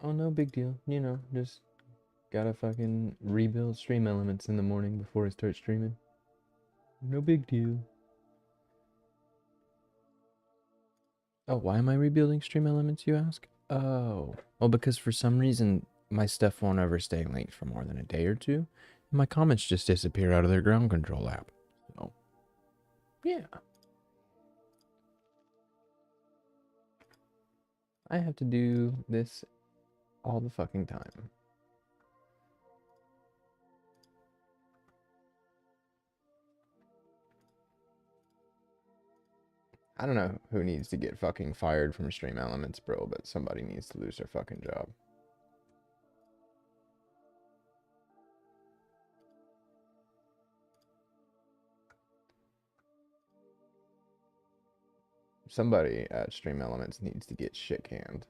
Oh, no big deal. You know, just gotta fucking rebuild stream elements in the morning before I start streaming. No big deal. Oh, why am I rebuilding stream elements, you ask? Oh. Well, because for some reason, my stuff won't ever stay linked for more than a day or two. My comments just disappear out of their ground control app. So, yeah. I have to do this all the fucking time. I don't know who needs to get fucking fired from Stream Elements, bro, but somebody needs to lose their fucking job. Somebody at Stream Elements needs to get shit canned.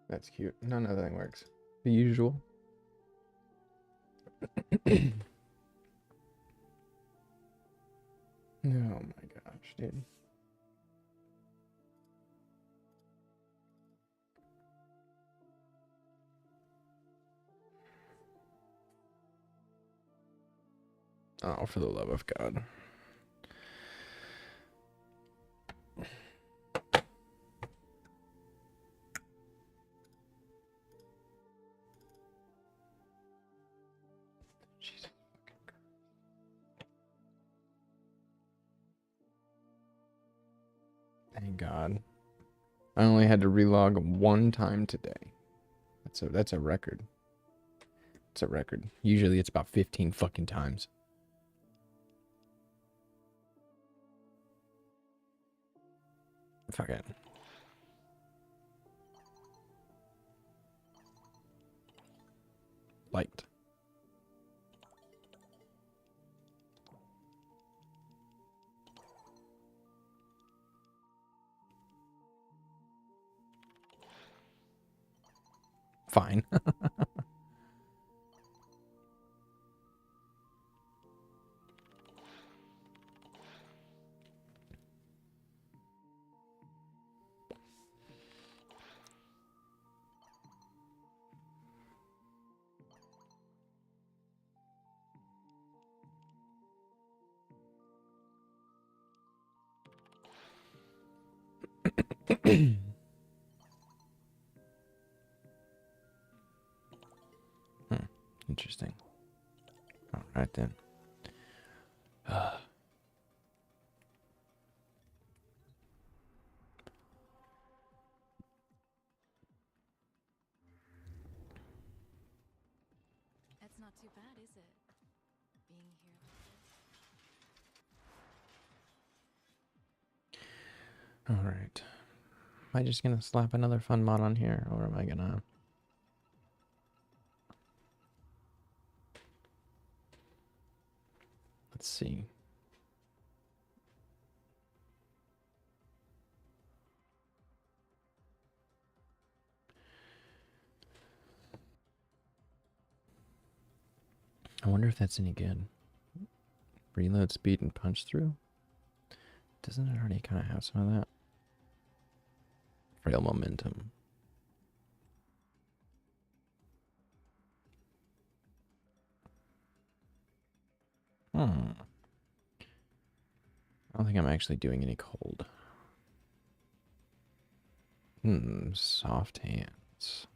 That's cute. No, nothing works. The usual. Oh my gosh, dude. Oh, for the love of God. Jesus fucking Christ. Thank God. I only had to relog one time today. That's a record. It's a record. Usually it's about 15 fucking times. Fuck it. Light. Fine. Interesting. All right then. That's not too bad, is it? Being here like this. All right. Am I just gonna slap another fun mod on here, or am I gonna? Let's see. I wonder if that's any good. Reload speed and punch through? Doesn't it already kind of have some of that? Frail momentum. I don't think I'm actually doing any cold. Soft hands.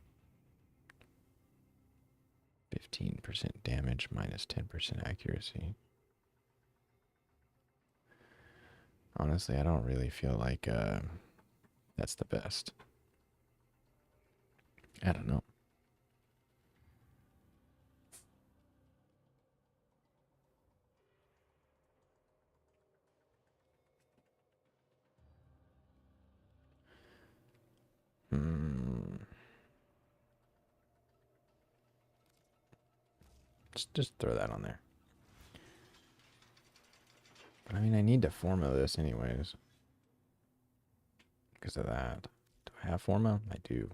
15% damage minus 10% accuracy. Honestly, I don't really feel like that's the best. I don't know. Just throw that on there. But I mean, I need to forma this anyways. Because of that. Do I have forma? I do.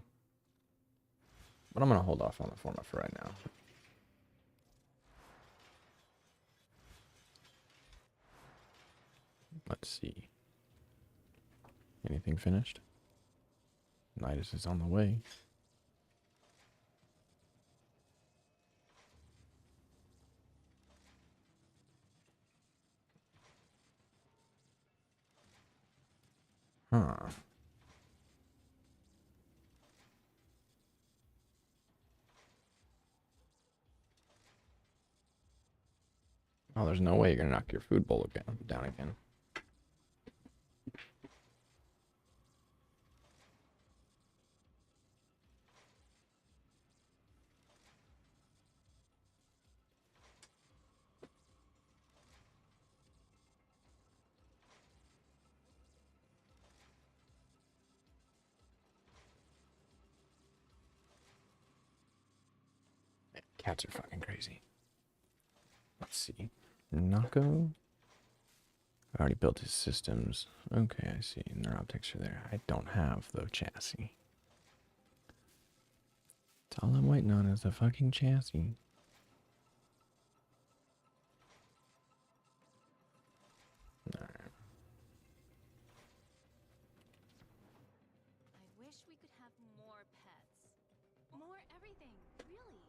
But I'm going to hold off on the format for right now. Let's see. Anything finished? Nidus is on the way. Huh. Oh, there's no way you're gonna knock your food bowl down again. Cats are fucking crazy. Let's see. Nokko. I already built his systems. Okay, I see. And their optics are there. I don't have the chassis. That's all I'm waiting on is the fucking chassis. Alright. I wish we could have more pets. More everything, really.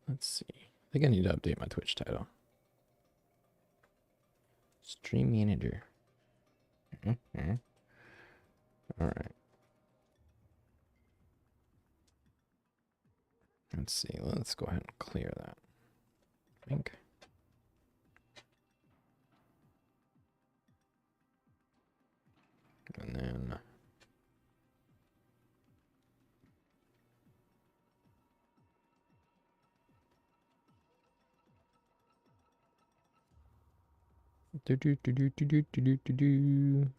Let's see. I think I need to update my Twitch title. Stream manager. Alright. Let's see. Let's go ahead and clear that. I think. And then. Do do do do do do do do do.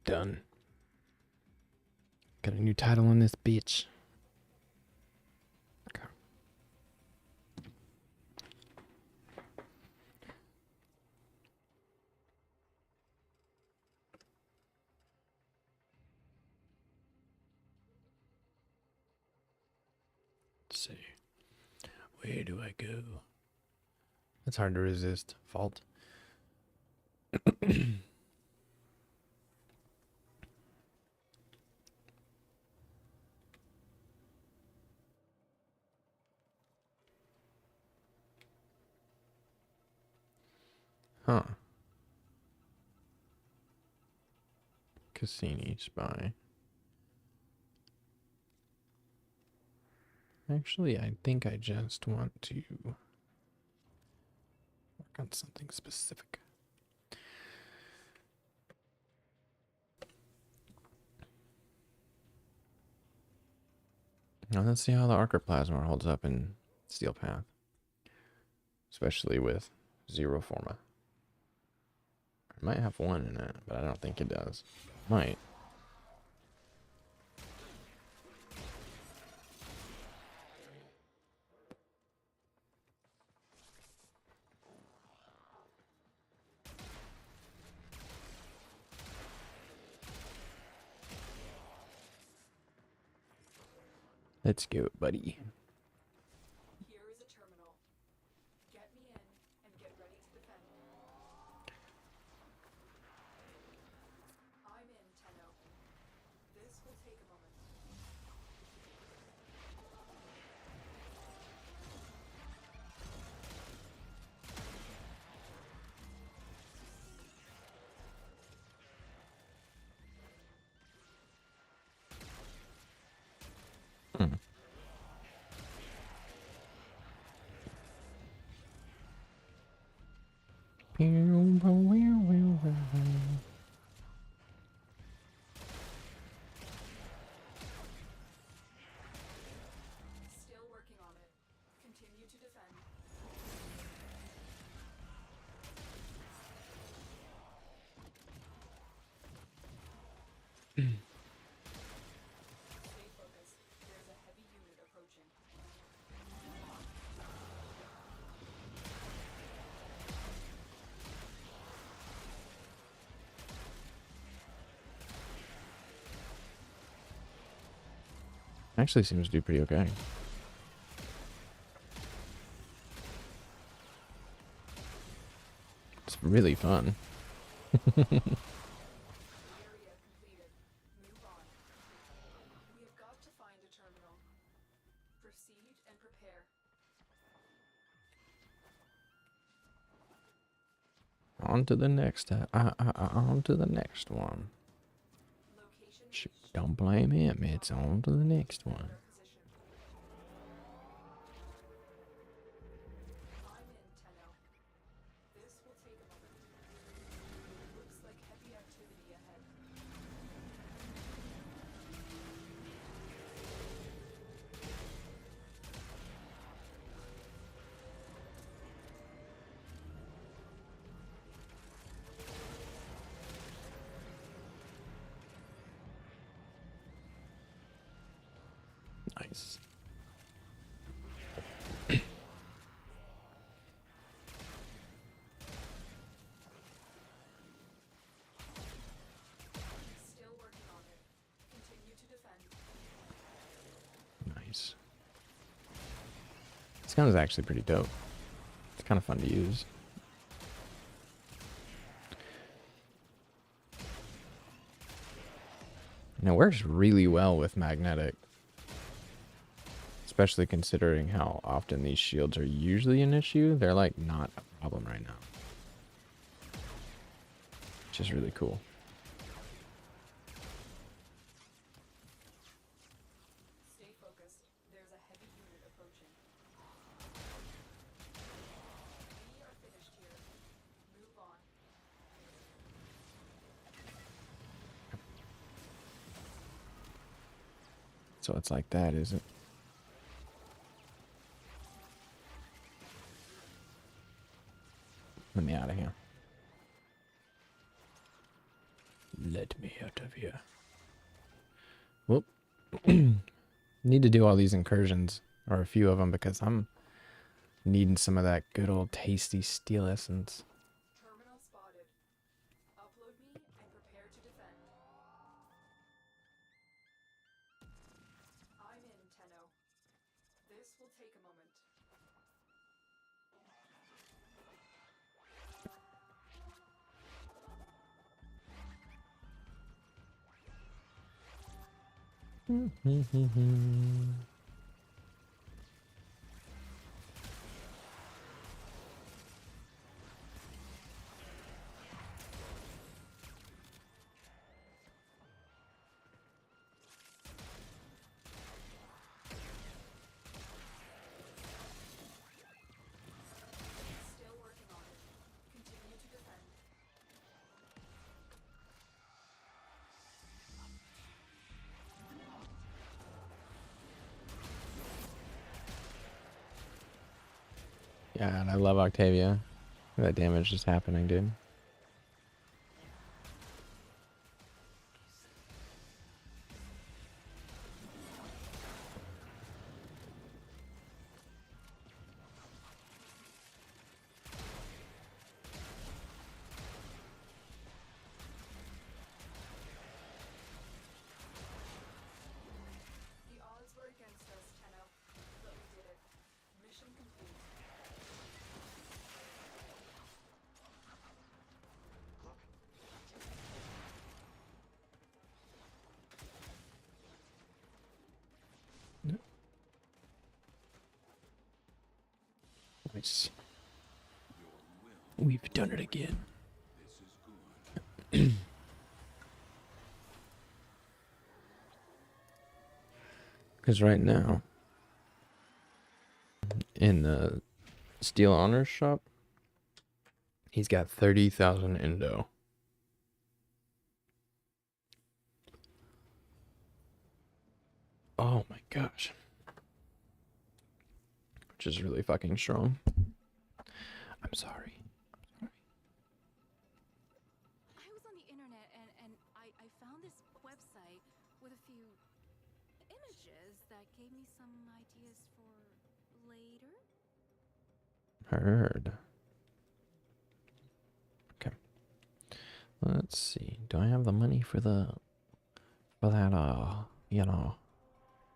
Done. Got a new title on this bitch. Okay. Let's see. Where do I go? It's hard to resist. Fault. Huh. Cassini spy. Actually, I think I just want to work on something specific. Now let's see how the Arca Plasmor holds up in Steel Path. Especially with Zero Forma. It might have one in it, but I don't think it does. Might. Let's go, buddy. Here is a terminal. Get me in and get ready to defend. I'm in, Tenno. This will take a moment. defend. Stay focused. There's a heavy unit approaching. Actually seems to do pretty okay. It's really fun. Area completed. Move on. We have got to find a terminal. Proceed and prepare. On to the next. On to the next one. Location Sh reached. Don't blame him. It's on to the next one. Better position. I'm in, Tenno. This will take a moment. Looks like heavy activity ahead. Nice. Still working on it. Continue to defend. Nice. This gun is actually pretty dope. It's kind of fun to use. And it works really well with magnetic. Especially considering how often these shields are usually an issue. They're like not a problem right now. Which is really cool. Stay focused. There's a heavy unit approaching. We are finished here. Move on. So it's like that, is it? Let me out of here. Let me out of here. Whoop. Need to do all these incursions, or a few of them, because I'm needing some of that good old tasty steel essence. Terminal spotted. Upload me and prepare to defend. I'm in, Tenno. This will take a moment. Still working on it. Continue to defend. Yeah, and I love Octavia. That damage is happening, dude. The odds were against us, Tenno, but we did it. Mission complete. Nice. We've done it again. Because right now, in the Steel Honors shop, he's got 30,000 Indo. Oh my gosh. which is really fucking strong. I'm sorry. I was on the internet and I found this website with a few images that gave me some ideas for later. Heard. Okay. Let's see. Do I have the money for that, you know,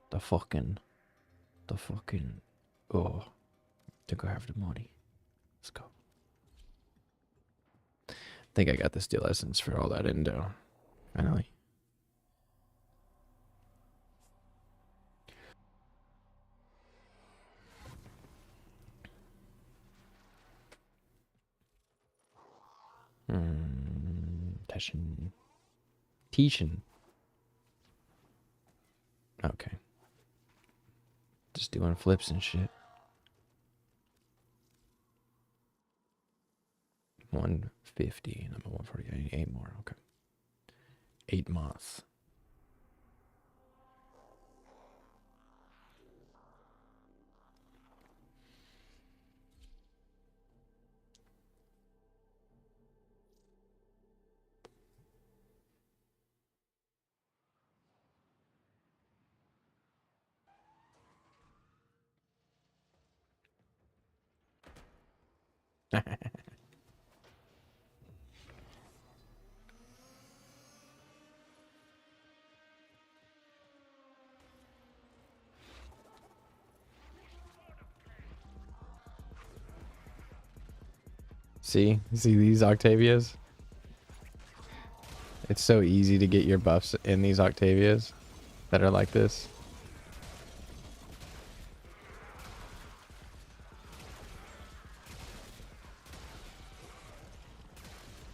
the fucking, oh, I think I have the money. Let's go. I think I got the steel essence for all that indo. Finally. Tishan. Okay. Just doing flips and shit. 150 and I'm at 140. 8 more. Okay. 8 moths. See these Octavias? It's so easy to get your buffs in these Octavias that are like this.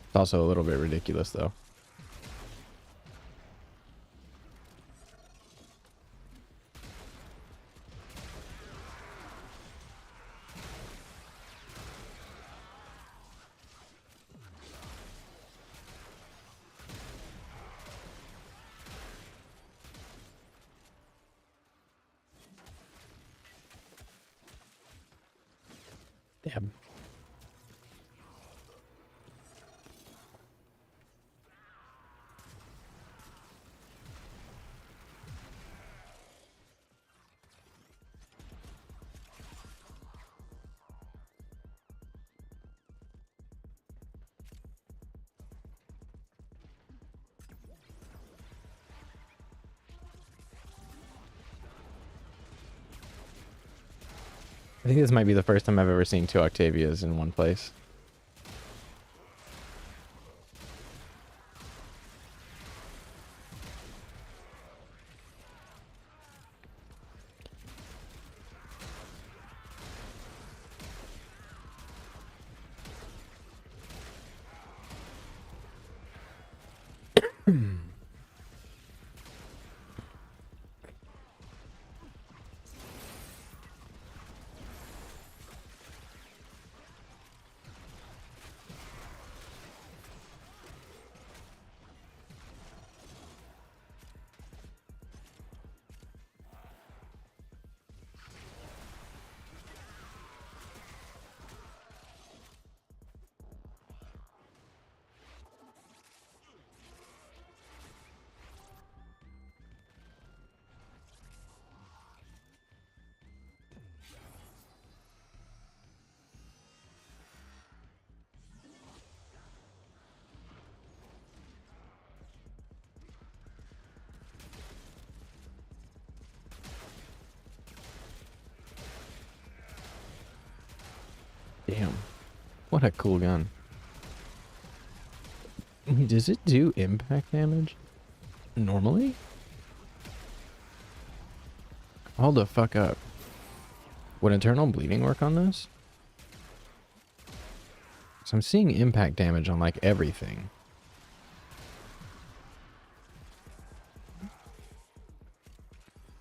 It's also a little bit ridiculous though. Damn. I think this might be the first time I've ever seen 2 Octavias in one place. Damn. What a cool gun. Does it do impact damage? Normally? Hold the fuck up. Would Eternal Bleeding work on this? So I'm seeing impact damage on like everything.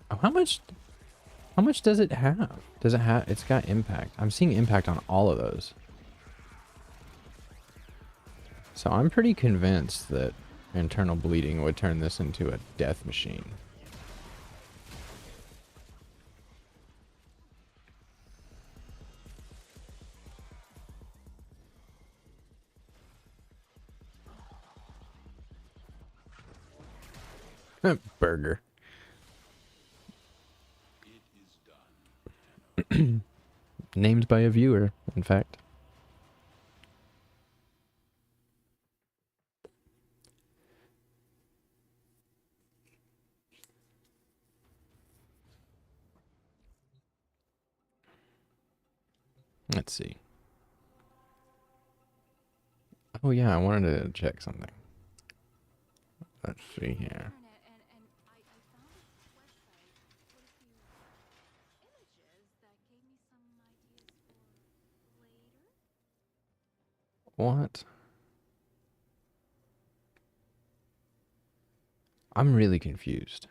Oh, how much does it have? Does it have, it's got impact. I'm seeing impact on all of those. So I'm pretty convinced that Internal Bleeding would turn this into a death machine. Burger. Named by a viewer, in fact. Let's see. Oh yeah, I wanted to check something. Let's see here. Internet, and I found this website with a few images that gave me some ideas for later. What? I'm really confused.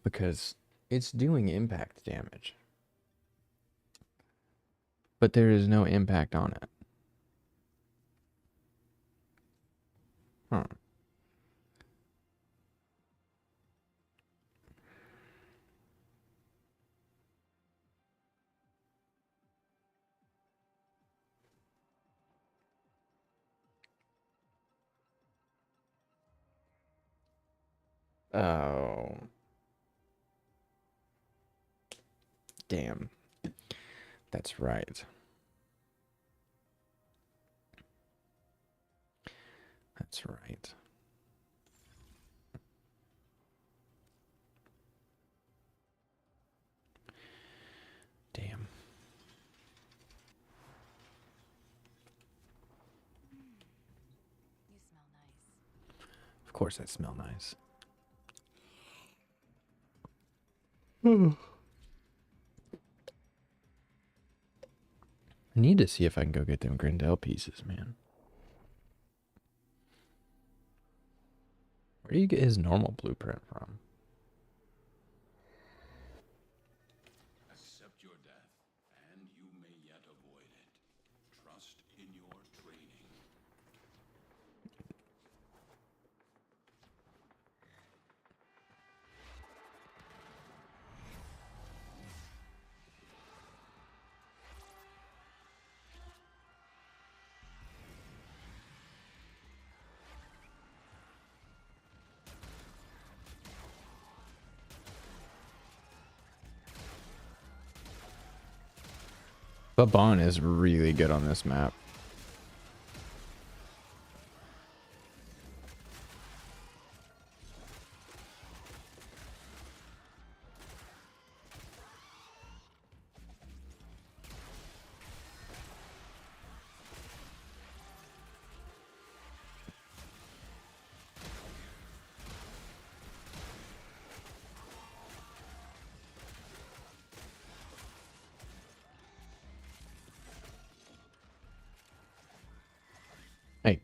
Because it's doing impact damage. But there is no impact on it. Huh. Oh. Damn. That's right. That's right. Damn. You smell nice. Of course I smell nice. I need to see if I can go get them Grindel pieces, man. Where do you get his normal blueprint from? Accept your death, and you may yet avoid it. Trust in your training. Babon is really good on this map. Hey.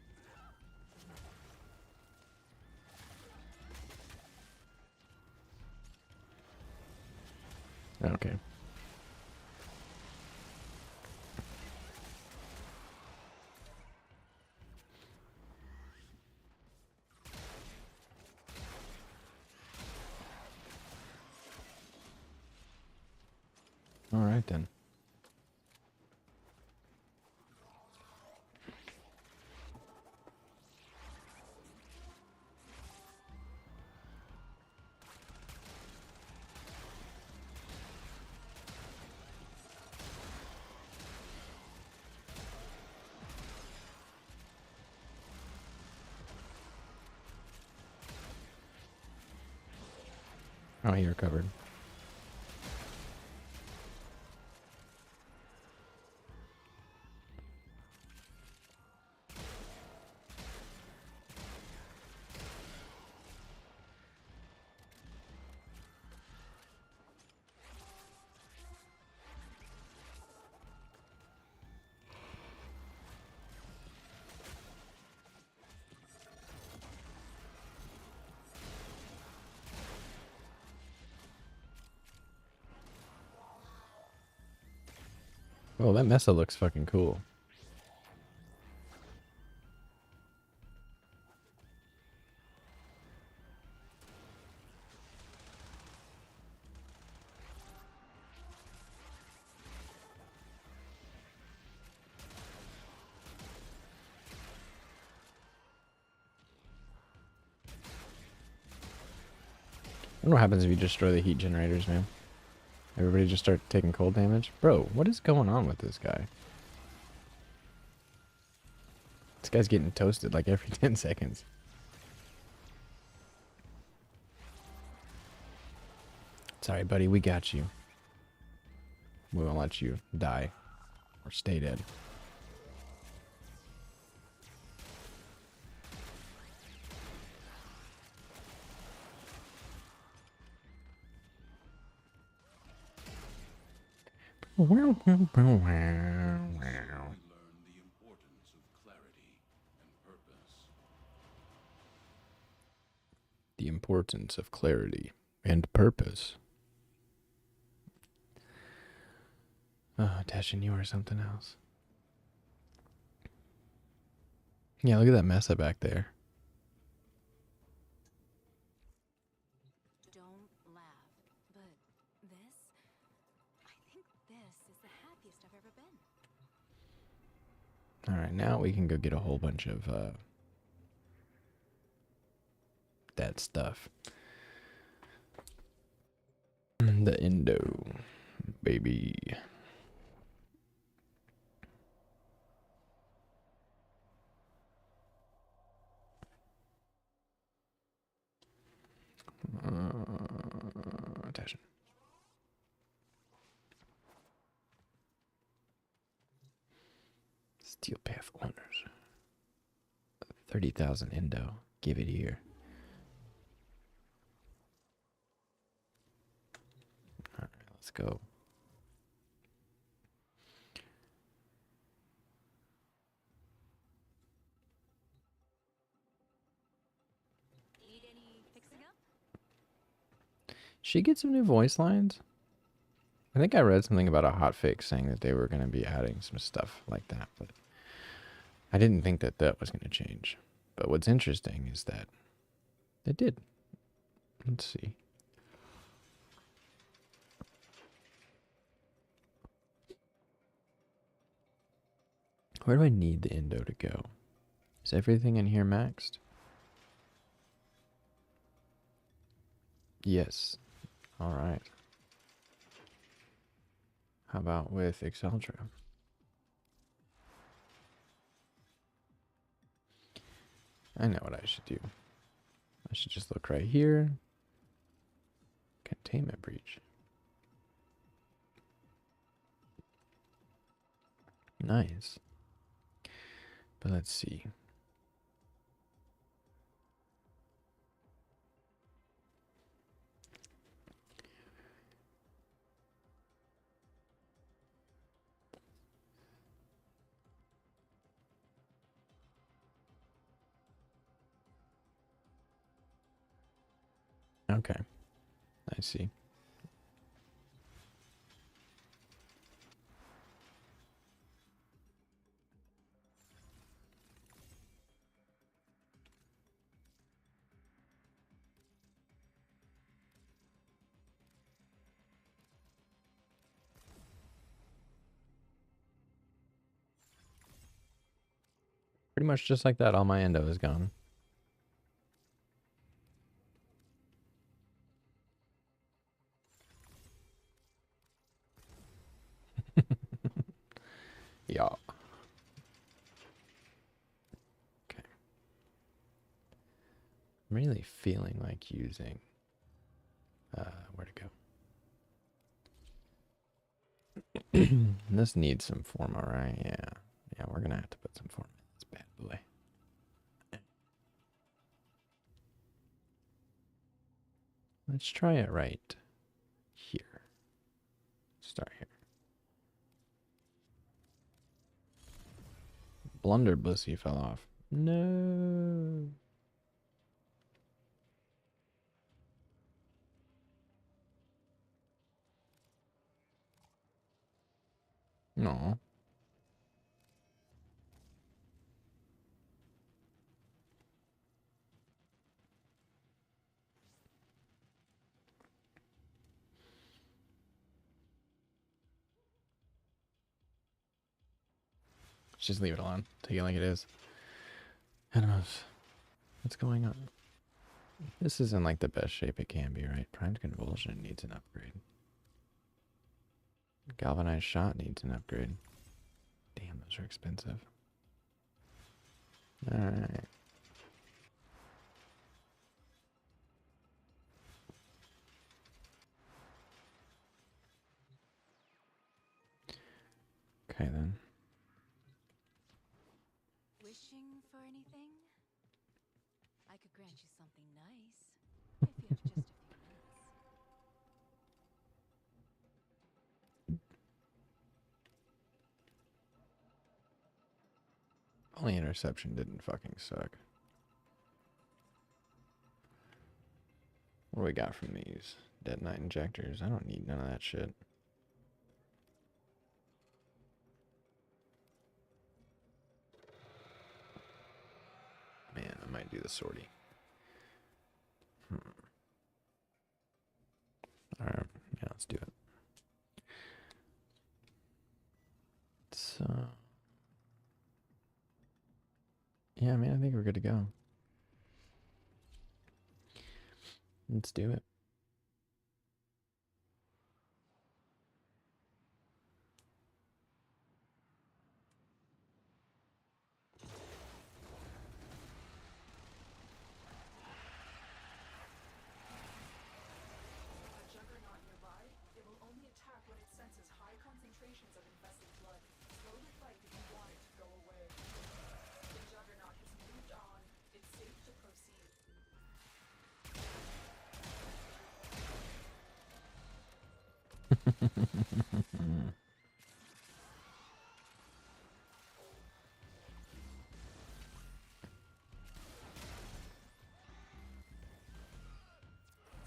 Okay. All right then. Oh, you're covered. Oh, that Mesa looks fucking cool. wonder what happens if you destroy the heat generators, man. Everybody just start taking cold damage? Bro, what is going on with this guy? This guy's getting toasted like every 10 seconds. Sorry, buddy, we got you. We won't let you die or stay dead. We learn the importance of clarity and purpose. The importance of clarity and purpose. Oh, Tashin, you are something else. Yeah, look at that mesa back there. Don't laugh. But this, I think this is the happiest I've ever been. Alright, now we can go get a whole bunch of that stuff. The Indo, baby. Attention. Steel Path Owners. 30,000 Indo. Give it here. Alright, let's go. Need any fixing up? She get some new voice lines? I think I read something about a hotfix saying that they were going to be adding some stuff like that, but I didn't think that that was going to change. But what's interesting is that it did. Let's see. Where do I need the Indo to go? Is everything in here maxed? Yes. All right. How about with Exceltra? I know what I should do. I should just look right here. Containment breach. Nice. But let's see. Okay. I see. Pretty much just like that, all my endo is gone. Yeah. Okay. I'm really feeling like using where to go. This needs some forma, right? Yeah. Yeah, we're gonna have to put some forma in this bad boy. Let's try it right here. Start here. Blunderbussy fell off. No. No. Let's just leave it alone. Take it like it is. I don't know what's going on. This isn't like the best shape it can be, right? Primed Convulsion needs an upgrade. Galvanized Shot needs an upgrade. Damn, those are expensive. Alright. Okay then. Wishing for anything? I could grant you something nice, if you have just a few minutes. Only interception didn't fucking suck. What do we got from these? Detonite injectors. I don't need none of that shit. Man, I might do the sortie. Alright, yeah, let's do it. So, yeah, man, I think we're good to go. Let's do it. A juggernaut nearby, it will only attack when it senses high concentrations of infested blood. Slow the fight if you want it to go away. The juggernaut has moved on. It's safe to proceed.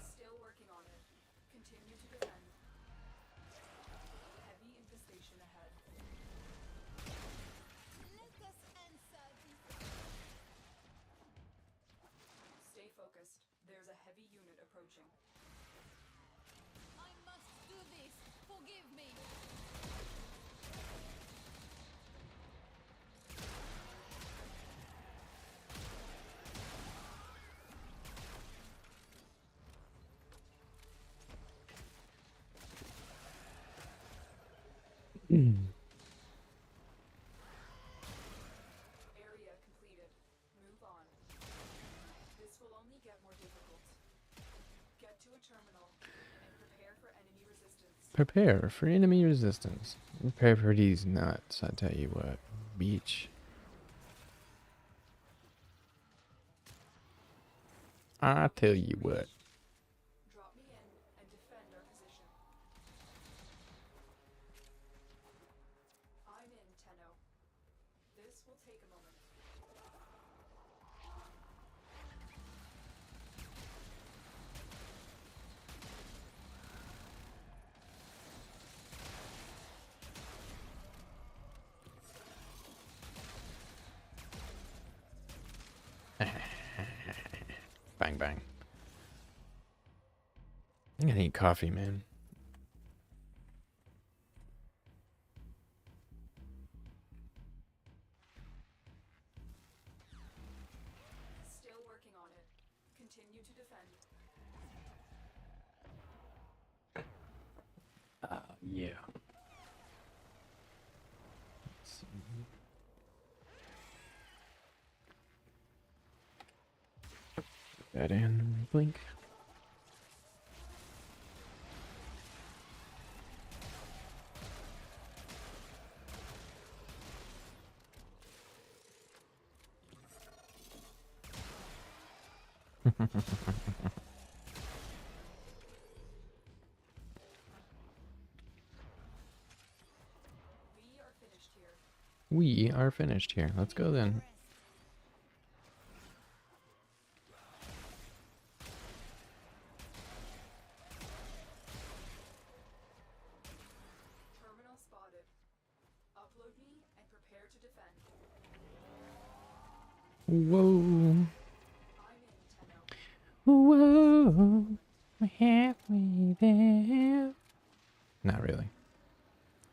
Still working on it. Continue to defend. Heavy infestation ahead. Stay focused. There's a heavy unit approaching. I must do this. Forgive me. Area completed. Move on. This will only get more difficult. Get to a terminal and prepare for enemy resistance. Prepare for enemy resistance. Prepare for these nuts, I tell you what. Beach. I tell you what. Drop me in and defend our position. I'm in, Tenno. This will take a moment. Bang, bang. I'm gonna eat coffee, man. Still working on it. Continue to defend. Yeah. That in blink. We are finished here. We are finished here. Let's go then. Terminal spotted. Upload me and prepare to defend. Whoa. I'm in, Tenno. Whoa. We're halfway there. Not really.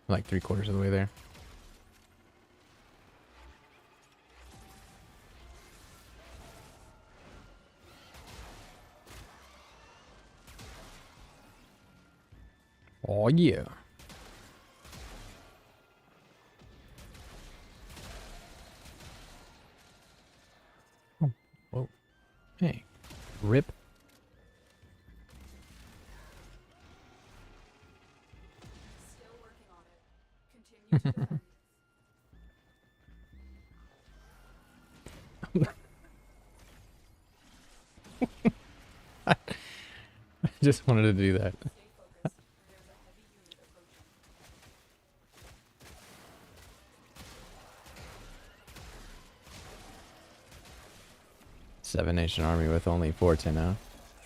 Like 3/4 of the way there. Oh yeah. Oh, whoa. Hey. Rip. Still working on it. Continue to defend. I just wanted to do that. Stay focused. There's a heavy unit approaching. Seven Nation Army with only 410 now.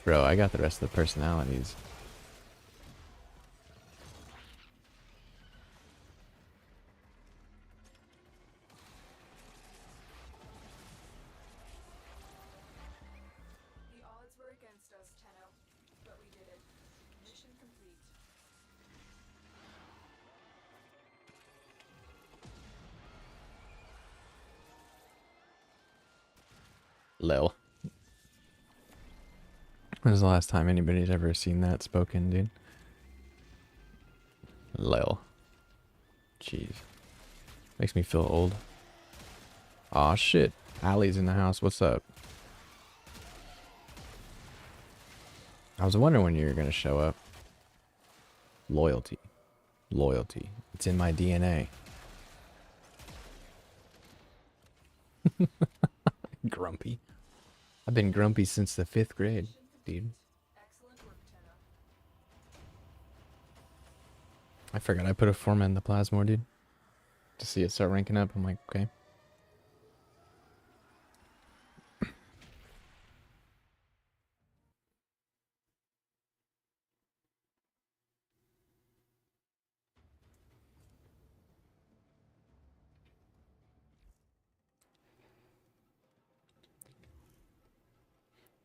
Bro, I got the rest of the personalities. The odds were against us, Tenno, but we did it. Mission complete. Lil. When was the last time anybody's ever seen that spoken, dude? Lil. Jeez. Makes me feel old. Aw, shit. Allie's in the house. What's up? I was wondering when you were going to show up. Loyalty. Loyalty. It's in my DNA. Grumpy. I've been grumpy since the 5th grade, dude. Excellent work, Tenno. I forgot I put a format in the Plasmor, dude. To see it start ranking up. I'm like, okay.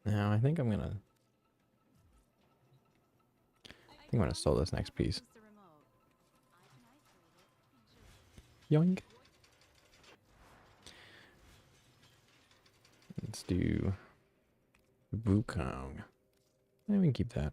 Now I think I'm gonna sell this next piece. Yoink. Let's do Wukong. Yeah, we can keep that.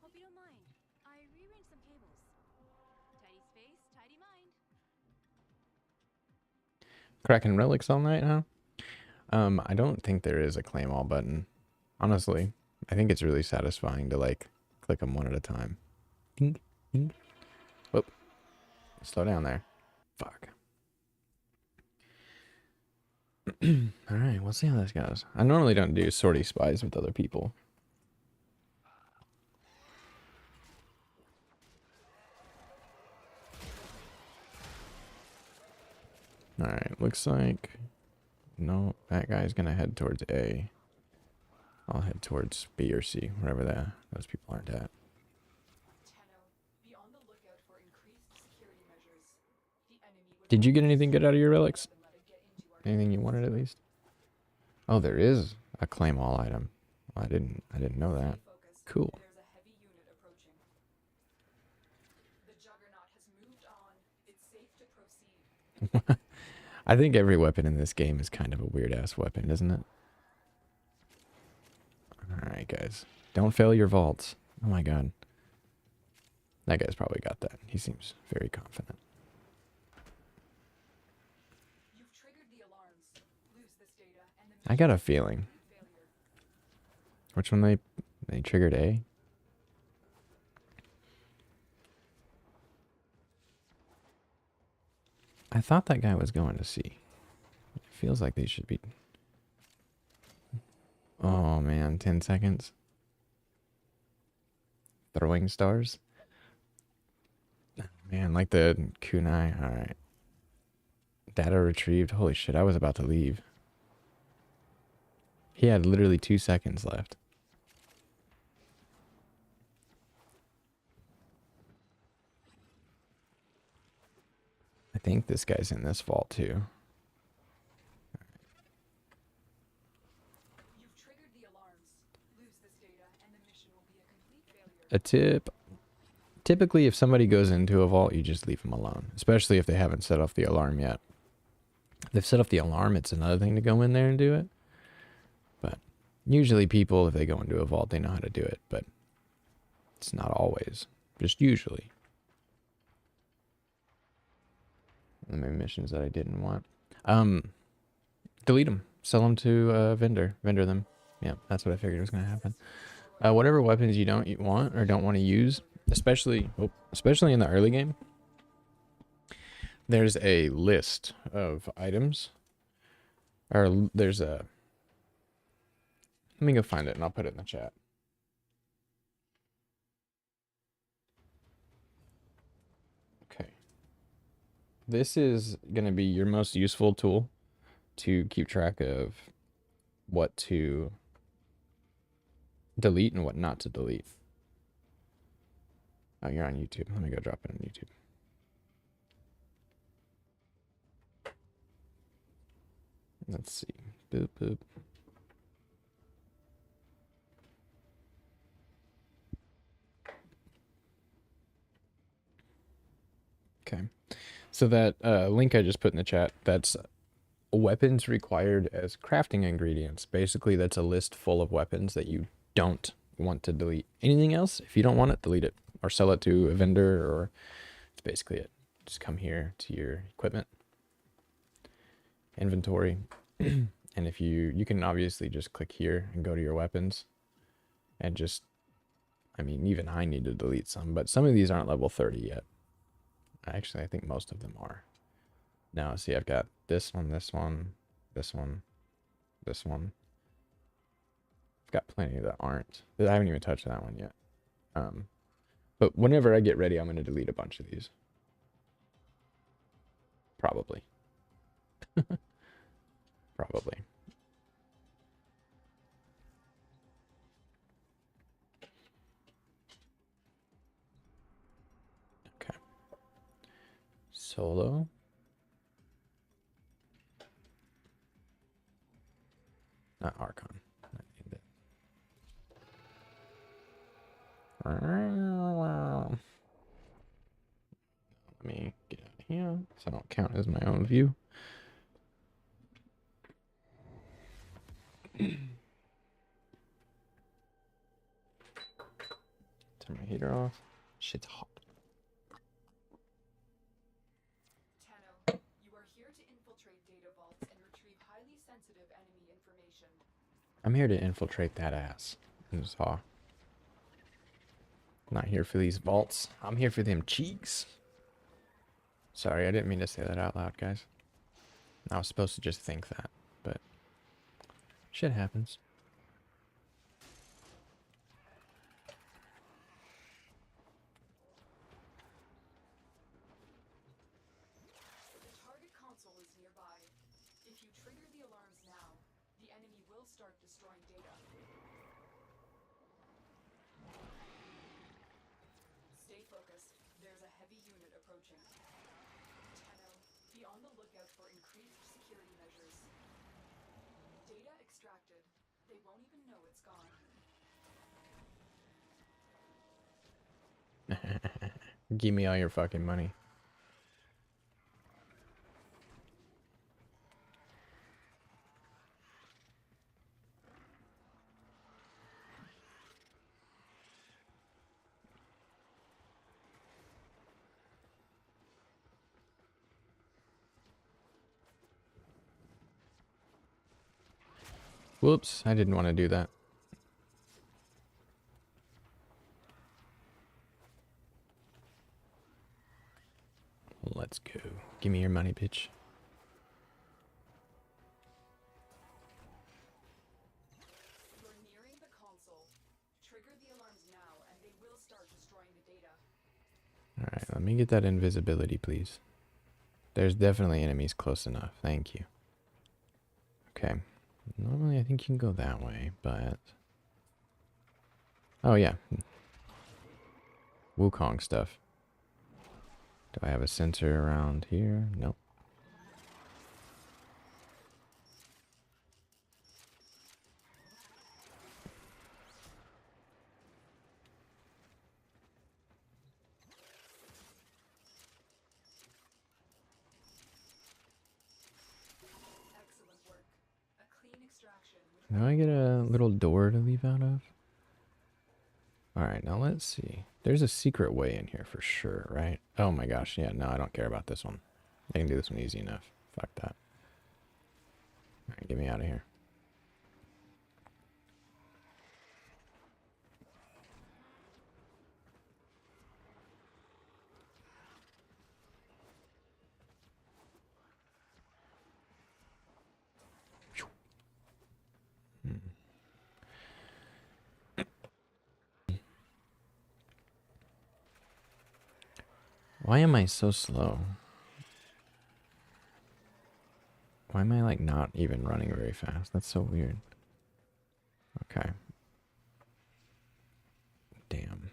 Hope you don't mind. I rearranged some cables. Tidy space, tidy mind. Cracking relics all night, huh? I don't think there is a claim all button. Honestly, I think it's really satisfying to like click them one at a time. Ding, ding. Whoop. Slow down there. Fuck. Alright, we'll see how this goes. I normally don't do sortie spies with other people. Alright, looks like... No, that guy's gonna head towards A. I'll head towards B or C, wherever those people aren't at. Tenno, be on the lookout for increased security measures. The enemy would Did you get anything good out of your relics? let it get into our Anything you wanted at least? Oh, there is a claim all item. I didn't know that. focus. Cool. There's a heavy unit approaching. The Juggernaut has moved on. It's safe to proceed. I think every weapon in this game is kind of a weird ass weapon, isn't it? Alright, guys. Don't fail your vaults. Oh my god. That guy's probably got that. He seems very confident. You've triggered the alarms. Lose this data and the I got a feeling. failure. Which one they triggered A? I thought that guy was going to C. It feels like they should be... Oh man, 10 seconds. Throwing stars? Man, like the kunai. Alright. Data retrieved. Holy shit, I was about to leave. He had literally 2 seconds left. I think this guy's in this vault too. You've triggered the alarms. Lose this data, and the mission will be a complete failure. A tip. Typically, if somebody goes into a vault, you just leave them alone, especially if they haven't set off the alarm yet. If they've set off the alarm, it's another thing to go in there and do it. But usually people, if they go into a vault, they know how to do it, but it's not always, just usually. And the missions that I didn't want. Delete them. Sell them to a vendor. Vendor them. Yeah, that's what I figured was going to happen. Whatever weapons you don't want or don't want to use, especially in the early game, there's a list of items. Or there's a... Let me go find it and I'll put it in the chat. Okay. This is going to be your most useful tool to keep track of what to delete and what not to delete. Oh, you're on YouTube. Let me go drop it on YouTube. Let's see. Boop, boop. Okay. So that link I just put in the chat, that's weapons required as crafting ingredients. Basically, that's a list full of weapons that you don't want to delete. Anything else, if you don't want it, delete it. Or sell it to a vendor, or that's basically it. Just come here to your equipment, inventory, and if you can obviously just click here and go to your weapons, and just, I mean, even I need to delete some, but some of these aren't level 30 yet. Actually, I think most of them are. Now, see, I've got this one, this one, this one, this one. I've got plenty that aren't. I haven't even touched that one yet. But whenever I get ready, I'm going to delete a bunch of these. Probably. Probably. Okay. Solo. Not Archon. I need that. Let me get out of here so I don't count as my own view. Turn my heater off. Shit's hot. Tano, you are here to infiltrate data vaults and retrieve highly sensitive enemy information. I'm here to infiltrate that ass. That's all. Not here for these vaults. I'm here for them cheeks. Sorry, I didn't mean to say that out loud, guys. I was supposed to just think that, but shit happens. The target console is nearby. If you trigger the alarms now, the enemy will start destroying data. Stay focused. There's a heavy unit approaching. Tano, be on the lookout for increased security measures. Data extracted. They won't even know it's gone. Give me all your fucking money. Whoops, I didn't want to do that. Let's go. Give me your money, bitch. You're nearing the console. Trigger the alarms now, and they will start destroying the data. Alright, let me get that invisibility, please. There's definitely enemies close enough. Thank you. Okay. Normally, I think you can go that way, but... Oh, yeah. Wukong stuff. Do I have a sensor around here? Nope. Do I get a little door to leave out of? Alright, now let's see. There's a secret way in here for sure, right? Oh my gosh, yeah, no, I don't care about this one. I can do this one easy enough. Fuck that. Alright, get me out of here. Why am I so slow? Why am I like not even running very fast? That's so weird. Okay. Damn.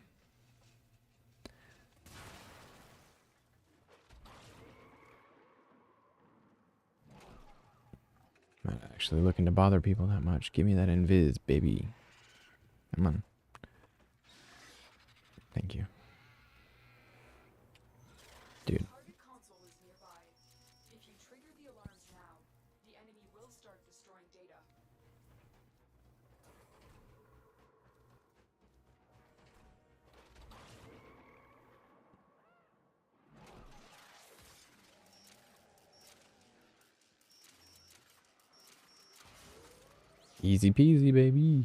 I'm not actually looking to bother people that much. Give me that invis, baby. Come on. Thank you. Dude. Target console is nearby. If you trigger the alarms now, the enemy will start destroying data. Easy peasy, baby.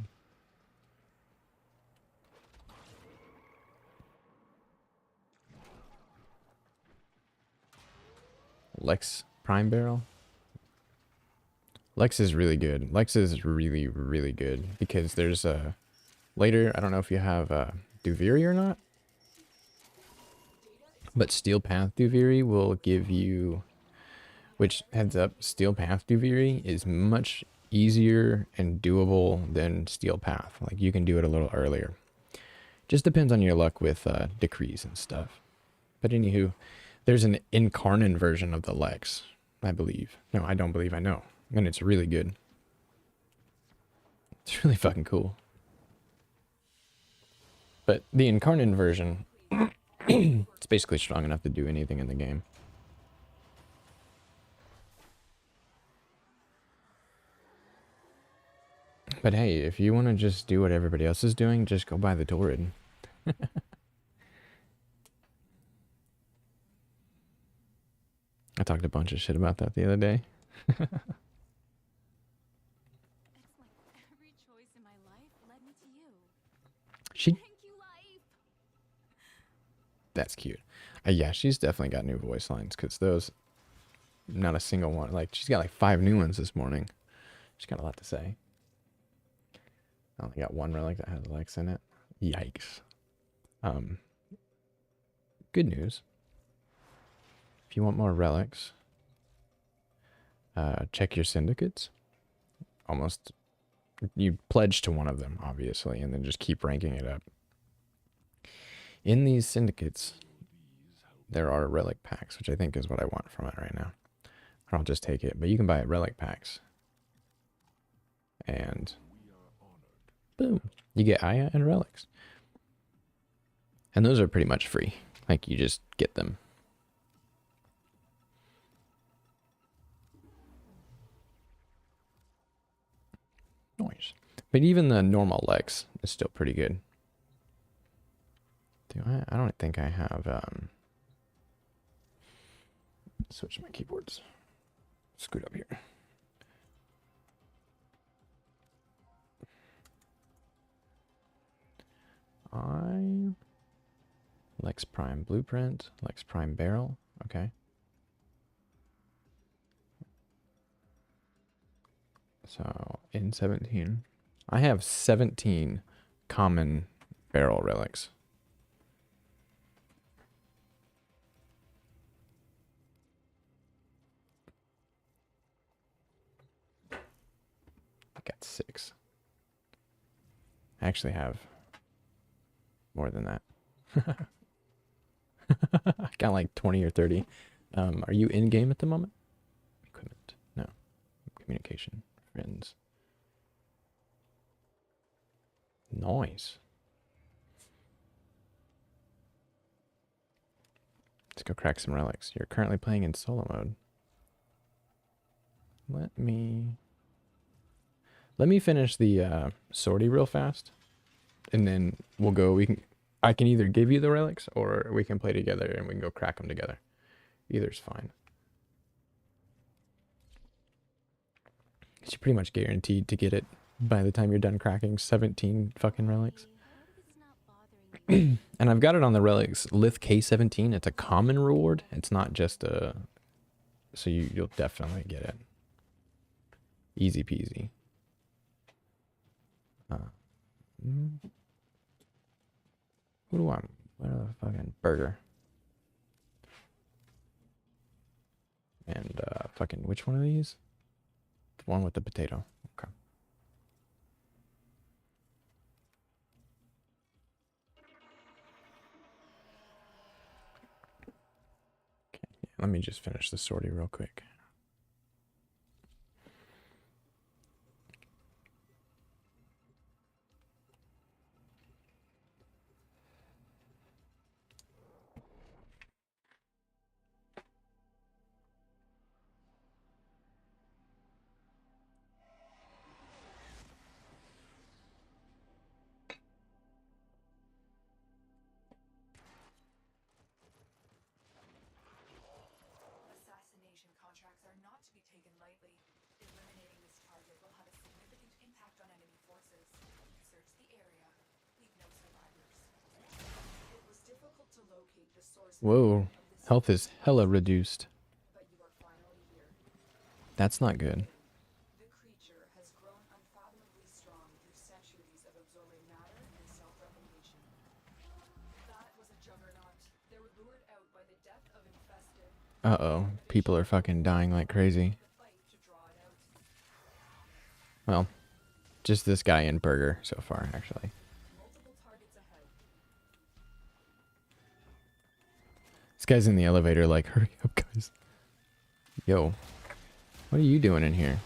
Lex Prime Barrel. Lex is really good. Lex is really, really good because there's a later. I don't know if you have Duviri or not, but Steel Path Duviri will give you. Which heads up, Steel Path Duviri is much easier and doable than Steel Path. Like you can do it a little earlier. Just depends on your luck with decrees and stuff. But anywho, there's an incarnate version of the Lex, I believe. No, I don't believe, I know. And it's really good. It's really fucking cool. But the incarnate version, it's basically strong enough to do anything in the game. But hey, if you want to just do what everybody else is doing, just go buy the Torrid. I talked a bunch of shit about that the other day. Excellent. Every choice in my life led me to you. She, Thank you, life. that's cute. Yeah, she's definitely got new voice lines because those, not a single one. Like she's got like 5 new ones this morning. She's got a lot to say. I only got one relic that has Lex in it. Yikes. Good news. If you want more relics, check your syndicates. Almost, you pledge to one of them, obviously, and then just keep ranking it up. In these syndicates, there are relic packs, which I think is what I want from it right now. Or I'll just take it, but you can buy relic packs. And boom, you get Aya and relics. And those are pretty much free. Like, you just get them. Noise. But even the normal Lex is still pretty good. I don't think I have, switch my keyboards. Scoot up here. Lex Prime Blueprint, Lex Prime Barrel, okay. So, in 17, I have 17 common barrel relics. I got 6. I actually have more than that. I got like 20 or 30. Are you in game at the moment? Equipment. No. Communication. Friends. Noise. Let's go crack some relics. You're currently playing in solo mode. Let me finish the sortie real fast, and then we'll go. I can either give you the relics, or we can play together and we can go crack them together. Either's fine. You're pretty much guaranteed to get it by the time you're done cracking 17 fucking relics. And I've got it on the relics Lith K17. It's a common reward. It's not just a... So you'll definitely get it. Easy peasy. Who do I... What a fucking burger. And fucking... Which one of these? The one with the potato. Okay. Let me just finish the sortie real quick. Assassination contracts are not to be taken lightly. Eliminating this target will have a significant impact on enemy forces. Search the area. Leave no survivors. It was difficult to locate the source. Whoa. Health is hella reduced. But you are finally here. That's not good. The creature has grown unfathomably strong through centuries of absorbing matter and self-replication. That was a juggernaut. They were lured out by the death of infested. Uh-oh. People are fucking dying like crazy. The fight to draw it out. Well, just this guy and Burger so far, actually. Multiple targets ahead. This guy's in the elevator like, hurry up, guys. Yo. What are you doing in here?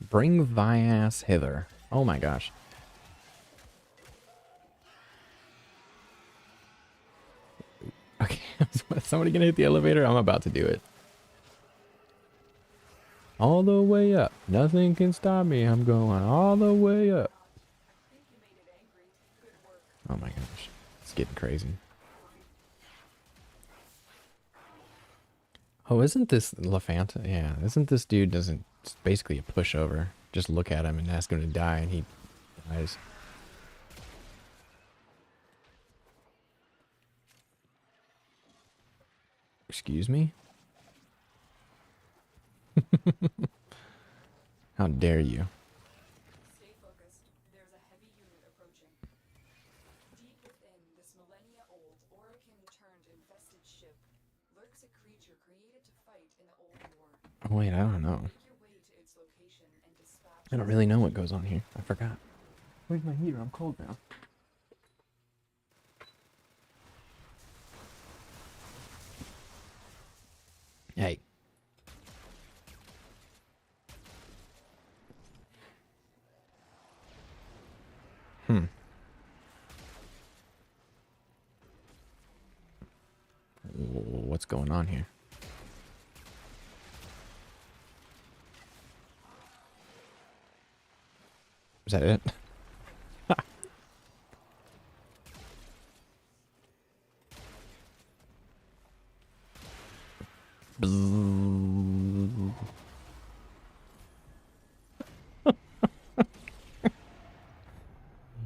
Bring thy ass hither. Oh my gosh. Okay, is somebody gonna hit the elevator? I'm about to do it. All the way up. Nothing can stop me. I'm going all the way up. Oh my gosh. It's getting crazy. Oh, isn't this LaFanta? Yeah, isn't this dude doesn't... It's basically a pushover. Just look at him and ask him to die and he dies. Excuse me? How dare you? Stay focused. There's a heavy unit approaching. Deep within this millennia-old Orokin-turned-infested ship lurks a creature created to fight in the old war. Oh wait, I don't know. Make your way to its location and dispatch. I don't really know what goes on here. I forgot. Where's my heater? I'm cold now. Hey. What's going on here? Is that it?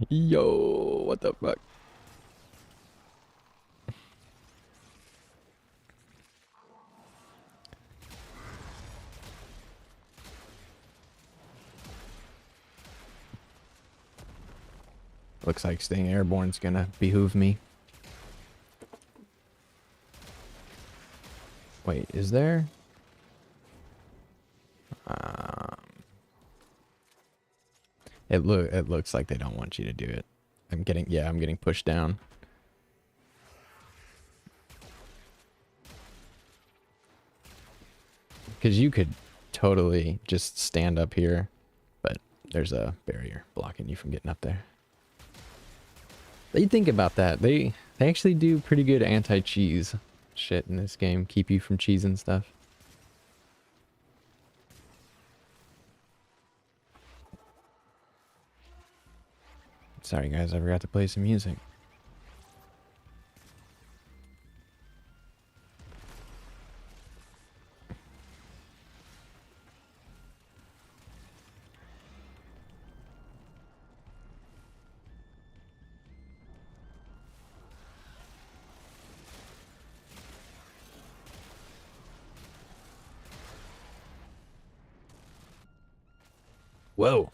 Yo, what the fuck? Looks like staying airborne's gonna behoove me. Wait, is there? It looks like they don't want you to do it. I'm getting pushed down. Because you could totally just stand up here, but there's a barrier blocking you from getting up there. They think about that. They actually do pretty good anti-cheese shit in this game. Keep you from cheese and stuff. Sorry guys, I forgot to play some music. Whoa.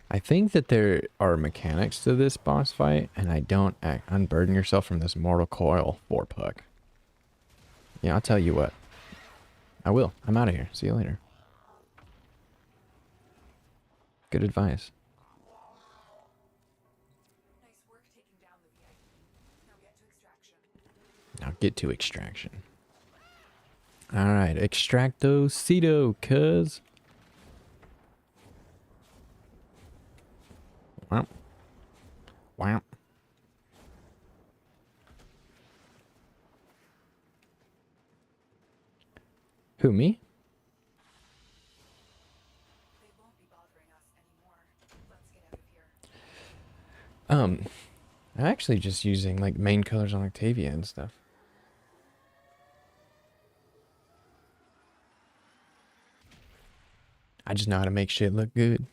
I think that there are mechanics to this boss fight, and I don't unburden yourself from this mortal coil 4-puck. Yeah, I'll tell you what. I will. I'm out of here. See you later. Good advice. Nice work taking down the VIP. Now get to extraction. Now get to extraction. Alright, extracto-cedo, cuz. Wow. Wow. Who, me? They won't be bothering us anymore. Let's get out of here. I'm actually just using like main colors on Octavia and stuff. I just know how to make shit look good.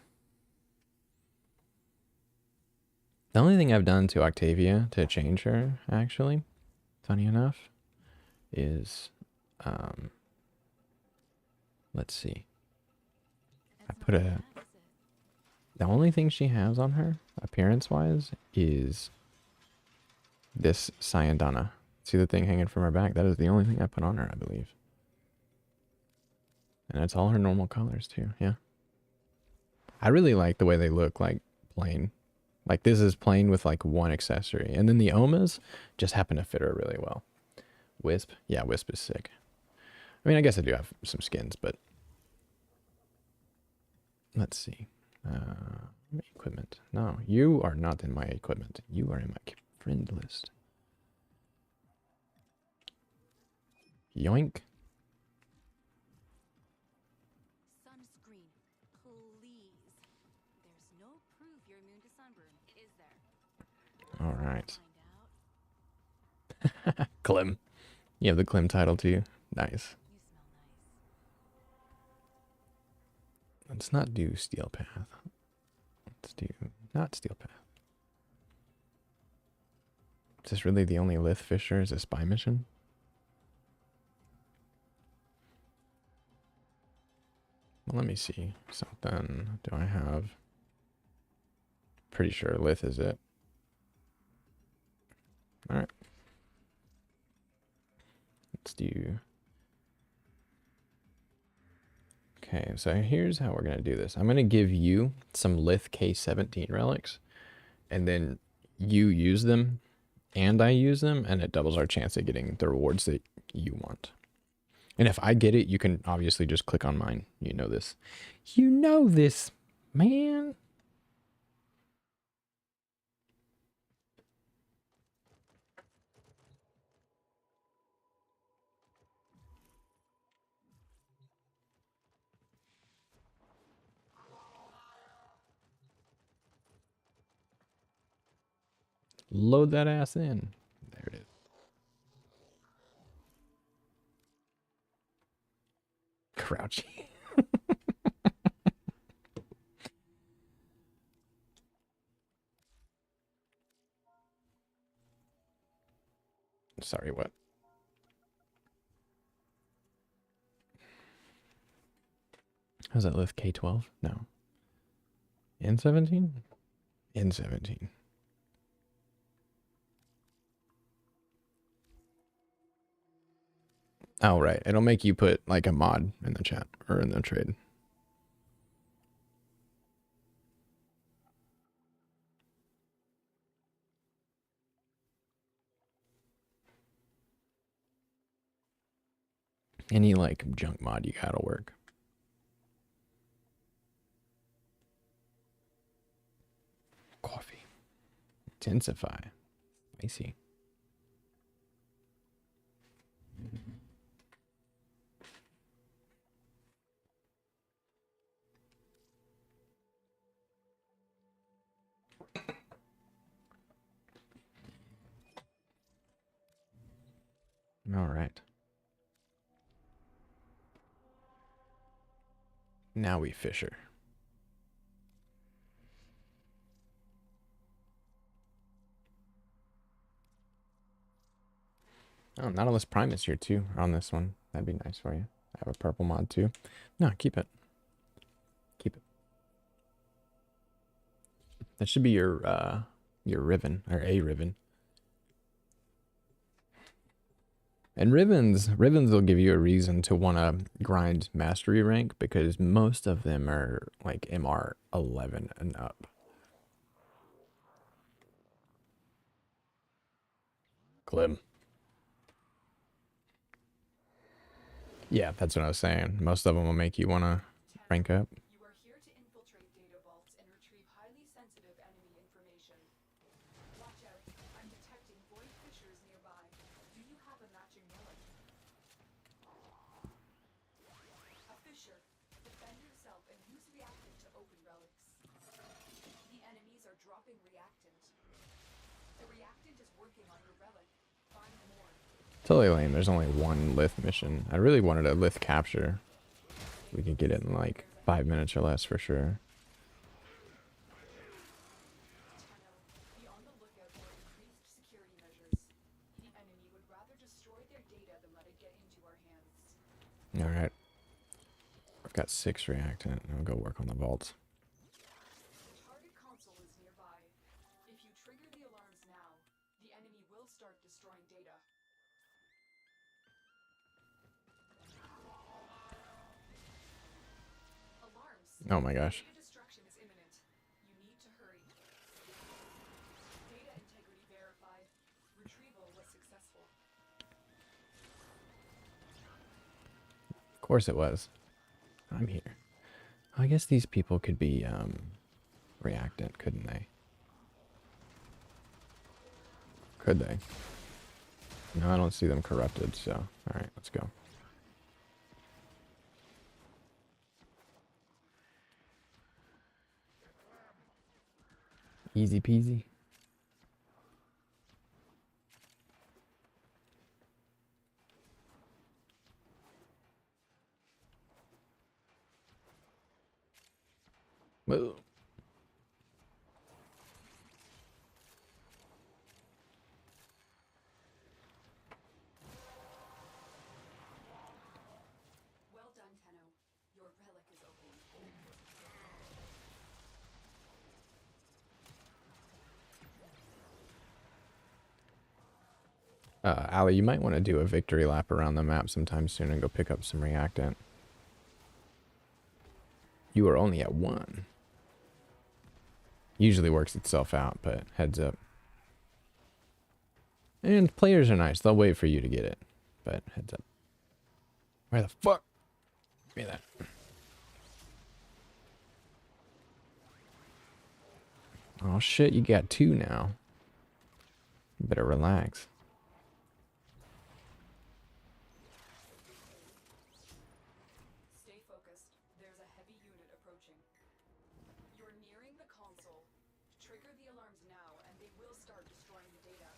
The only thing I've done to Octavia to change her, actually, funny enough, is, let's see. I put a, the only thing she has on her, appearance-wise, is this Syandana. See the thing hanging from her back? That is the only thing I put on her, I believe. And it's all her normal colors, too, yeah. I really like the way they look, like, plain. Like, this is plain with, like, one accessory. And then the Omas just happen to fit her really well. Wisp? Yeah, Wisp is sick. I mean, I guess I do have some skins, but... Let's see. Equipment. No, you are not in my equipment. You are in my friend list. Yoink. Sunscreen, please. There's no proof you're immune to sunburn, is there? All right. Find out. Clem. You have the Clem title too. Nice. You smell nice. Let's not do Steel Path. Let's do not Steel Path. Is this really the only Lith Fisher as a spy mission? Well, let me see something. Do I have? Pretty sure Lith is it. All right. Let's do. Okay, so here's how we're going to do this. I'm going to give you some Lith K17 relics, and then you use them, and I use them, and it doubles our chance of getting the rewards that you want. And if I get it, you can obviously just click on mine. You know this. You know this, man. Load that ass in. There it is. Crouchy. Sorry, what? How's that lift? K12? No. N17? N17. Oh, right. It'll make you put like a mod in the chat or in the trade. Any like junk mod you gotta work. Coffee. Intensify. I see. All right. Now we fisher. Oh, Nautilus Prime is here too on this one. That'd be nice for you. I have a purple mod too. No, keep it. Keep it. That should be your riven or a riven. And rivens will give you a reason to want to grind mastery rank because most of them are like MR 11 and up. Clem. Yeah, that's what I was saying. Most of them will make you want to rank up. You are here to infiltrate data vaults and retrieve highly sensitive enemy information. Watch out. I'm detecting void fissures nearby. Do you have a matching relic? A fissure. Defend yourself and use reactant to open relics. The enemies are dropping reactant. The reactant is working on your relic. Find more. Totally lame. There's only one lith mission. I really wanted a lith capture. We could get it in like 5 minutes or less for sure. Be on the lookout for increased security measures. The enemy would rather destroy their data than let it get into our hands. All right. I've got 6 reactant. I'll go work on the vaults. The target console is nearby. If you trigger the alarms now, the enemy will start destroying data. Alarms. Oh my gosh. Data destruction is imminent. You need to hurry. Data integrity verified. Retrieval was successful. Of course it was. I'm here. I guess these people could be reactant, couldn't they? Could they? No, I don't see them corrupted, so alright, let's go. Easy peasy. Whoa. Well done, Tenno. Your relic is open. Ali, you might want to do a victory lap around the map sometime soon and go pick up some reactant. You are only at 1. Usually works itself out, but heads up. And players are nice. They'll wait for you to get it, but heads up. Where the fuck? Give me that. Oh shit, you got 2 now. You better relax. Stay focused. There's a heavy unit approaching. You're nearing the console. Trigger the alarms now, and they will start destroying the data.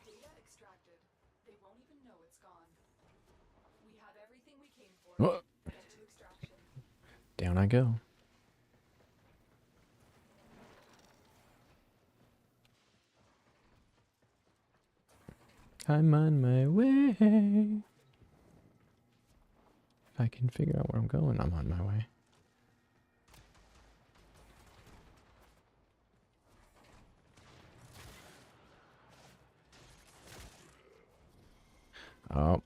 Data extracted. They won't even know it's gone. We have everything we came for. Whoa. Get to extraction. Down I go. I'm on my way. If I can figure out where I'm going, I'm on my way. Oh.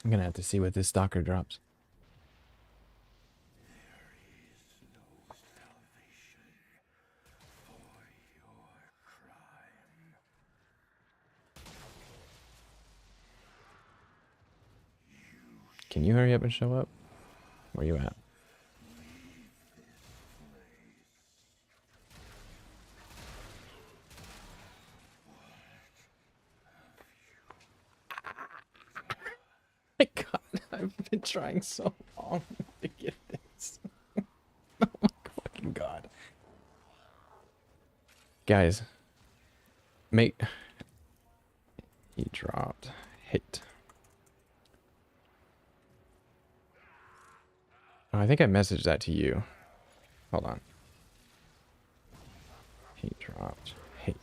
I'm gonna have to see what this stalker drops. Can you hurry up and show up? Where you at? My God, I've been trying so long to get this. Oh my fucking God. Guys, he dropped hate. Oh, I think I messaged that to you. Hold on. He dropped hate.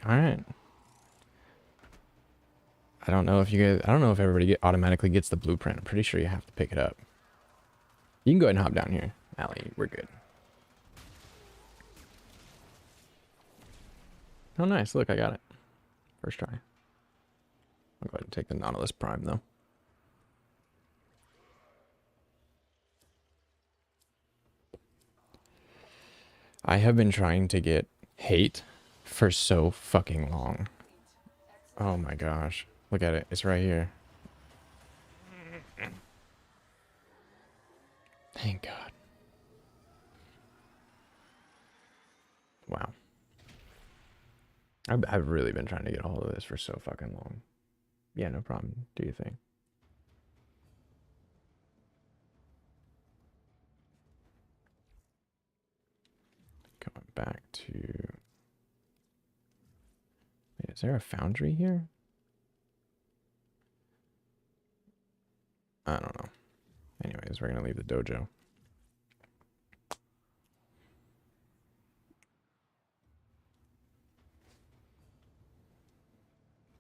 All right. I don't know if everybody automatically gets the blueprint. I'm pretty sure you have to pick it up. You can go ahead and hop down here. Allie, we're good. Oh, nice. Look, I got it. First try. I'll go ahead and take the Nautilus Prime, though. I have been trying to get hate for so fucking long. Oh my gosh. Look at it. It's right here. Thank God. Wow. I've really been trying to get a hold of this for so fucking long. Yeah, no problem. Do your thing. Going back to... Wait, is there a foundry here? I don't know. Anyways, we're going to leave the dojo.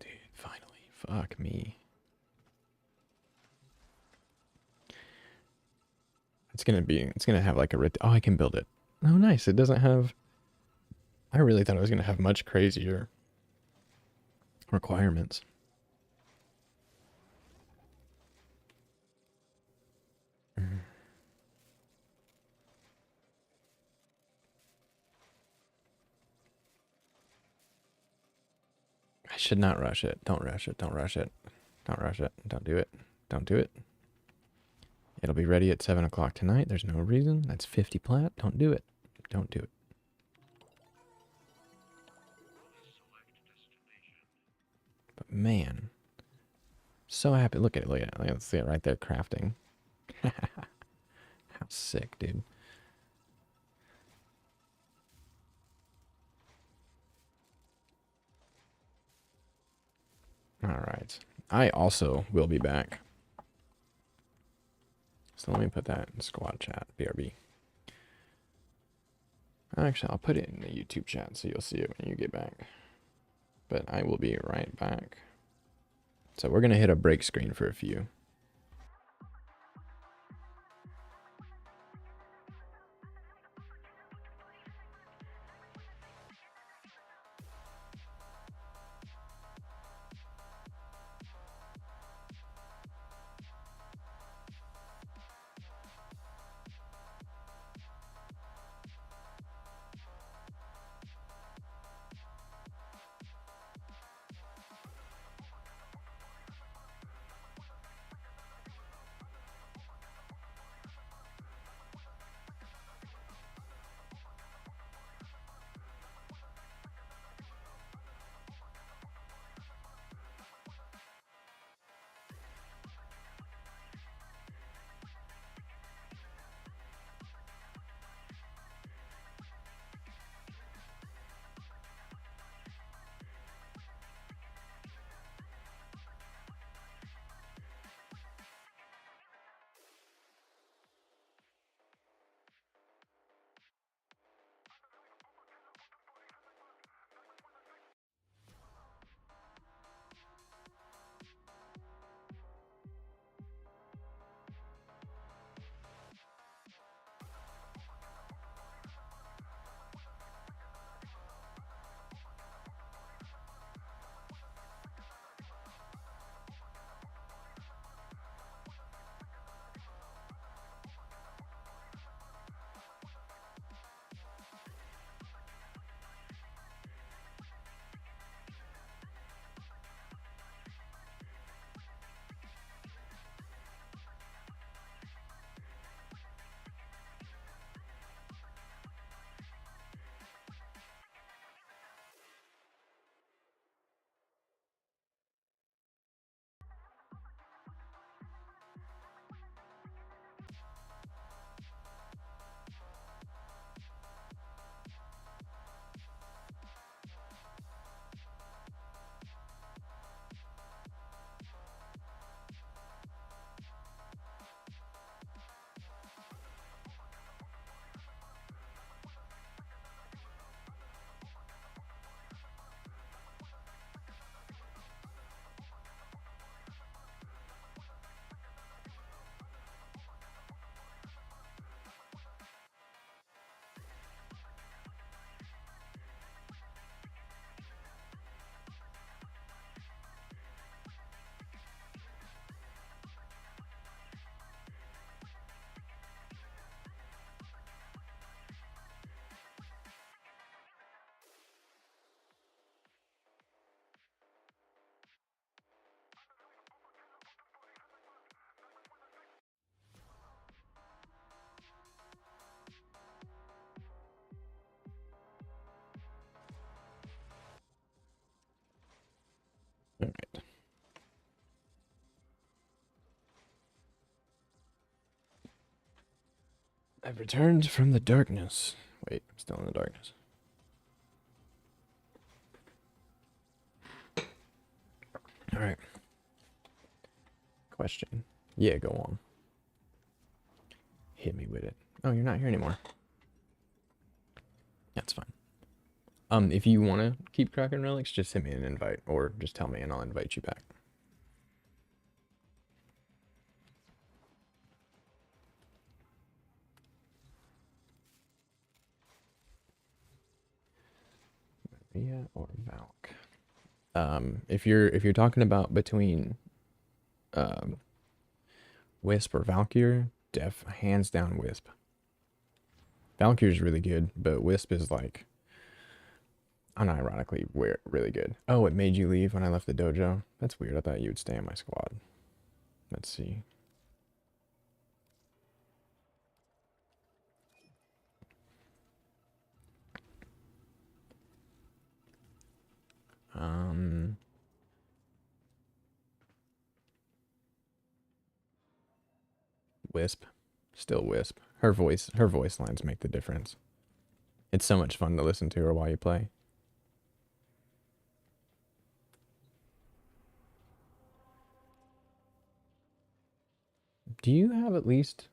Dude, finally. Fuck me. It's gonna have like a oh, I can build it. Oh, nice. It doesn't have... I really thought it was gonna have much crazier requirements. I should not rush it. Don't rush it. Don't rush it. Don't rush it. Don't do it. Don't do it. It'll be ready at 7 o'clock tonight. There's no reason. That's 50 plat. Don't do it. Don't do it. But man, so happy. Look at it. Look at it. Let's see it right there crafting. How sick, dude. All right. I also will be back. So let me put that in squad chat, BRB. Actually, I'll put it in the YouTube chat so you'll see it when you get back. But I will be right back. So we're going to hit a break screen for a few. All right. I've returned from the darkness. Wait, I'm still in the darkness. All right. Question. Yeah, go on. Hit me with it. Oh, you're not here anymore. That's fine. If you want to keep cracking relics, just send me an invite, or just tell me and I'll invite you back. Maria or Valk? If you're talking about between Wisp or Valkyr, hands down Wisp. Valkyr is really good, but Wisp is like unironically really good. Oh, it made you leave when I left the dojo? That's weird. I thought you would stay in my squad. Let's see. Wisp. Still Wisp. Her voice lines make the difference. It's so much fun to listen to her while you play. Do you have at least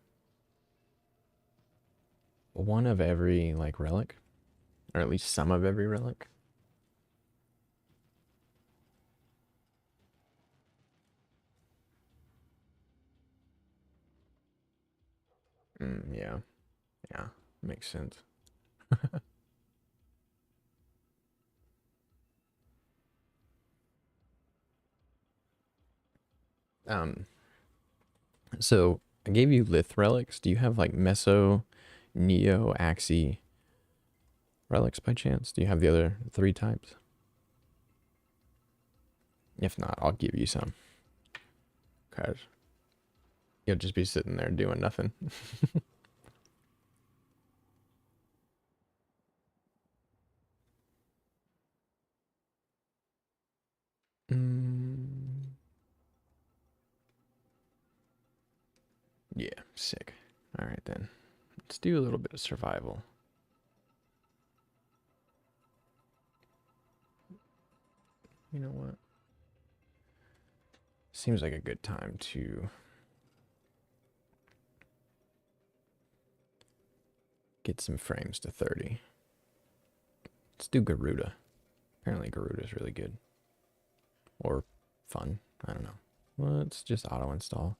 one of every, like, relic? Or at least some of every relic? Yeah. Yeah, makes sense. So I gave you Lith relics. Do you have like Meso, Neo, Axie relics by chance? Do you have the other 3 types? If not, I'll give you some. Cause you'll just be sitting there doing nothing. Yeah, sick. All right then. Let's do a little bit of survival. You know what? Seems like a good time to get some frames to 30. Let's do Garuda. Apparently Garuda's really good. Or fun. I don't know. Let's just auto install.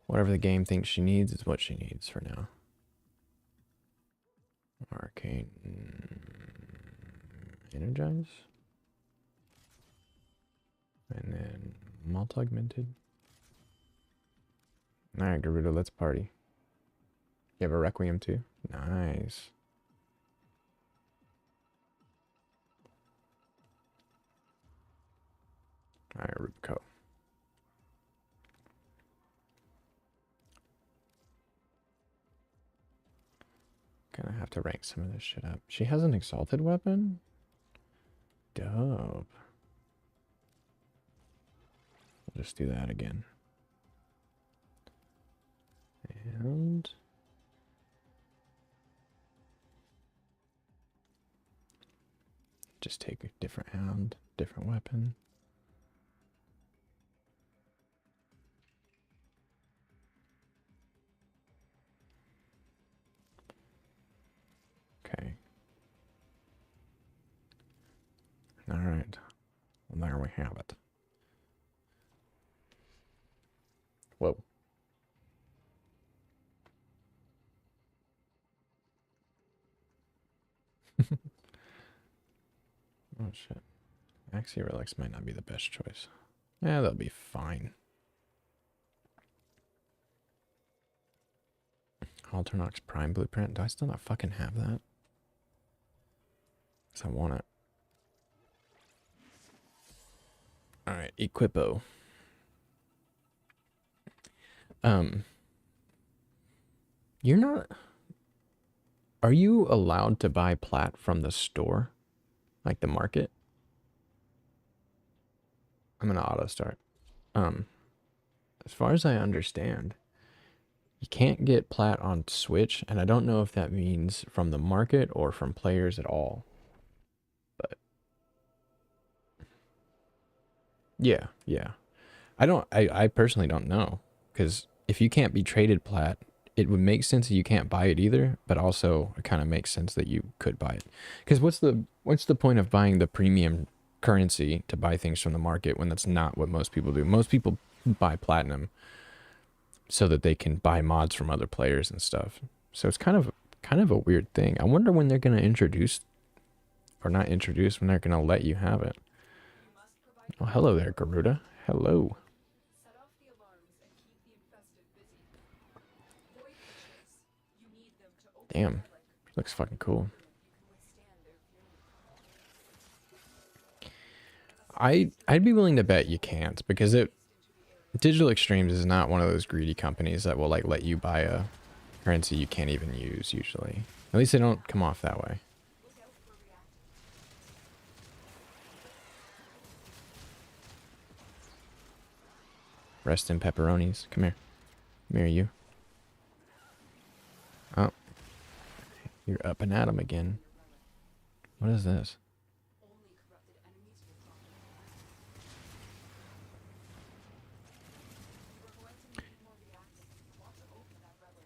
Whatever the game thinks she needs is what she needs for now. Arcane. Energize. And then multi-augmented. Alright, Garuda, let's party. You have a Requiem too? Nice. Alright, Rubico. Gonna have to rank some of this shit up. She has an exalted weapon? Dope. We'll just do that again. And just take a different hound, different weapon. Okay. All right. Well, there we have it. Whoa. Oh shit. Axie relics might not be the best choice. Yeah, they'll be fine. Alternox Prime Blueprint. Do I still not fucking have that? Because I want it. Alright, Equipo. You're not... Are you allowed to buy plat from the store? Like the market? I'm gonna auto start. As far as I understand, you can't get plat on Switch, and I don't know if that means from the market or from players at all. But yeah. I personally don't know, because if you can't be traded plat, it would make sense that you can't buy it either, but also it kind of makes sense that you could buy it. Because what's the point of buying the premium currency to buy things from the market when that's not what most people do? Most people buy platinum so that they can buy mods from other players and stuff. So it's kind of a weird thing. I wonder when they're gonna introduce, or not introduce, when they're gonna let you have it. Oh, hello there, Garuda. Hello. Set off the alarms and keep the infested busy. Void witches. You need them to open Damn, the relic. looks fucking cool. You can withstand their fury. I'd be willing to bet you can't, because Digital Extremes is not one of those greedy companies that will like let you buy a currency you can't even use usually. At least they don't come off that way. Rest in pepperonis. Come here. Come here, you. Oh. You're up and at 'em again. What is this? Only corrupted enemies will drop. You are going to need more reactants. Want to open that relic.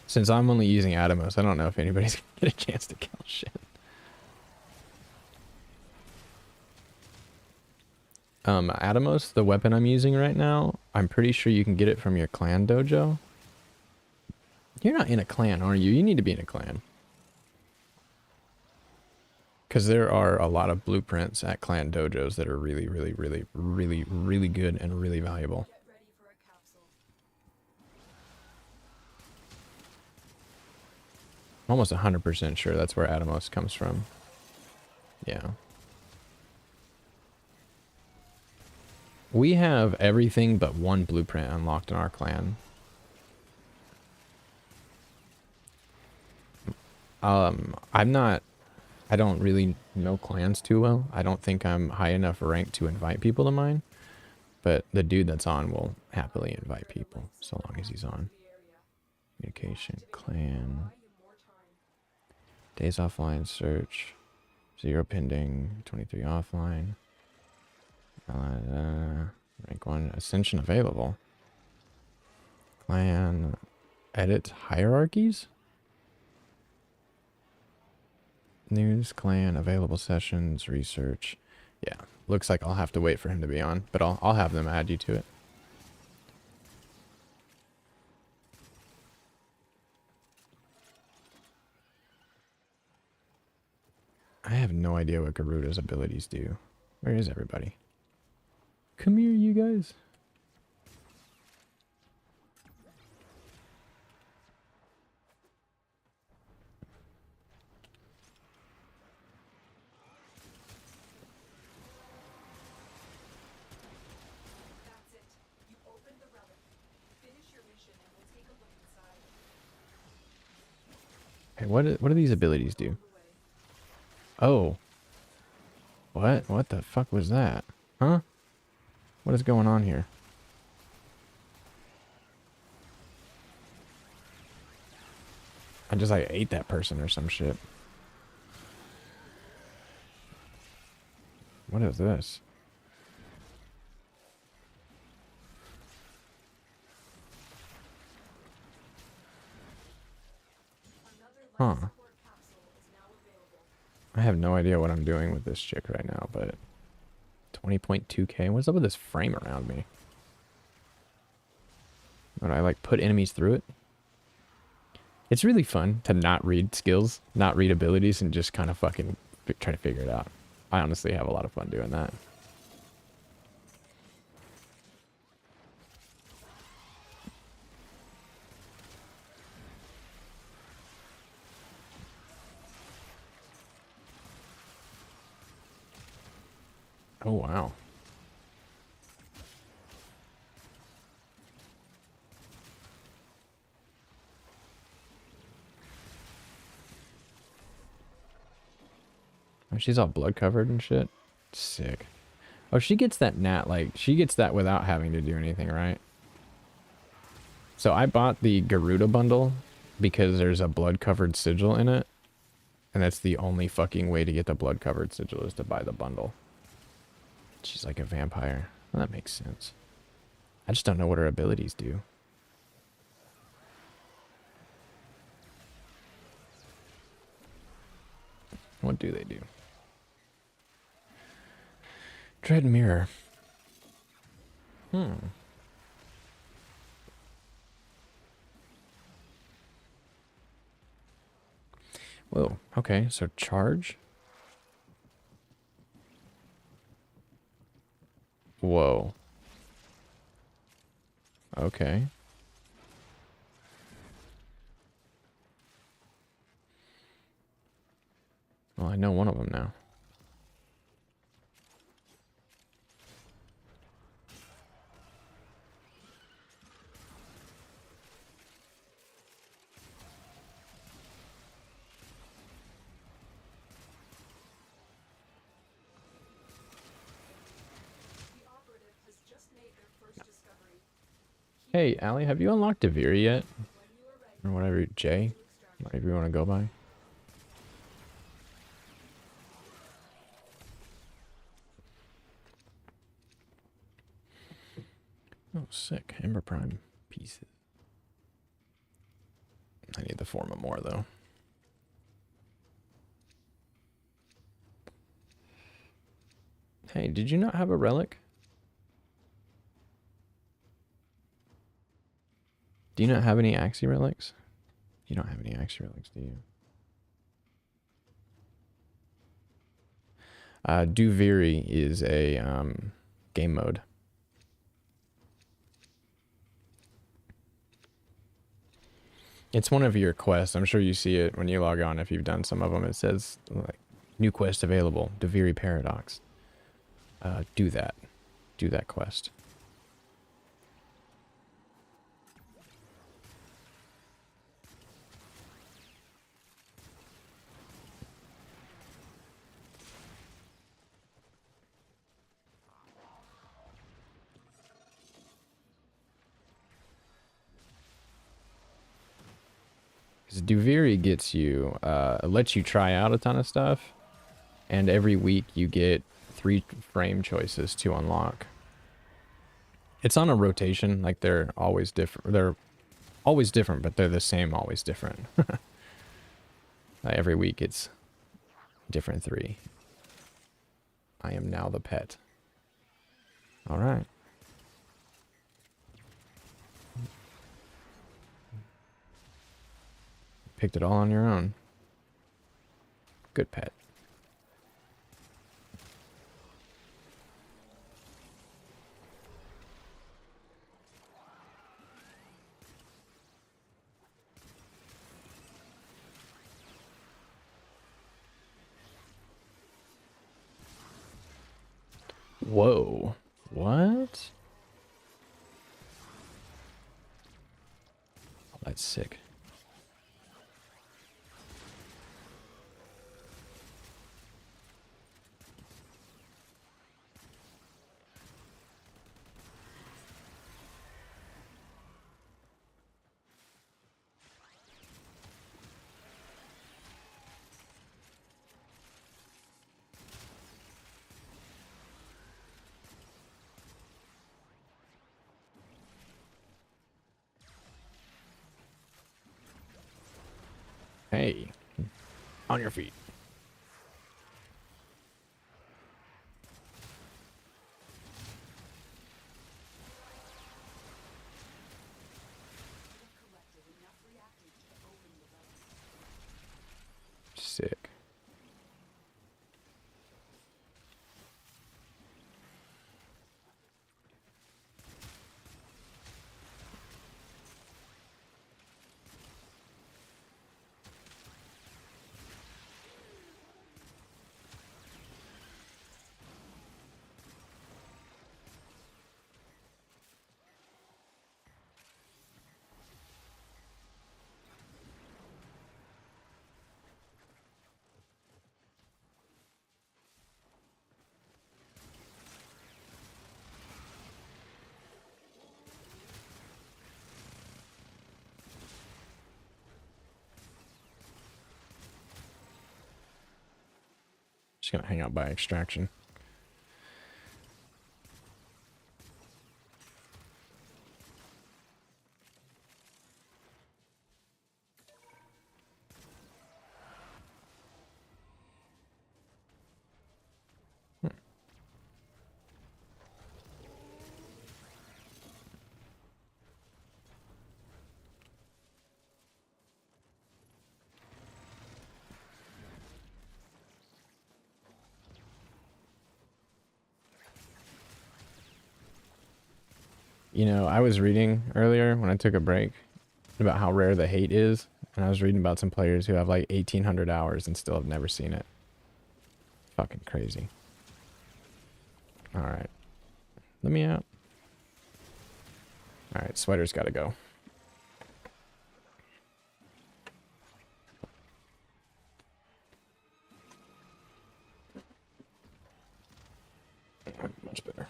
Since I'm only using Atomos, I don't know if anybody's gonna get a chance to kill shit. Atomos, the weapon I'm using right now, I'm pretty sure you can get it from your clan dojo. You're not in a clan, are you? You need to be in a clan. Because there are a lot of blueprints at clan dojos that are really, really, really, really, really good and really valuable. Get ready for a capsule. I'm almost 100% sure that's where Atomos comes from. Yeah. We have everything but one blueprint unlocked in our clan. I don't really know clans too well. I don't think I'm high enough ranked to invite people to mine. But the dude that's on will happily invite people, so long as he's on. Communication, clan. Days offline, search. 0 pending, 23 offline. Rank 1, ascension available. Clan, edit hierarchies? News, clan, available sessions, research. Yeah, looks like I'll have to wait for him to be on, but I'll have them add you to it. I have no idea what Garuda's abilities do. Where is everybody? Come here, you guys. That's it. You opened the relic. Finish your mission and we'll take a look inside. Hey, what do these abilities do? Oh. What? What the fuck was that? Huh? What is going on here? I just like ate that person or some shit. What is this? Huh. I have no idea what I'm doing with this chick right now, but 20.2k. What's up with this frame around me? Would I like put enemies through it? It's really fun to not read skills, not read abilities, and just kind of fucking try to figure it out. I honestly have a lot of fun doing that. Oh, wow. Oh, she's all blood covered and shit. Sick. Oh, she gets that she gets that without having to do anything, right? So I bought the Garuda bundle because there's a blood covered sigil in it. And that's the only fucking way to get the blood covered sigil is to buy the bundle. She's like a vampire. Well, that makes sense. I just don't know what her abilities do. What do they do? Dread mirror. Hmm. Whoa. Okay, so charge. Whoa. Okay. Well, I know one of them now. The operative has just made their first discovery. Hey, Allie, have you unlocked Deviri yet? When you are ready Or whatever, Jay? to extract Whatever you want to go by. Oh, sick. Ember Prime pieces. I need the form of more, though. Hey, did you not have a relic? Do you not have any Axie relics? You don't have any Axie relics, do you? Duviri is a game mode. It's one of your quests. I'm sure you see it when you log on if you've done some of them. It says, like, new quest available, Duviri Paradox. Do that. Do that quest. Because Duviri gets you, lets you try out a ton of stuff. And every week you get 3 frame choices to unlock. It's on a rotation, like they're always different. They're always different, but they're the same, always different. Every week it's different 3. I am now the pet. All right. Picked it all on your own. Good pet. Whoa. What? Oh, that's sick. Hey, on your feet. Sick. Just gonna hang out by extraction. You know, I was reading earlier when I took a break about how rare the hate is, and I was reading about some players who have like 1,800 hours and still have never seen it. Fucking crazy. Alright. Let me out. Alright, sweater's gotta go. Much better.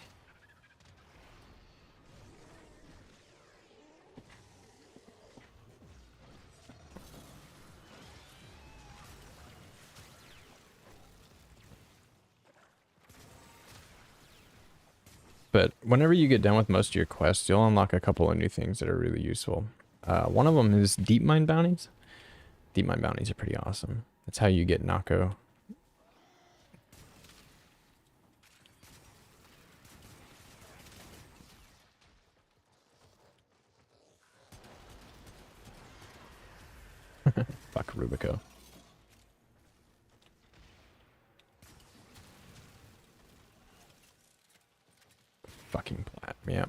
But whenever you get done with most of your quests, you'll unlock a couple of new things that are really useful. One of them is deep mine bounties. Deep mine bounties are pretty awesome. That's how you get Nokko. Fuck Rubico. Fucking plat, yeah.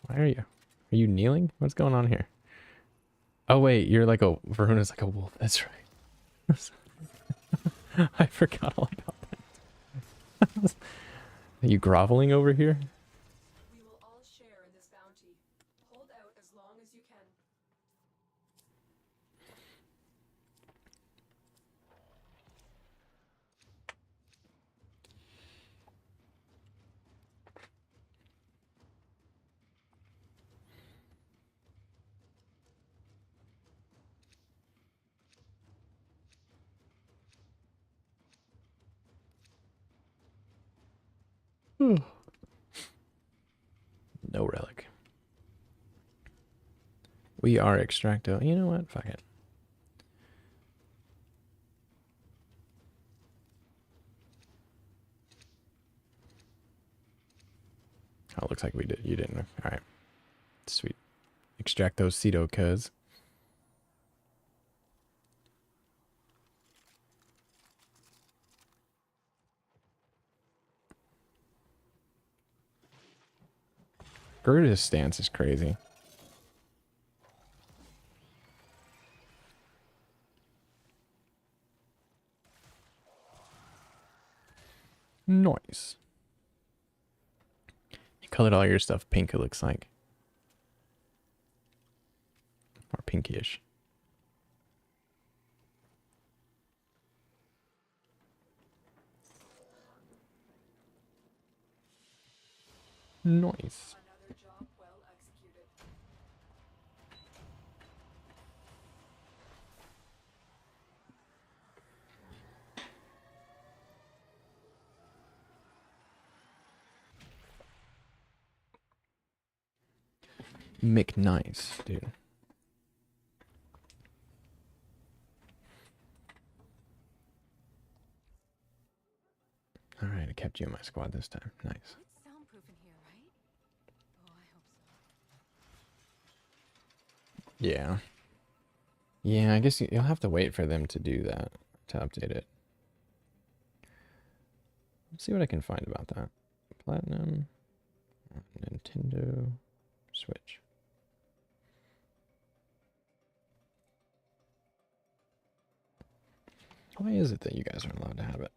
Why are you? Are you kneeling? What's going on here? Oh wait, you're like a Varuna's like a wolf. That's right. I forgot all about that. Are you groveling over here? We will all share in this bounty. Hold out as long as you can. No relic. We are extracto. You know what? Fuck it. Oh, looks like we did. You didn't. All right. Sweet. Extract those Ceto cuz. Garuda's stance is crazy. Nice. You colored all your stuff pink, it looks like. Or pinkyish. Nice. Another job well executed. McNice, dude. Alright, I kept you in my squad this time. Nice. It's soundproof in here, right? Oh, I hope so. Yeah. Yeah, I guess you'll have to wait for them to do that, to update it. Let's see what I can find about that. Platinum, Nintendo, Switch. Why is it that you guys aren't allowed to have it?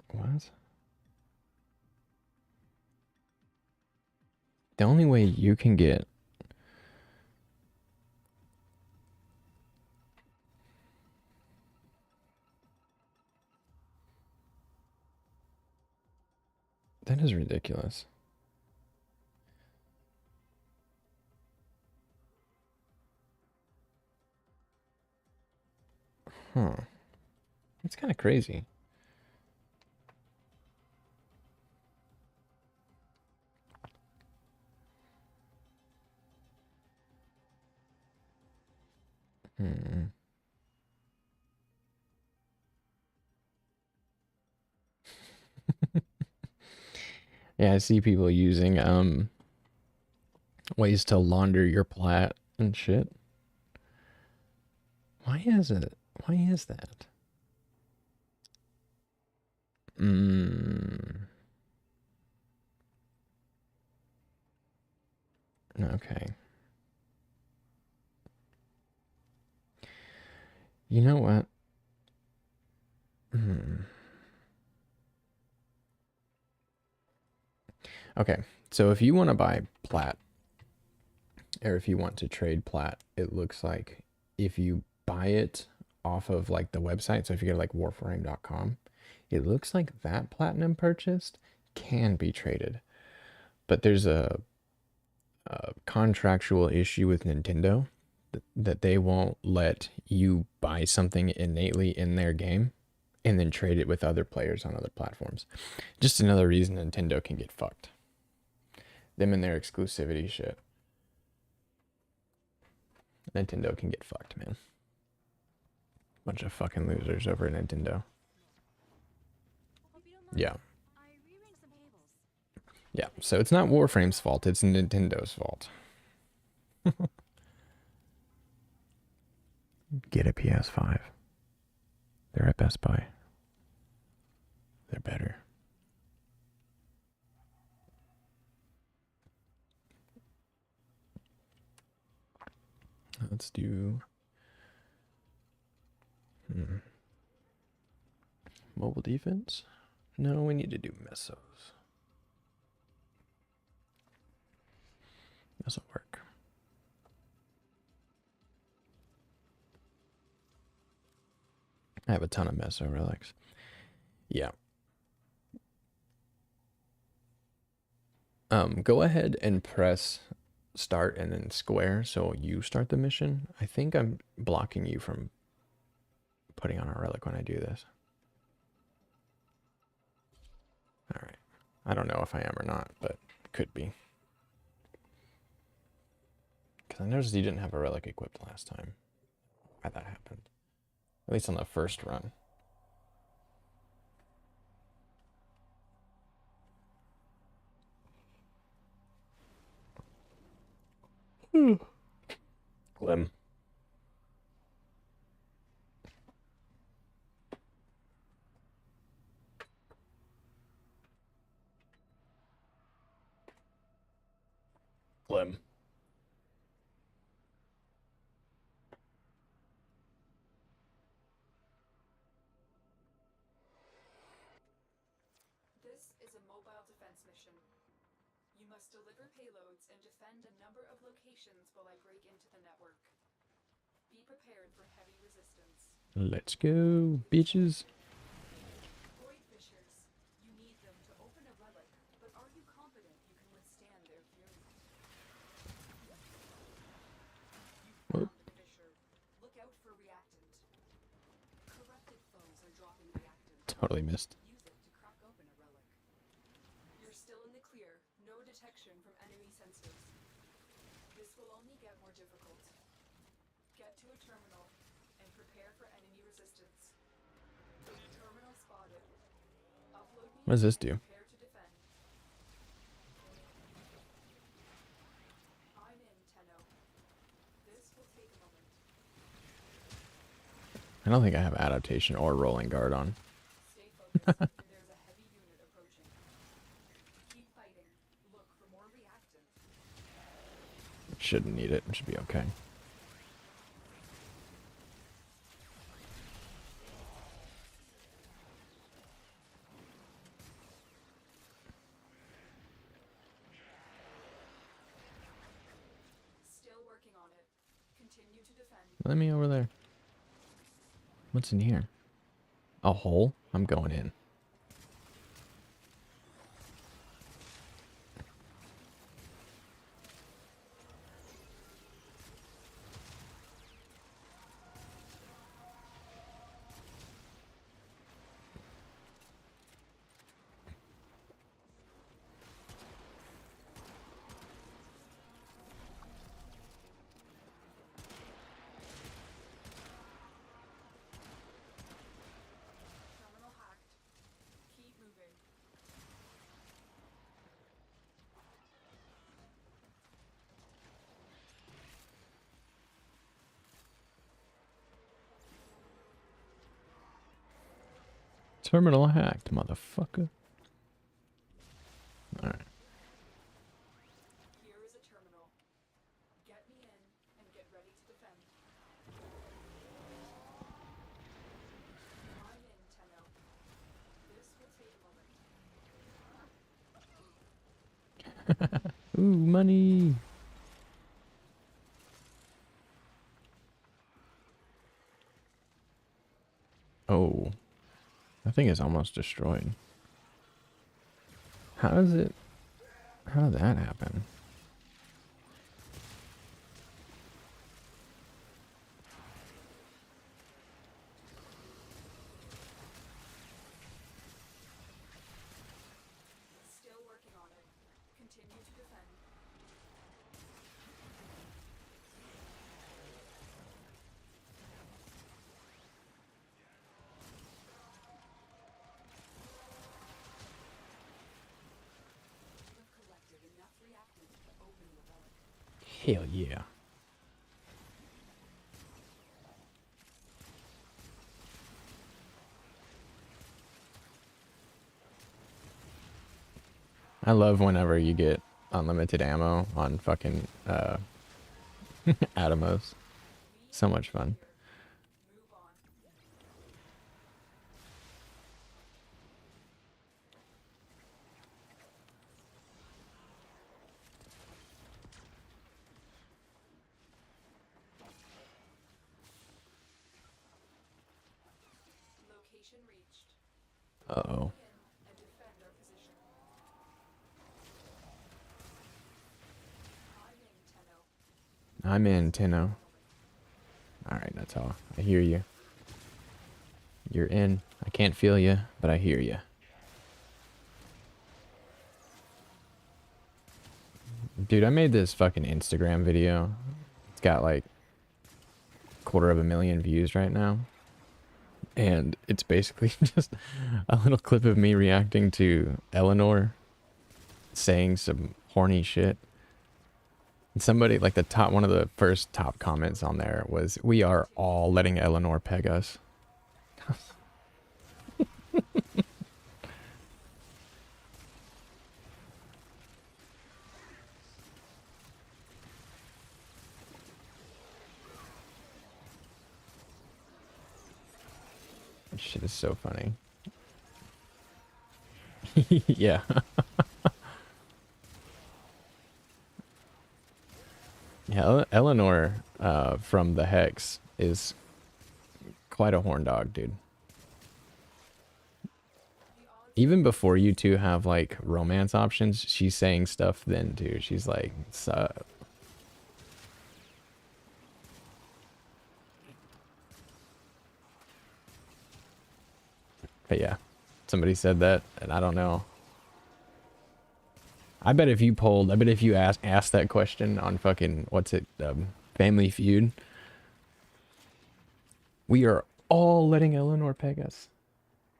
What? The only way you can get That is ridiculous. Huh. That's kind of crazy. Hmm. Yeah, I see people using ways to launder your plat and shit. Why is it? Why is that? Okay. You know what? Okay, so if you want to buy plat, or if you want to trade plat, it looks like if you buy it off of like the website, so if you go to like warframe.com, it looks like that platinum purchased can be traded. But there's a contractual issue with Nintendo that they won't let you buy something innately in their game and then trade it with other players on other platforms. Just another reason Nintendo can get fucked. Them and their exclusivity shit. Nintendo can get fucked, man. Bunch of fucking losers over at Nintendo. Yeah. Yeah, so it's not Warframe's fault, it's Nintendo's fault. Get a PS5. They're at Best Buy. They're better. Let's do mobile defense. No, we need to do mesos. Doesn't work. I have a ton of meso relics. Yeah. Go ahead and press start and then square so you start the mission. I think I'm blocking you from putting on a relic when I do this. Alright. I don't know if I am or not, but could be. Because I noticed you didn't have a relic equipped last time. Why that happened. At least on the first run. Glim. Glim. This is a mobile defense mission. You must deliver payloads and defend a number of locations while I break into the network. Be prepared for heavy resistance. Let's go, bitches. Void fishers. You need them to open a relic, but are you confident you can withstand their fury? You found the fisher. Look out for reactant. Corrupted foes are dropping reactant. Totally missed. Use it to crack open a relic. You're still in the clear. No detection from enemy sensors. This will only get more difficult. Get to a terminal and prepare for enemy resistance. Terminal spotted. Upload me. What does this do? Prepare to defend. I'm in, Tenno. This will take a moment. I don't think I have adaptation or rolling guard on. Stay focused. There's a heavy unit approaching. Keep fighting. Look for more reactant. Shouldn't need it. It should be okay. Still working on it. Continue to defend. Let me over there. What's in here? A hole? I'm going in. Terminal hacked, motherfucker. Alright. Here is a terminal. Get me in and get ready to defend. I'm in, Tenno. This will take a moment. Ooh, money. Oh. That thing is almost destroyed. How did that happen? Still working on it. Continue to defend. You have collected enough reactants to open the relic. Hell yeah. I love whenever you get unlimited ammo on fucking Atomos. So much fun. Move on. Location reached. Uh-oh. In and defend our position. I'm in, Tenno. I'm in, Tenno. Alright, that's all. I hear you. You're in. I can't feel you, but I hear you. Dude, I made this fucking Instagram video. It's got like 250,000 views right now. And it's basically just a little clip of me reacting to Eleanor saying some horny shit. And somebody, like one of the first top comments on there was, "We are all letting Eleanor peg us." That shit is so funny. Yeah. Yeah, Eleanor from the Hex is quite a horn dog, dude. Even before you two have like romance options, she's saying stuff then too. She's like, sup. But yeah, somebody said that, and I don't know. I bet if you asked that question on fucking, what's it, Family Feud, we are all letting Eleanor peg us.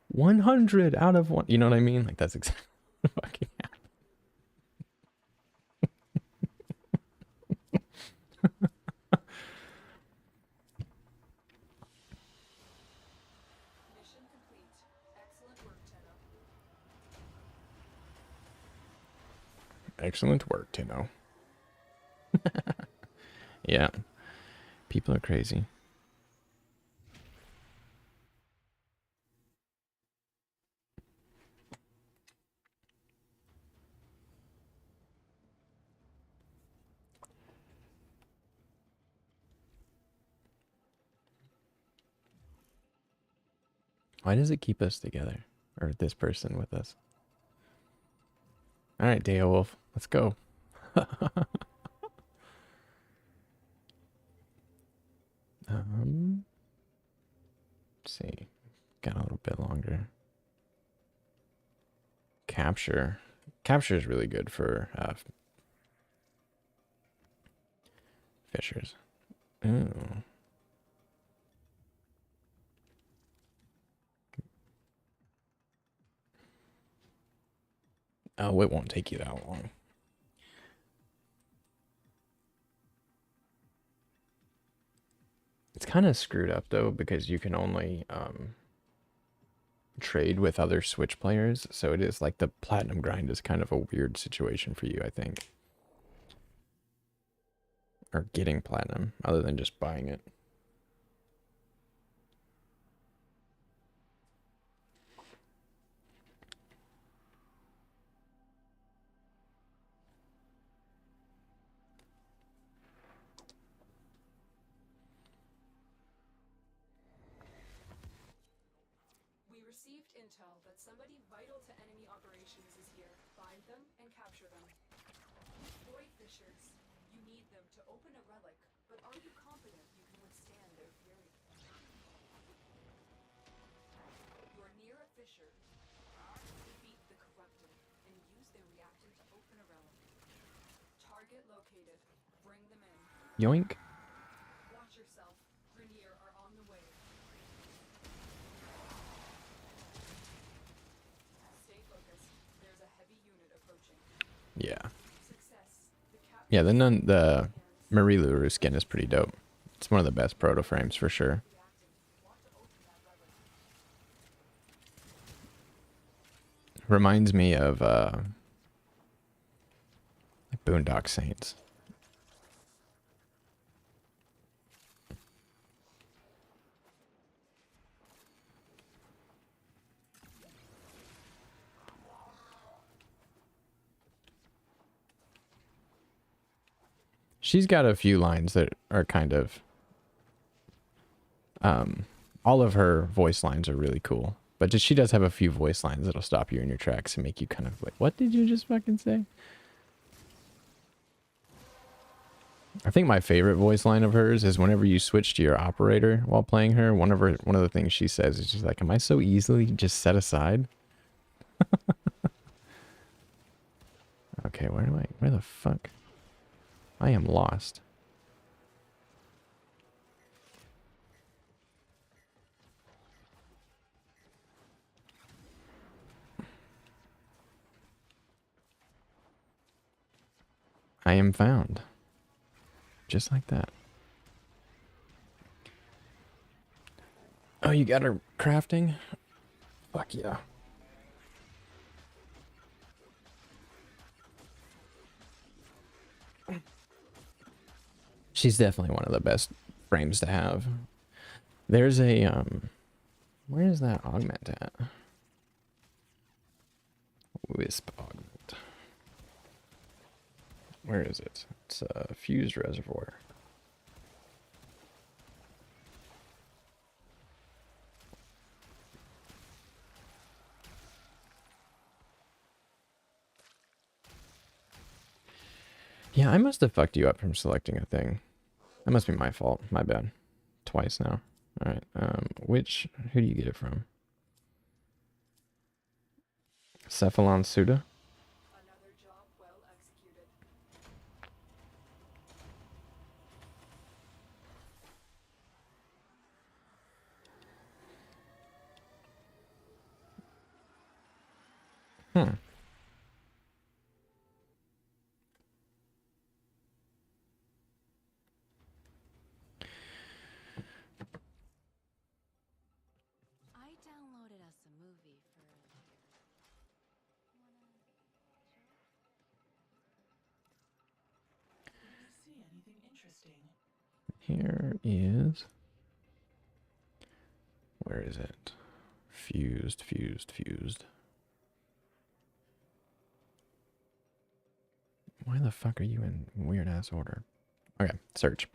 100 out of 1. You know what I mean? Like, that's exactly what fucking happened. Mission complete. Excellent work, Tenno. Excellent work, Tino. Yeah. People are crazy. Why does it keep us together? Or this person with us? Alright, Deo Wolf. Let's go. Let's see. Got a little bit longer. Capture. Capture is really good for fishers. Ooh. Oh, it won't take you that long. It's kind of screwed up though, because you can only trade with other Switch players, so it is like the platinum grind is kind of a weird situation for you, I think. Or getting platinum, other than just buying it. We received intel that somebody vital to enemy operations is here. Find them and capture them. Void fissures. You need them to open a relic, but are you confident you can withstand their fury? You're near a fissure. Defeat the corrupted and use their reactor to open a relic. Target located. Bring them in. Yoink. Watch yourself. Grenier are on the way. Stay focused. There's a heavy unit approaching. Yeah. Success. Yeah, the Mariluru skin is pretty dope. It's one of the best proto frames for sure. Reminds me of like Boondock Saints. She's got a few lines that are kind of all of her voice lines are really cool. But she does have a few voice lines that'll stop you in your tracks and make you kind of like, what did you just fucking say? I think my favorite voice line of hers is whenever you switch to your operator while playing her, one of the things she says is she's like, am I so easily just set aside? Okay, where the fuck? I am lost. I am found. Just like that. Oh, you got her crafting? Fuck yeah. She's definitely one of the best frames to have. There's a where is that augment at? Wisp augment. Where is it? It's a fused reservoir. Yeah, I must have fucked you up from selecting a thing. That must be my fault. My bad. Twice now. All right. Who do you get it from? Cephalon Suda? Another job well executed. Hmm. I downloaded us a movie for earlier. Did you see anything interesting? Here is... Where is it? Fused, fused, fused. Why the fuck are you in weird ass order? Okay, search.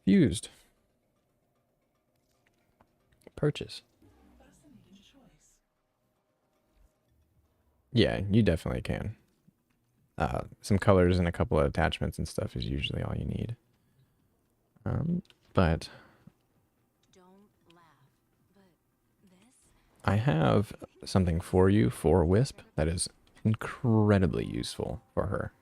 Fused. Purchase. Fascinating choice. Yeah, you definitely can. Some colors and a couple of attachments and stuff is usually all you need. But Don't laugh, but this I have something for you for Wisp that is incredibly useful for her.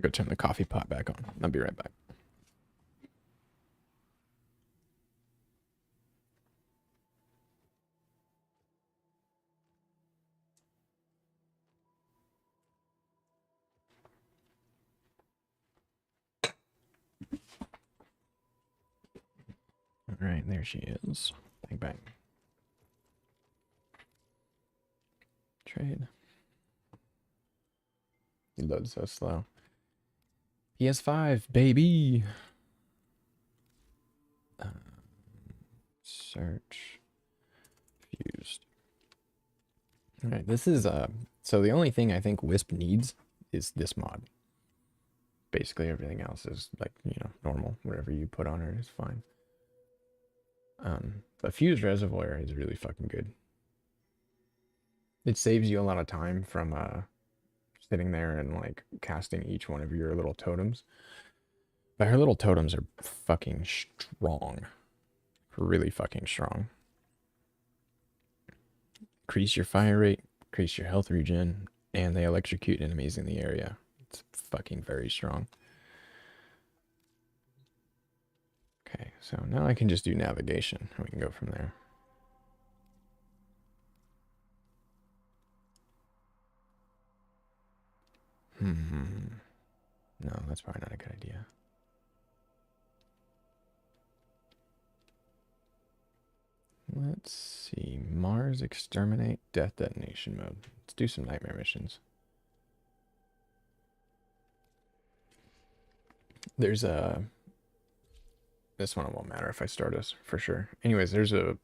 Go turn the coffee pot back on. I'll be right back. Right, there she is. Bang, bang. Trade. He loads so slow. PS5, baby! Search. Fused. Alright, this is, so the only thing I think Wisp needs is this mod. Basically everything else is, like, you know, normal. Whatever you put on her is fine. But Fused Reservoir is really fucking good. It saves you a lot of time from, sitting there and, like, casting each one of your little totems. But her little totems are fucking strong. Really fucking strong. Increase your fire rate, increase your health regen, and they electrocute enemies in the area. It's fucking very strong. Okay, so now I can just do navigation. We can go from there. No, that's probably not a good idea. Let's see. Mars Exterminate Death Detonation Mode. Let's do some nightmare missions. There's a... This one won't matter if I start us, for sure. Anyways, there's a...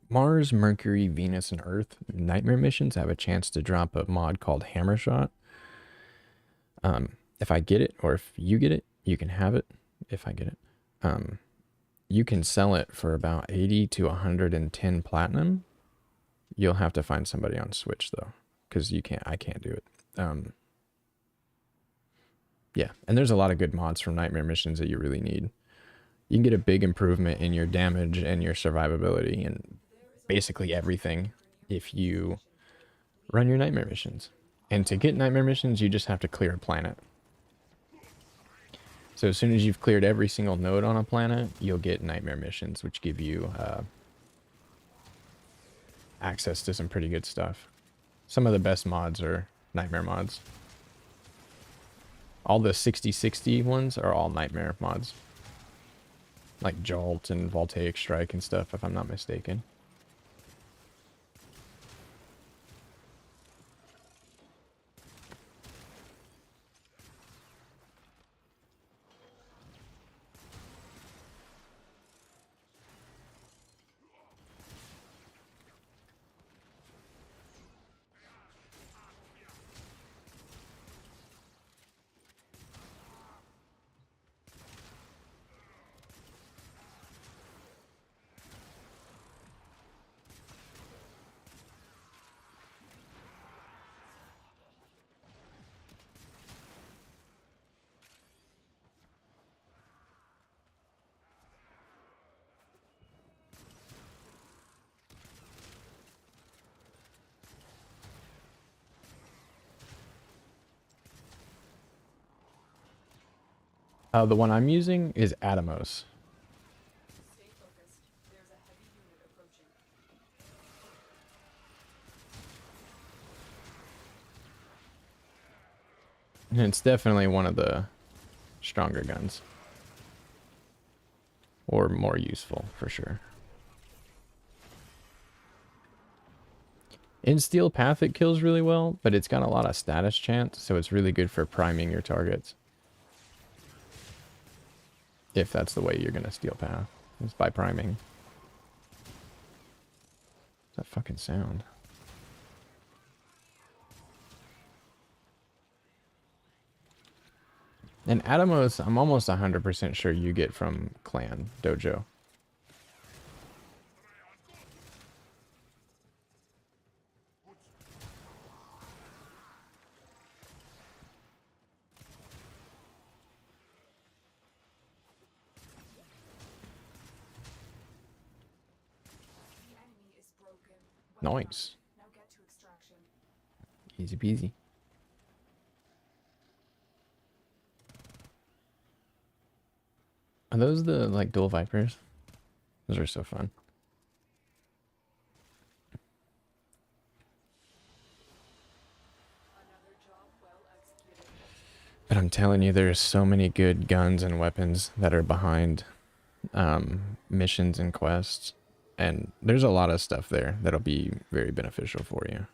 Mars, Mercury, Venus, and Earth nightmare missions have a chance to drop a mod called Hammer Shot. If I get it, or if you get it, you can have it. If I get it. You can sell it for about 80 to 110 platinum. You'll have to find somebody on Switch though, because I can't do it. Yeah, and there's a lot of good mods from nightmare missions that you really need. You can get a big improvement in your damage and your survivability and basically everything if you run your nightmare missions. And to get nightmare missions, you just have to clear a planet. So as soon as you've cleared every single node on a planet, you'll get nightmare missions, which give you access to some pretty good stuff. Some of the best mods are nightmare mods. All the 60/60 ones are all nightmare mods. Like Jolt and Voltaic Strike and stuff, if I'm not mistaken. The one I'm using is Atomos. Stay focused. There's a heavy unit approaching. And it's definitely one of the stronger guns. Or more useful, for sure. In Steel Path it kills really well, but it's got a lot of status chance, so it's really good for priming your targets. If that's the way you're gonna Steel Path, is by priming. What's that fucking sound? And Atomos, I'm almost 100% sure you get from Clan Dojo. The enemy is broken. Nice. Now get to extraction. Easy peasy. Are those the, like, dual Vipers? Those are so fun. Another job well executed. But I'm telling you, there's so many good guns and weapons that are behind missions and quests, and there's a lot of stuff there that'll be very beneficial for you.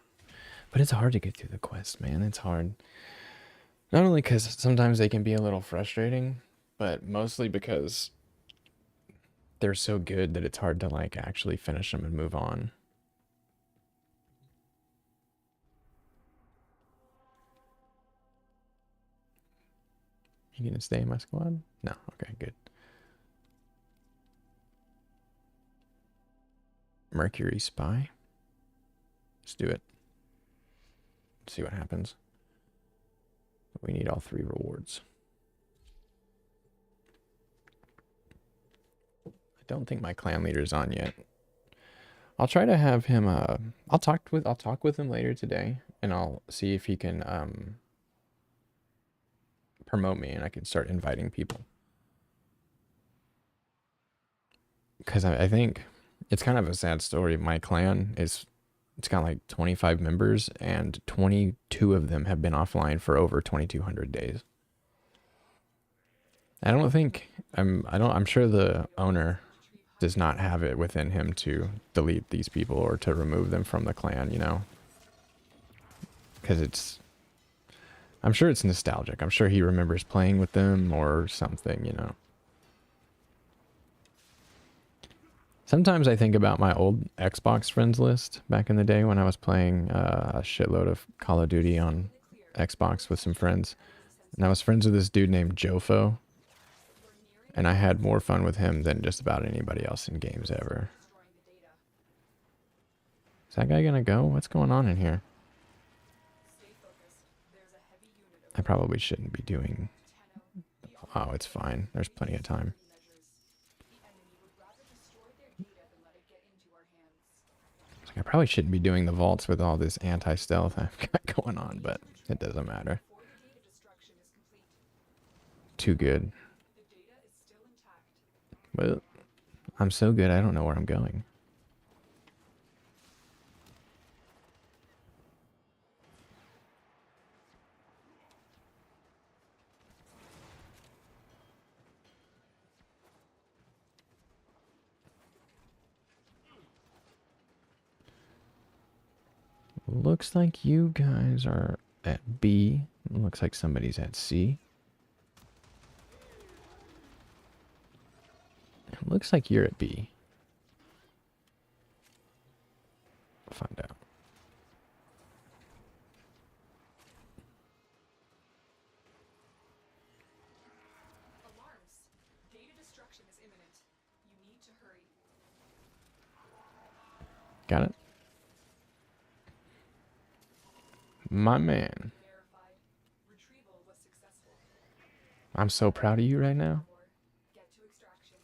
But it's hard to get through the quests, man. It's hard. Not only because sometimes they can be a little frustrating, but mostly because they're so good that it's hard to like actually finish them and move on. You gonna stay in my squad? No. Okay, good. Mercury Spy. Let's do it. Let's see what happens. We need all 3 rewards. I don't think my clan leader's on yet. I'll try to have him I'll talk with him later today, and I'll see if he can promote me and I can start inviting people. Because I think it's kind of a sad story. My clan it's got like 25 members, and 22 of them have been offline for over 2,200 days. I don't think I'm sure the owner does not have it within him to delete these people or to remove them from the clan, you know, because I'm sure it's nostalgic. I'm sure he remembers playing with them or something, you know. Sometimes I think about my old Xbox friends list back in the day when I was playing a shitload of Call of Duty on Xbox with some friends. And I was friends with this dude named Jofo. And I had more fun with him than just about anybody else in games ever. Is that guy gonna go? What's going on in here? I probably shouldn't be doing... Oh, it's fine. There's plenty of time. I probably shouldn't be doing the vaults with all this anti-stealth I've got going on, but it doesn't matter. Too good. Well, I'm so good I don't know where I'm going. Looks like you guys are at B. Looks like somebody's at C. Looks like you're at B. I'll find out. Alarms. Data destruction is imminent. You need to hurry. Got it? My man. Verified. Retrieval was successful. I'm so proud of you right now. Get to extraction.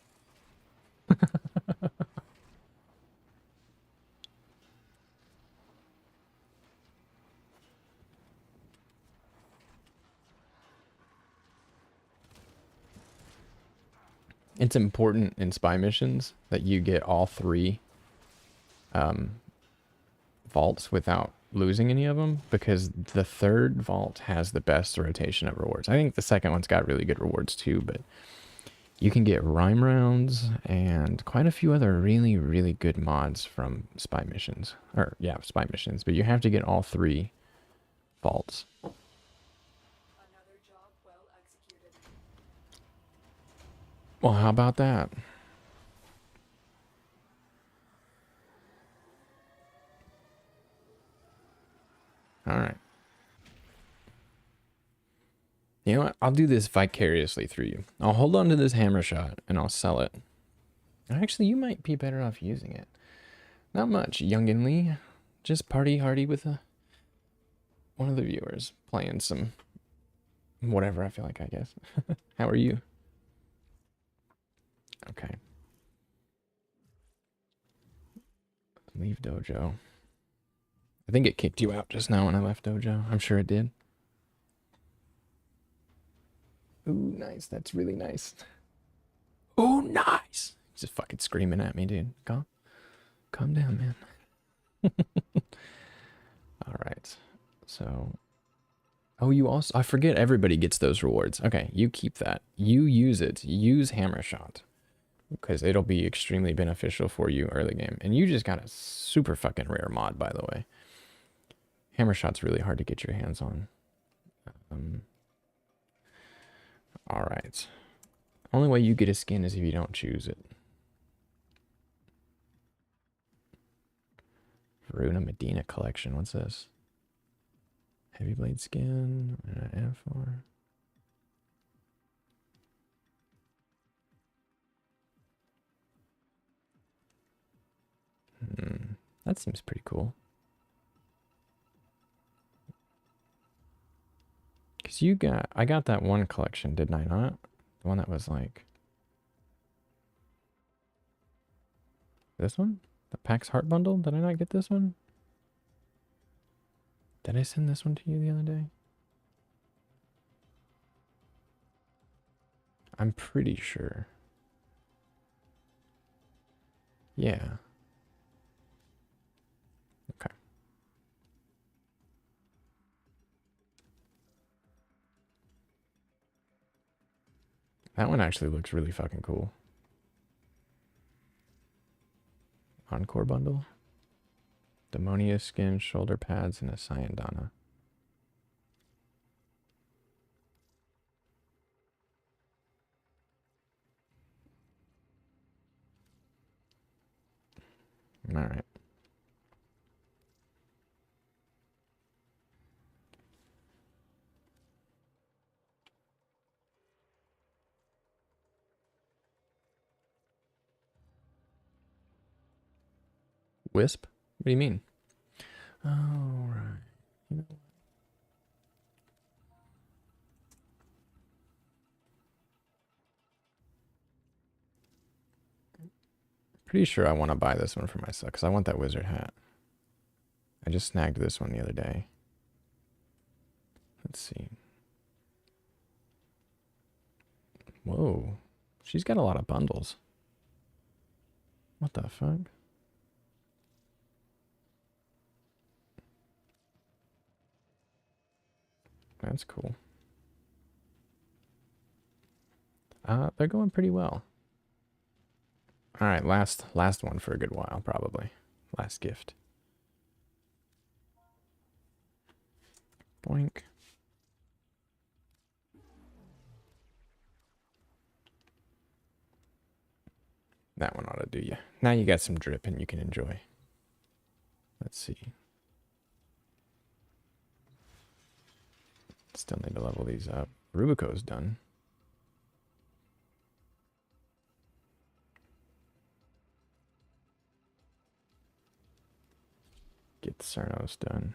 It's important in spy missions that you get all 3 vaults without losing any of them, because the 3rd vault has the best rotation of rewards. I think the 2nd one's got really good rewards too, but you can get rhyme rounds and quite a few other really, really good mods from spy missions. Or, yeah, spy missions, but you have to get all 3 vaults. Another job well executed. Well, how about that? All right. You know what? I'll do this vicariously through you. I'll hold on to this hammer shot and I'll sell it. Actually, you might be better off using it. Not much, younginly. Just party hardy with one of the viewers playing some whatever I feel like, I guess. How are you? Okay. Leave dojo. I think it kicked you out just now when I left dojo. I'm sure it did. Ooh, nice. That's really nice. Ooh, nice. He's just fucking screaming at me, dude. Calm down, man. All right. So, oh, you also, I forget everybody gets those rewards. Okay, you keep that. You use it. Use hammer shot. because it'll be extremely beneficial for you early game. And you just got a super fucking rare mod, by the way. Hammer shot's really hard to get your hands on. All right. Only way you get a skin is if you don't choose it. Veruna Medina collection. What's this? Heavy blade skin. F4. That seems pretty cool. Cause I got that one collection, didn't I not? The one that was like this one? The PAX Heart Bundle? Did I not get this one? Did I send this one to you the other day? I'm pretty sure. Yeah. Okay. That one actually looks really fucking cool. Encore bundle. Demonia skin, shoulder pads, and a Cyandana. Alright. Wisp? What do you mean? Oh, right. You know what? Pretty sure I want to buy this one for myself because I want that wizard hat. I just snagged this one the other day. Let's see. Whoa. She's got a lot of bundles. What the fuck? That's cool. They're going pretty well. All right, last one for a good while, probably. Last gift. Boink. That one ought to do you. Now you got some drip and you can enjoy. Let's see. Still need to level these up. Rubico's done. Get Cernos done.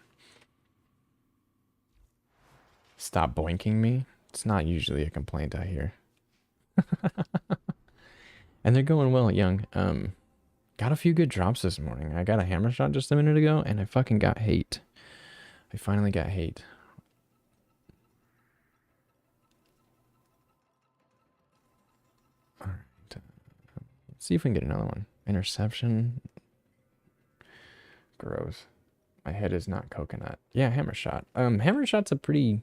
Stop boinking me. It's not usually a complaint I hear. And they're going well, young. Got a few good drops this morning. I got a hammer shot just a minute ago, and I fucking got hate. I finally got hate. All right. Let's see if we can get another one. Interception. Gross. My head is not coconut. Yeah, hammer shot. Hammer shot's a pretty...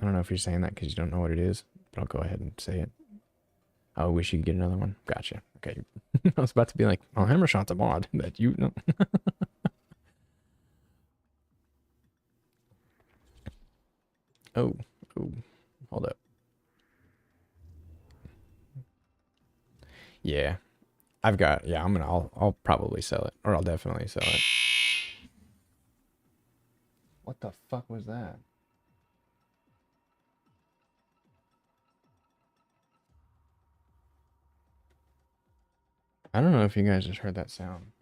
I don't know if you're saying that because you don't know what it is, but I'll go ahead and say it. I wish you could get another one. Gotcha. Okay. I was about to be like, oh, hammer shot's a mod that you know. Oh, hold up. Yeah. I'll probably sell it, or I'll definitely sell it. What the fuck was that? I don't know if you guys just heard that sound.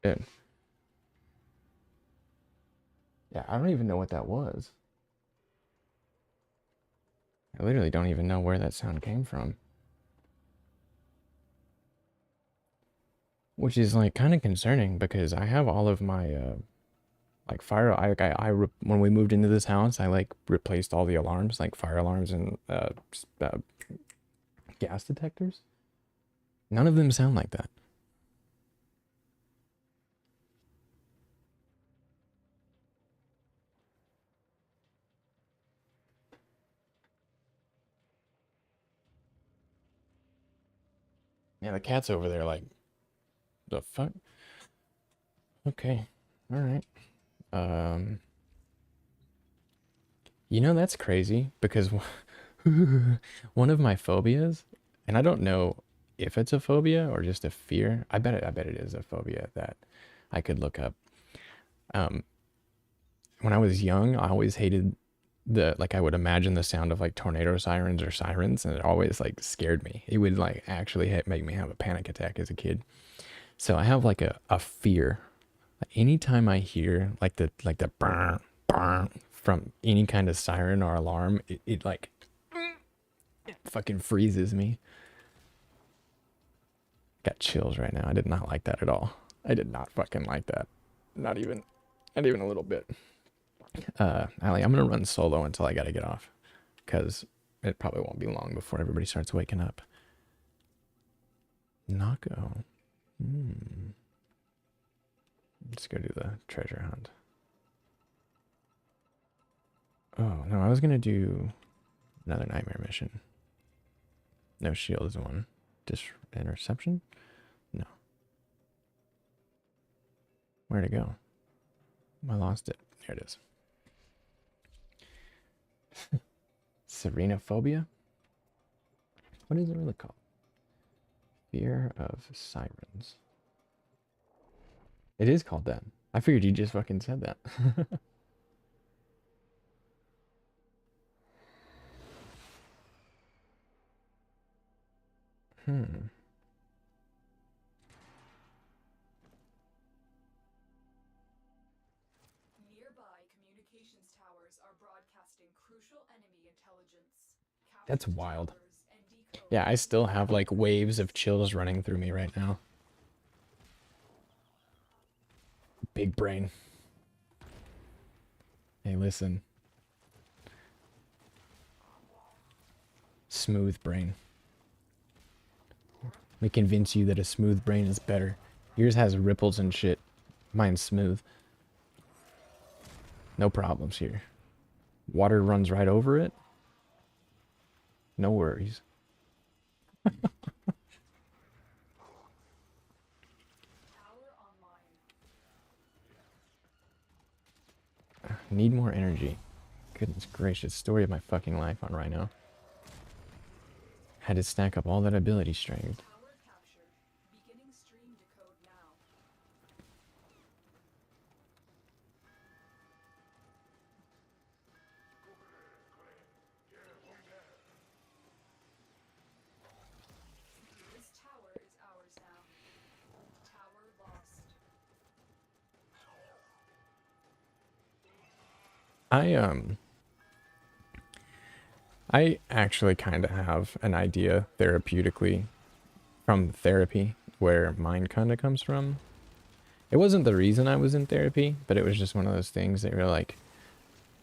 Dude. Yeah, I don't even know what that was. I literally don't even know where that sound came from. Which is like kind of concerning because I have all of my like fire. When we moved into this house, I like replaced all the alarms, like fire alarms and gas detectors. None of them sound like that. Yeah, the cat's over there like, the fuck? Okay. All right. You know, that's crazy because one of my phobias, and I don't know if it's a phobia or just a fear. I bet it is a phobia that I could look up. Um, when I was young, I always hated I would imagine the sound of like tornado sirens or sirens, and it always like scared me. It would like actually make me have a panic attack as a kid. So I have like a fear. Anytime I hear like the brr, brr from any kind of siren or alarm, it like fucking freezes me. Got chills right now. I did not like that at all. I did not fucking like that. Not even a little bit. Ali, I'm gonna run solo until I gotta get off, because it probably won't be long before everybody starts waking up. Nokko. Let's go do the treasure hunt. Oh no, I was gonna do another nightmare mission. No shield is one. Interception? No. Where'd it go? I lost it. There it is. Serenophobia? What is it really called? Fear of sirens. It is called that. I figured you just fucking said that. Nearby communications towers are broadcasting crucial enemy intelligence. That's wild. Towers and decode Yeah, I still have like waves of chills running through me right now. Big brain. Hey, listen. Smooth brain. Let me convince you that a smooth brain is better. Yours has ripples and shit. Mine's smooth. No problems here. Water runs right over it. No worries. tower online. Need more energy. Goodness gracious. Story of my fucking life on Rhino. Had to stack up all that ability strength. Tower captured. Beginning stream decode now. This tower is ours now. Tower lost. I actually kind of have an idea therapeutically from therapy where mine kind of comes from. It wasn't the reason I was in therapy, but it was just one of those things that you're like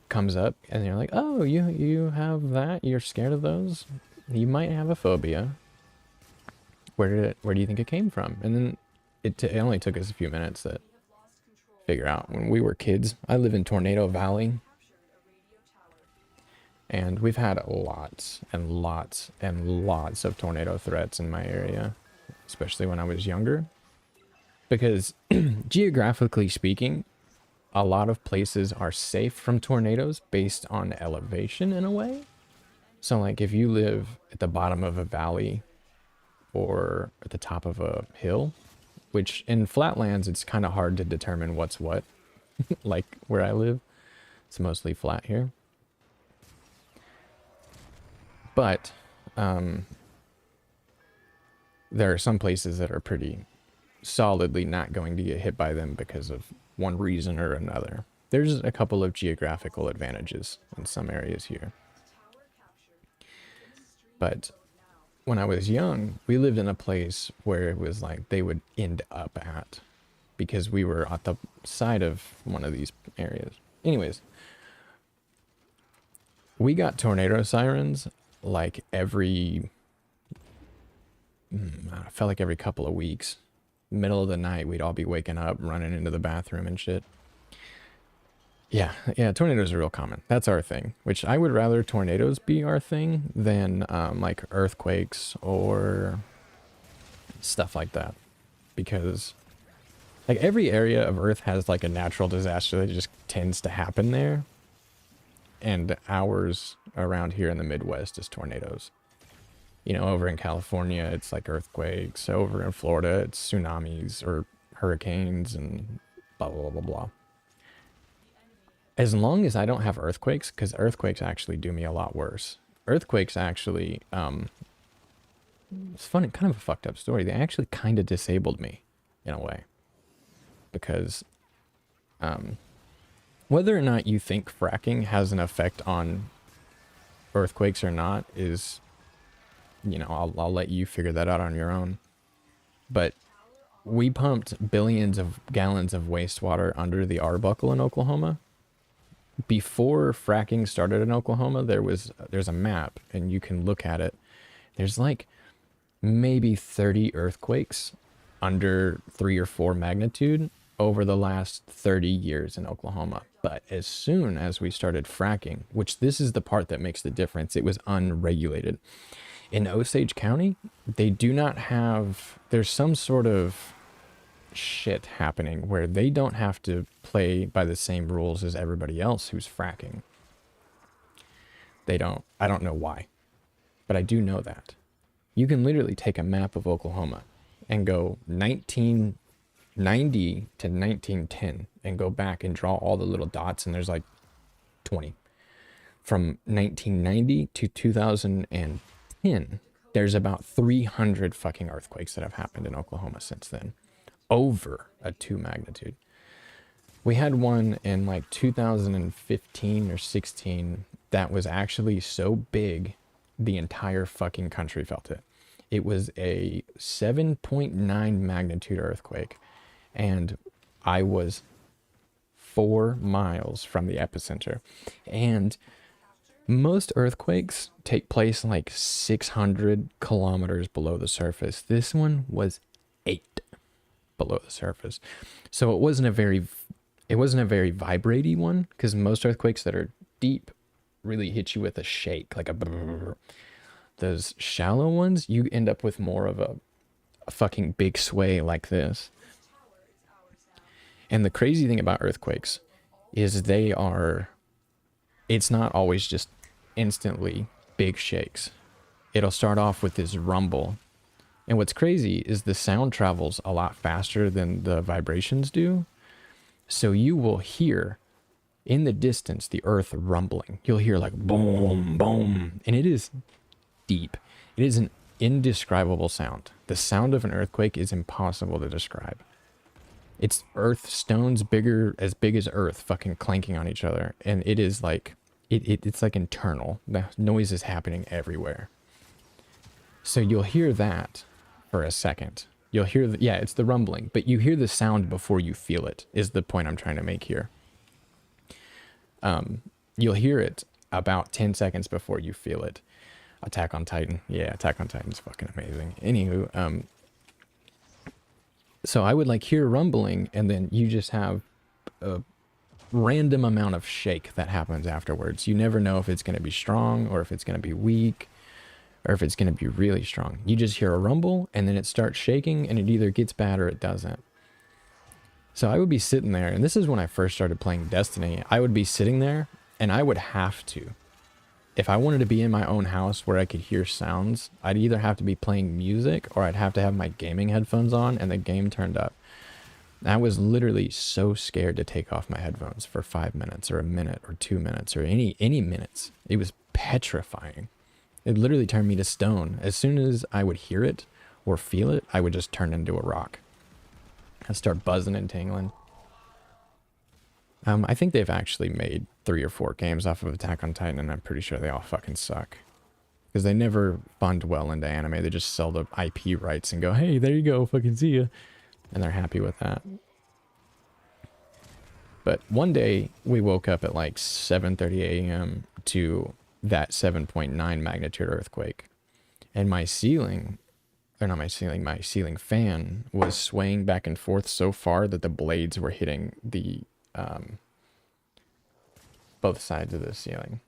comes up and you're like, "Oh, you have that? You're scared of those? You might have a phobia. Where do you think it came from?" And then it only took us a few minutes to figure out. When we were kids, I live in Tornado Valley, Captured a radio tower. and we've had lots and lots and lots of tornado threats in my area, especially when I was younger. Because geographically speaking, a lot of places are safe from tornadoes based on elevation in a way. So like if you live at the bottom of a valley or at the top of a hill, which in flatlands, it's kind of hard to determine what's what. Like where I live, it's mostly flat here. But there are some places that are pretty solidly not going to get hit by them because of one reason or another. There's a couple of geographical advantages in some areas here. But when I was young, we lived in a place where it was like they would end up at, because we were at the side of one of these areas. Anyways, we got tornado sirens like every, I felt like every couple of weeks. Middle of the night, we'd all be waking up, running into the bathroom and shit. Yeah, tornadoes are real common. That's our thing, which I would rather tornadoes be our thing than like earthquakes or stuff like that. Because like every area of Earth has like a natural disaster that just tends to happen there. And ours around here in the Midwest is tornadoes. You know, over in California, it's like earthquakes. Over in Florida, it's tsunamis or hurricanes and blah, blah, blah, blah, blah. As long as I don't have earthquakes, because earthquakes actually do me a lot worse. Earthquakes actually, it's funny, kind of a fucked up story. They actually kind of disabled me in a way. Because whether or not you think fracking has an effect on earthquakes or not is, you know, I'll let you figure that out on your own. But we pumped billions of gallons of wastewater under the Arbuckle in Oklahoma. Before fracking started in Oklahoma, there's a map and you can look at it. There's like maybe 30 earthquakes under 3 or 4 magnitude over the last 30 years in Oklahoma. But as soon as we started fracking, which this is the part that makes the difference, it was unregulated. In Osage County, they do not have, there's some sort of shit happening where they don't have to play by the same rules as everybody else who's fracking. They don't. I don't know why, but I do know that. You can literally take a map of Oklahoma and go 1990 to 1910 and go back and draw all the little dots, and there's like 20. From 1990 to 2010, there's about 300 fucking earthquakes that have happened in Oklahoma since then. Over a 2 magnitude. We had one in like 2015 or 16 that was actually so big the entire fucking country felt it. It was a 7.9 magnitude earthquake, and I was 4 miles from the epicenter. And most earthquakes take place like 600 kilometers below the surface. This one was 8 below the surface. So it wasn't a very vibraty one, because most earthquakes that are deep really hit you with a shake, like a brrr. Those shallow ones, you end up with more of a fucking big sway like this. And the crazy thing about earthquakes is it's not always just instantly big shakes. It'll start off with this rumble. And what's crazy is the sound travels a lot faster than the vibrations do. So you will hear in the distance the earth rumbling. You'll hear like boom, boom. And it is deep. It is an indescribable sound. The sound of an earthquake is impossible to describe. It's earth stones as big as earth fucking clanking on each other. And it is like, it's like internal. The noise is happening everywhere. So you'll hear that for a second. You'll hear it's the rumbling, but you hear the sound before you feel it, is the point I'm trying to make here. You'll hear it about 10 seconds before you feel it. Attack on Titan. Yeah, Attack on Titan's fucking amazing. Anywho, so I would like hear rumbling, and then you just have a random amount of shake that happens afterwards. You never know if it's going to be strong or if it's going to be weak, or if it's going to be really strong. You just hear a rumble, and then it starts shaking, and it either gets bad or it doesn't. So I would be sitting there, and this is when I first started playing Destiny. I would be sitting there, and I would have to. If I wanted to be in my own house where I could hear sounds, I'd either have to be playing music, or I'd have to have my gaming headphones on and the game turned up. I was literally so scared to take off my headphones for 5 minutes, or a minute, or 2 minutes, or any minutes. It was petrifying. It literally turned me to stone. As soon as I would hear it or feel it, I would just turn into a rock. I start buzzing and tingling. I think they've actually made 3 or 4 games off of Attack on Titan, and I'm pretty sure they all fucking suck. Because they never fund well into anime. They just sell the IP rights and go, hey, there you go, fucking see ya. And they're happy with that. But one day, we woke up at like 7:30 a.m. to that 7.9 magnitude earthquake. And my ceiling, or not my ceiling, my ceiling fan was swaying back and forth so far that the blades were hitting the, both sides of the ceiling.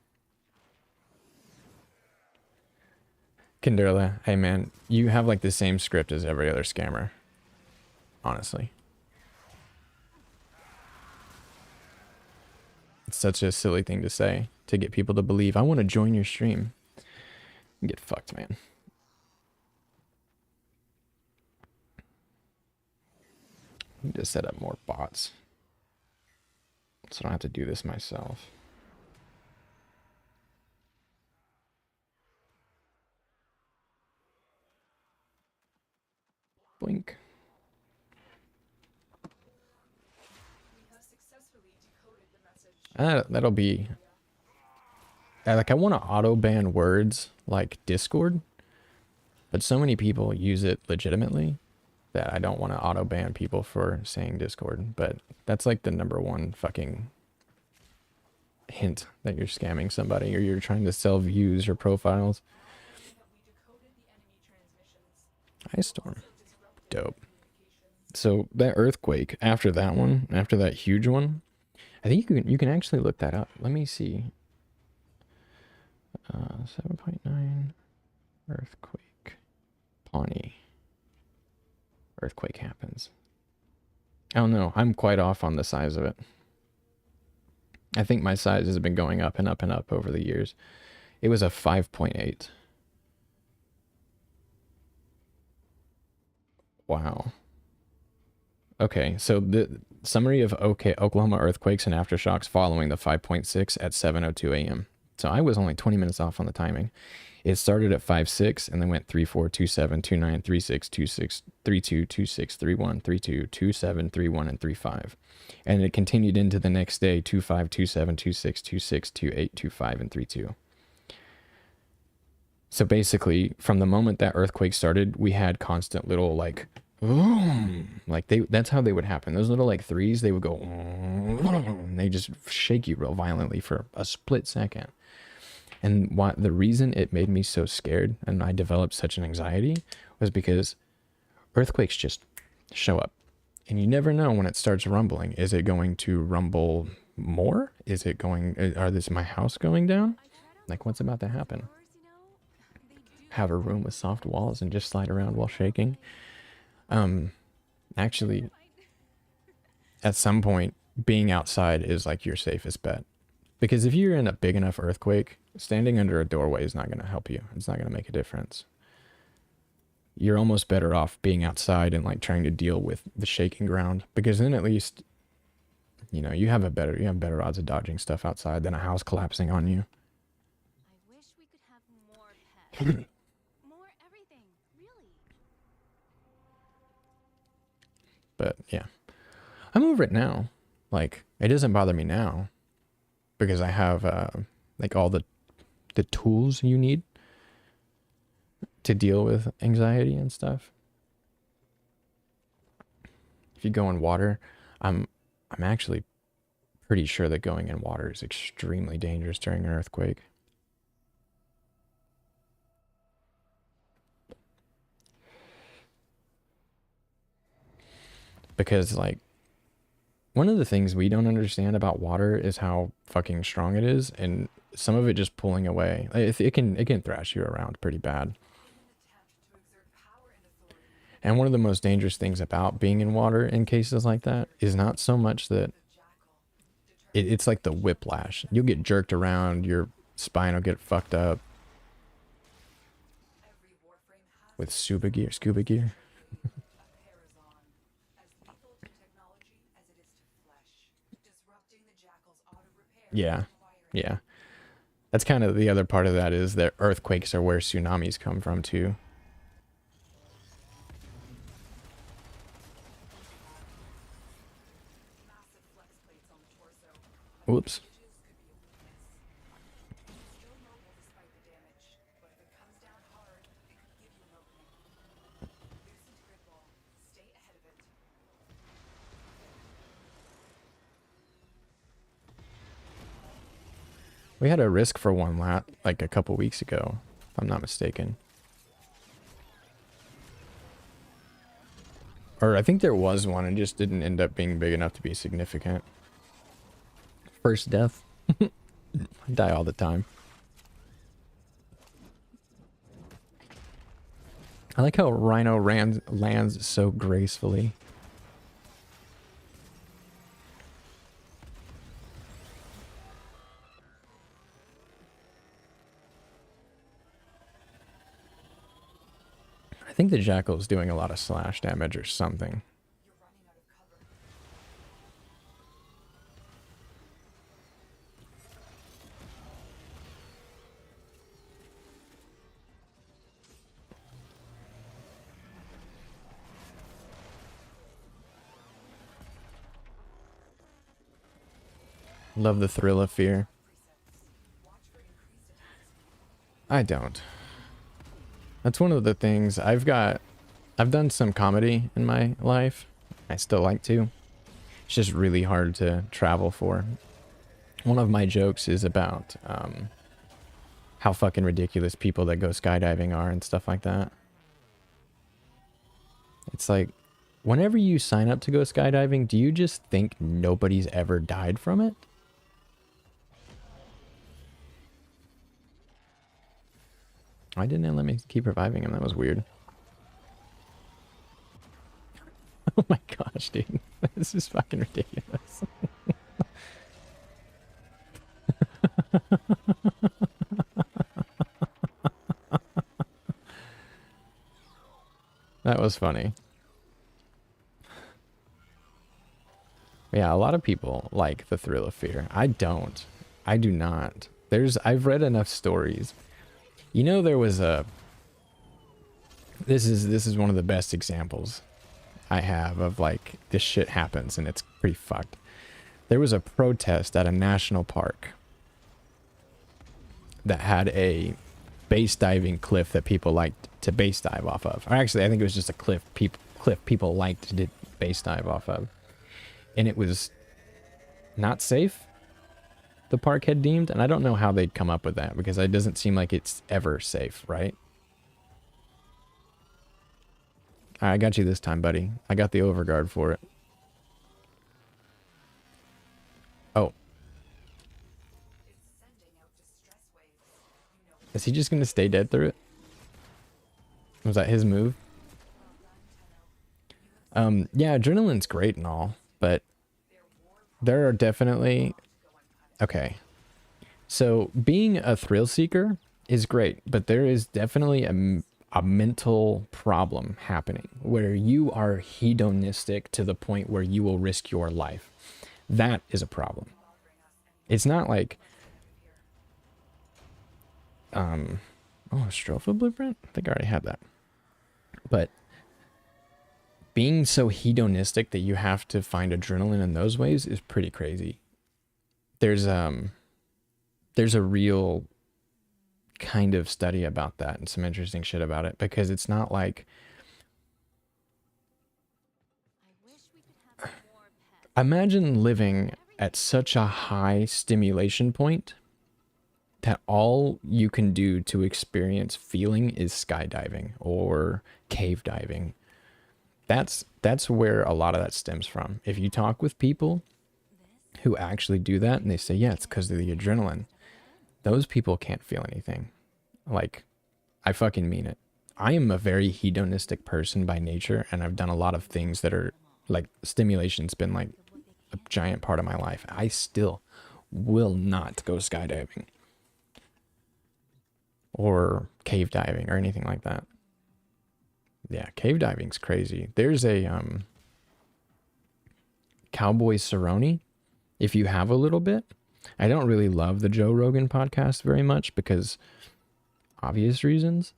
Kinderla, hey man, you have like the same script as every other scammer. Honestly. It's such a silly thing to say, to get people to believe, I want to join your stream. Get fucked, man. I need to set up more bots, so I don't have to do this myself. Blink. That'll be... like, I want to auto-ban words like Discord, but so many people use it legitimately that I don't want to auto-ban people for saying Discord. But that's like the #1 fucking hint that you're scamming somebody or you're trying to sell views or profiles. Ice Storm. Dope. So that earthquake, after that one, after that huge one, I think you can actually look that up. Let me see. 7.9 earthquake. Pawnee. Earthquake happens. I don't know. I'm quite off on the size of it. I think my size has been going up and up and up over the years. It was a 5.8. Wow. Okay, so the summary of Oklahoma earthquakes and aftershocks following the 5.6 at 7:02 a.m. So I was only 20 minutes off on the timing. It started at 5.6 and then went 3.4, 2.7, 2.9, 3.6, 2.6, 3.2, 2.6, 3.1, 3.2, 2.7, 3.1, and 3.5. And it continued into the next day, 2.5, 2.7, 2.6, 2.6, 2.8, 2.5, and 3.2. So basically, from the moment that earthquake started, we had constant little like, like that's how they would happen. Those little like threes, they would go, and they just shake you real violently for a split second. And the reason it made me so scared and I developed such an anxiety was because earthquakes just show up. And you never know when it starts rumbling. Is it going to rumble more? Is it going, is my house going down? Like, what's about to happen? Have a room with soft walls and just slide around while shaking? Actually, at some point, being outside is like your safest bet. Because if you're in a big enough earthquake, standing under a doorway is not going to help you. It's not going to make a difference. You're almost better off being outside and like trying to deal with the shaking ground, because then at least, you know, you have better odds of dodging stuff outside than a house collapsing on you. I wish we could have more pets. More everything, really. But yeah, I'm over it now. Like, it doesn't bother me now because I have like all the tools you need to deal with anxiety and stuff. If you go in water, I'm actually pretty sure that going in water is extremely dangerous during an earthquake. Because like, one of the things we don't understand about water is how fucking strong it is, and some of it just pulling away. It can thrash you around pretty bad. And one of the most dangerous things about being in water in cases like that is not so much that it's like the whiplash. You'll get jerked around, your spine will get fucked up with scuba gear. Yeah. That's kind of the other part of that, is that earthquakes are where tsunamis come from too. Whoops. Still mobile despite the damage, but if it comes down hard, it could give you an opening. Loosened grid wall. Stay ahead of it. We had a risk for one like a couple weeks ago, if I'm not mistaken. Or I think there was one, it just didn't end up being big enough to be significant. First death. I die all the time. I like how Rhino lands so gracefully. I think the Jackal is doing a lot of slash damage or something. You're running out of cover. Love the thrill of fear. Watch for increased attacks. I don't. That's one of the things I've done some comedy in my life. I still like to. It's just really hard to travel for. One of my jokes is about how fucking ridiculous people that go skydiving are and stuff like that. It's like, whenever you sign up to go skydiving, do you just think nobody's ever died from it? Why didn't it let me keep reviving him? That was weird. Oh my gosh, dude. This is fucking ridiculous. That was funny. Yeah, a lot of people like the thrill of fear. I don't. I do not. I've read enough stories. You know, there was a... This is one of the best examples I have of, like, this shit happens and it's pretty fucked. There was a protest at a national park that had a base diving cliff that people liked to base dive off of. Or actually, I think it was just a cliff people liked to base dive off of. And it was not safe, the park had deemed, and I don't know how they'd come up with that, because it doesn't seem like it's ever safe, right? Alright, I got you this time, buddy. I got the overguard for it. Oh. It's sending out distress waves. You know, Is he just going to stay dead through it? Was that his move? well done, Tenno. Yeah, adrenaline's great and all, but there are definitely... Okay. So, being a thrill seeker is great, but there is definitely a mental problem happening where you are hedonistic to the point where you will risk your life. That is a problem. It's not like... Oh, Stropha Blueprint? I think I already had that. But being so hedonistic that you have to find adrenaline in those ways is pretty crazy. There's a real kind of study about that and some interesting shit about it, because it's not like... I wish we could have more pets. Imagine living at such a high stimulation point that all you can do to experience feeling is skydiving or cave diving. That's where a lot of that stems from. If you talk with people who actually do that and they say, yeah, it's because of the adrenaline, those people can't feel anything. Like, I fucking mean it. I am a very hedonistic person by nature, and I've done a lot of things that are like, stimulation's been like a giant part of my life. I still will not go skydiving or cave diving or anything like that. Yeah, cave diving's crazy. There's a Cowboy Cerrone, if you have a little bit. I don't really love the Joe Rogan podcast very much because obvious reasons,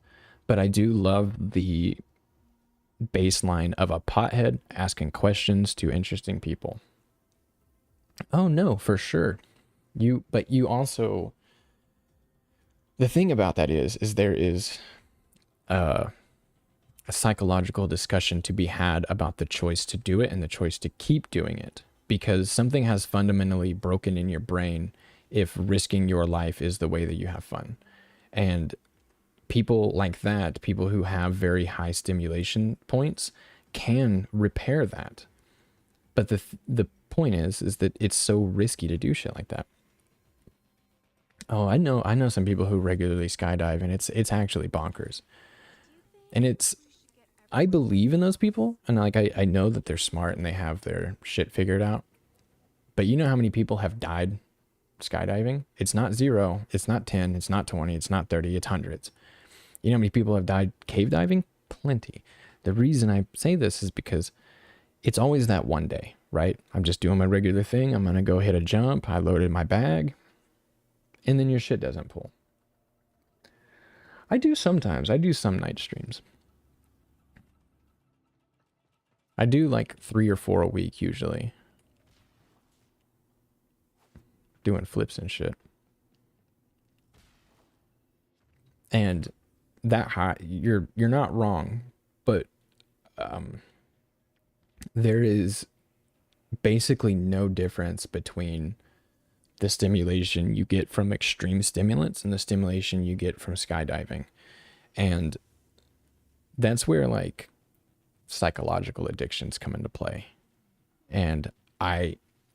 but I do love the baseline of a pothead asking questions to interesting people. Oh no, for sure. But you also, the thing about that is there is a psychological discussion to be had about the choice to do it and the choice to keep doing it, because something has fundamentally broken in your brain if risking your life is the way that you have fun. And people like that, people who have very high stimulation points, can repair that. But the point is that it's so risky to do shit like that. Oh, I know some people who regularly skydive, and it's actually bonkers. And I believe in those people, and like I know that they're smart and they have their shit figured out. But you know how many people have died skydiving? It's not 0, it's not 10, it's not 20, it's not 30, it's hundreds. You know how many people have died cave diving? Plenty. The reason I say this is because it's always that one day, right? I'm just doing my regular thing. I'm going to go hit a jump. I loaded my bag. And then your shit doesn't pull. I do sometimes. I do some night streams. I do like 3 or 4 a week usually. Doing flips and shit. And that high, you're not wrong, but there is basically no difference between the stimulation you get from extreme stimulants and the stimulation you get from skydiving. And that's where like psychological addictions come into play. And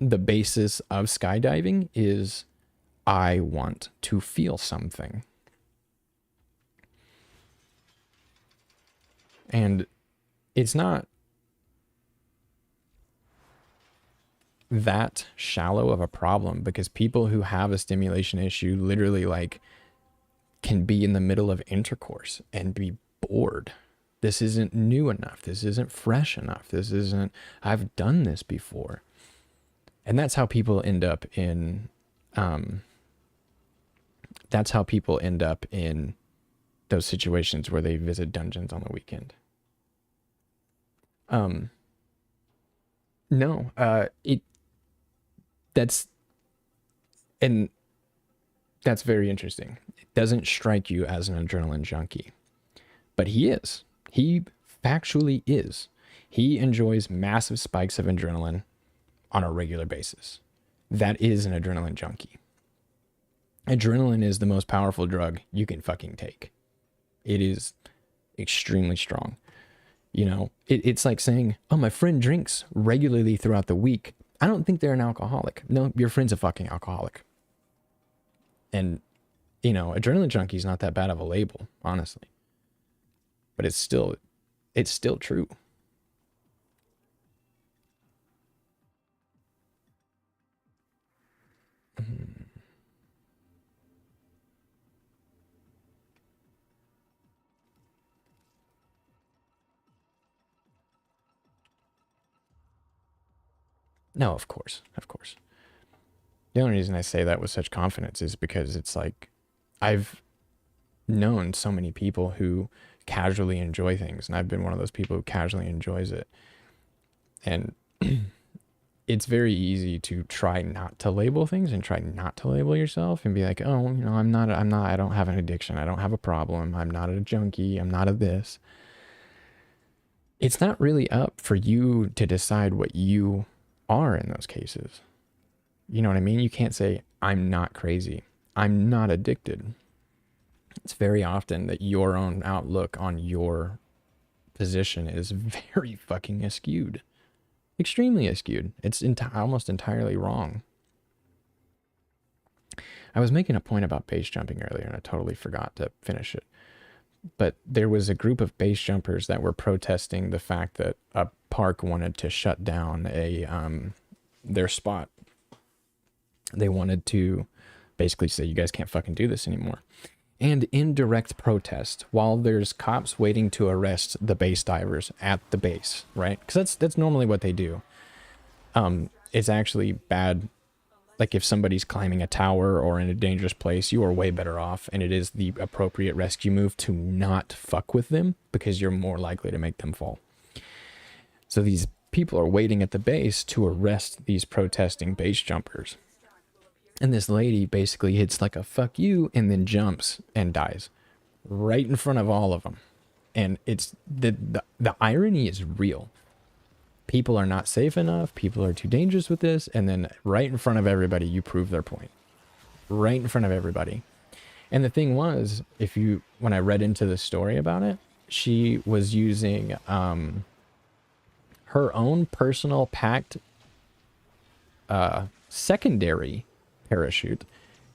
the basis of skydiving is I want to feel something. And it's not that shallow of a problem, because people who have a stimulation issue literally like can be in the middle of intercourse and be bored. This isn't new enough. This isn't fresh enough. This isn't, I've done this before. And that's how people end up in, those situations where they visit dungeons on the weekend. That's very interesting. It doesn't strike you as an adrenaline junkie, but he is. He factually is. He enjoys massive spikes of adrenaline on a regular basis. That is an adrenaline junkie. Adrenaline is the most powerful drug you can fucking take. It is extremely strong. You know, it's like saying, oh, my friend drinks regularly throughout the week. I don't think they're an alcoholic. No, your friend's a fucking alcoholic. And, you know, adrenaline junkie is not that bad of a label, honestly. But it's still true. No, of course. The only reason I say that with such confidence is because it's like, I've known so many people who casually enjoy things, and I've been one of those people who casually enjoys it. And it's very easy to try not to label things and try not to label yourself and be like, oh, you know, I don't have an addiction. I don't have a problem. I'm not a junkie. I'm not a this. It's not really up for you to decide what you are in those cases. You know what I mean? You can't say, I'm not crazy. I'm not addicted. It's very often that your own outlook on your position is very fucking askewed. Extremely askewed. It's almost entirely wrong. I was making a point about base jumping earlier and I totally forgot to finish it. But there was a group of base jumpers that were protesting the fact that a park wanted to shut down their spot. They wanted to basically say, you guys can't fucking do this anymore. And in direct protest, while there's cops waiting to arrest the base divers at the base, right? Because that's normally what they do. It's actually bad. Like if somebody's climbing a tower or in a dangerous place, you are way better off. And it is the appropriate rescue move to not fuck with them because you're more likely to make them fall. So these people are waiting at the base to arrest these protesting base jumpers. And this lady basically hits like a fuck you and then jumps and dies right in front of all of them. And it's the irony is real. People are not safe enough. People are too dangerous with this. And then right in front of everybody, you prove their point. Right in front of everybody. And the thing was, when I read into the story about it, she was using her own personal packed secondary parachute,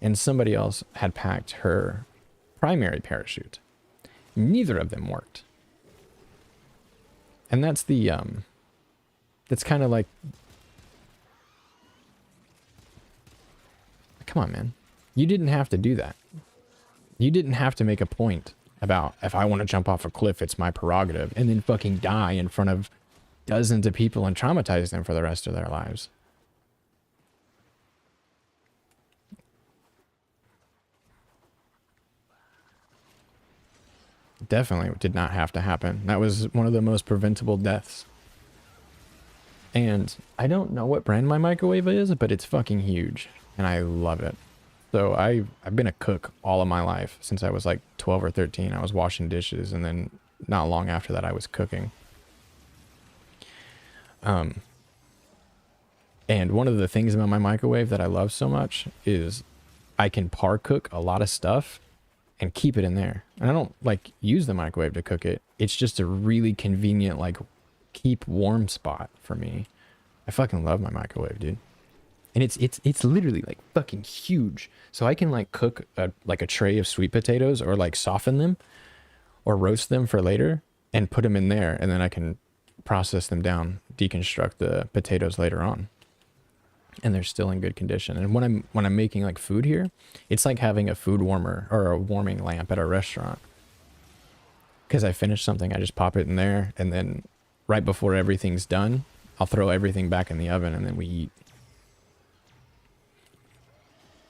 and somebody else had packed her primary parachute. Neither of them worked. And that's that's kind of like, come on, man. You didn't have to do that. You didn't have to make a point about, if I want to jump off a cliff, it's my prerogative, and then fucking die in front of dozens of people and traumatize them for the rest of their lives. Definitely did not have to happen. That was one of the most preventable deaths. And I don't know what brand my microwave is, but it's fucking huge, and I love it. So I've been a cook all of my life since I was like 12 or 13. I was washing dishes, and then not long after that I was cooking. And one of the things about my microwave that I love so much is I can par cook a lot of stuff and keep it in there. And I don't like use the microwave to cook it. It's just a really convenient like keep warm spot for me. I fucking love my microwave, dude. And it's literally like fucking huge. So I can like cook like a tray of sweet potatoes, or like soften them or roast them for later and put them in there, and then I can process them down, deconstruct the potatoes later on. And they're still in good condition. And when I'm making like food here, it's like having a food warmer or a warming lamp at a restaurant. Because I finish something, I just pop it in there, and then right before everything's done, I'll throw everything back in the oven, and then we eat.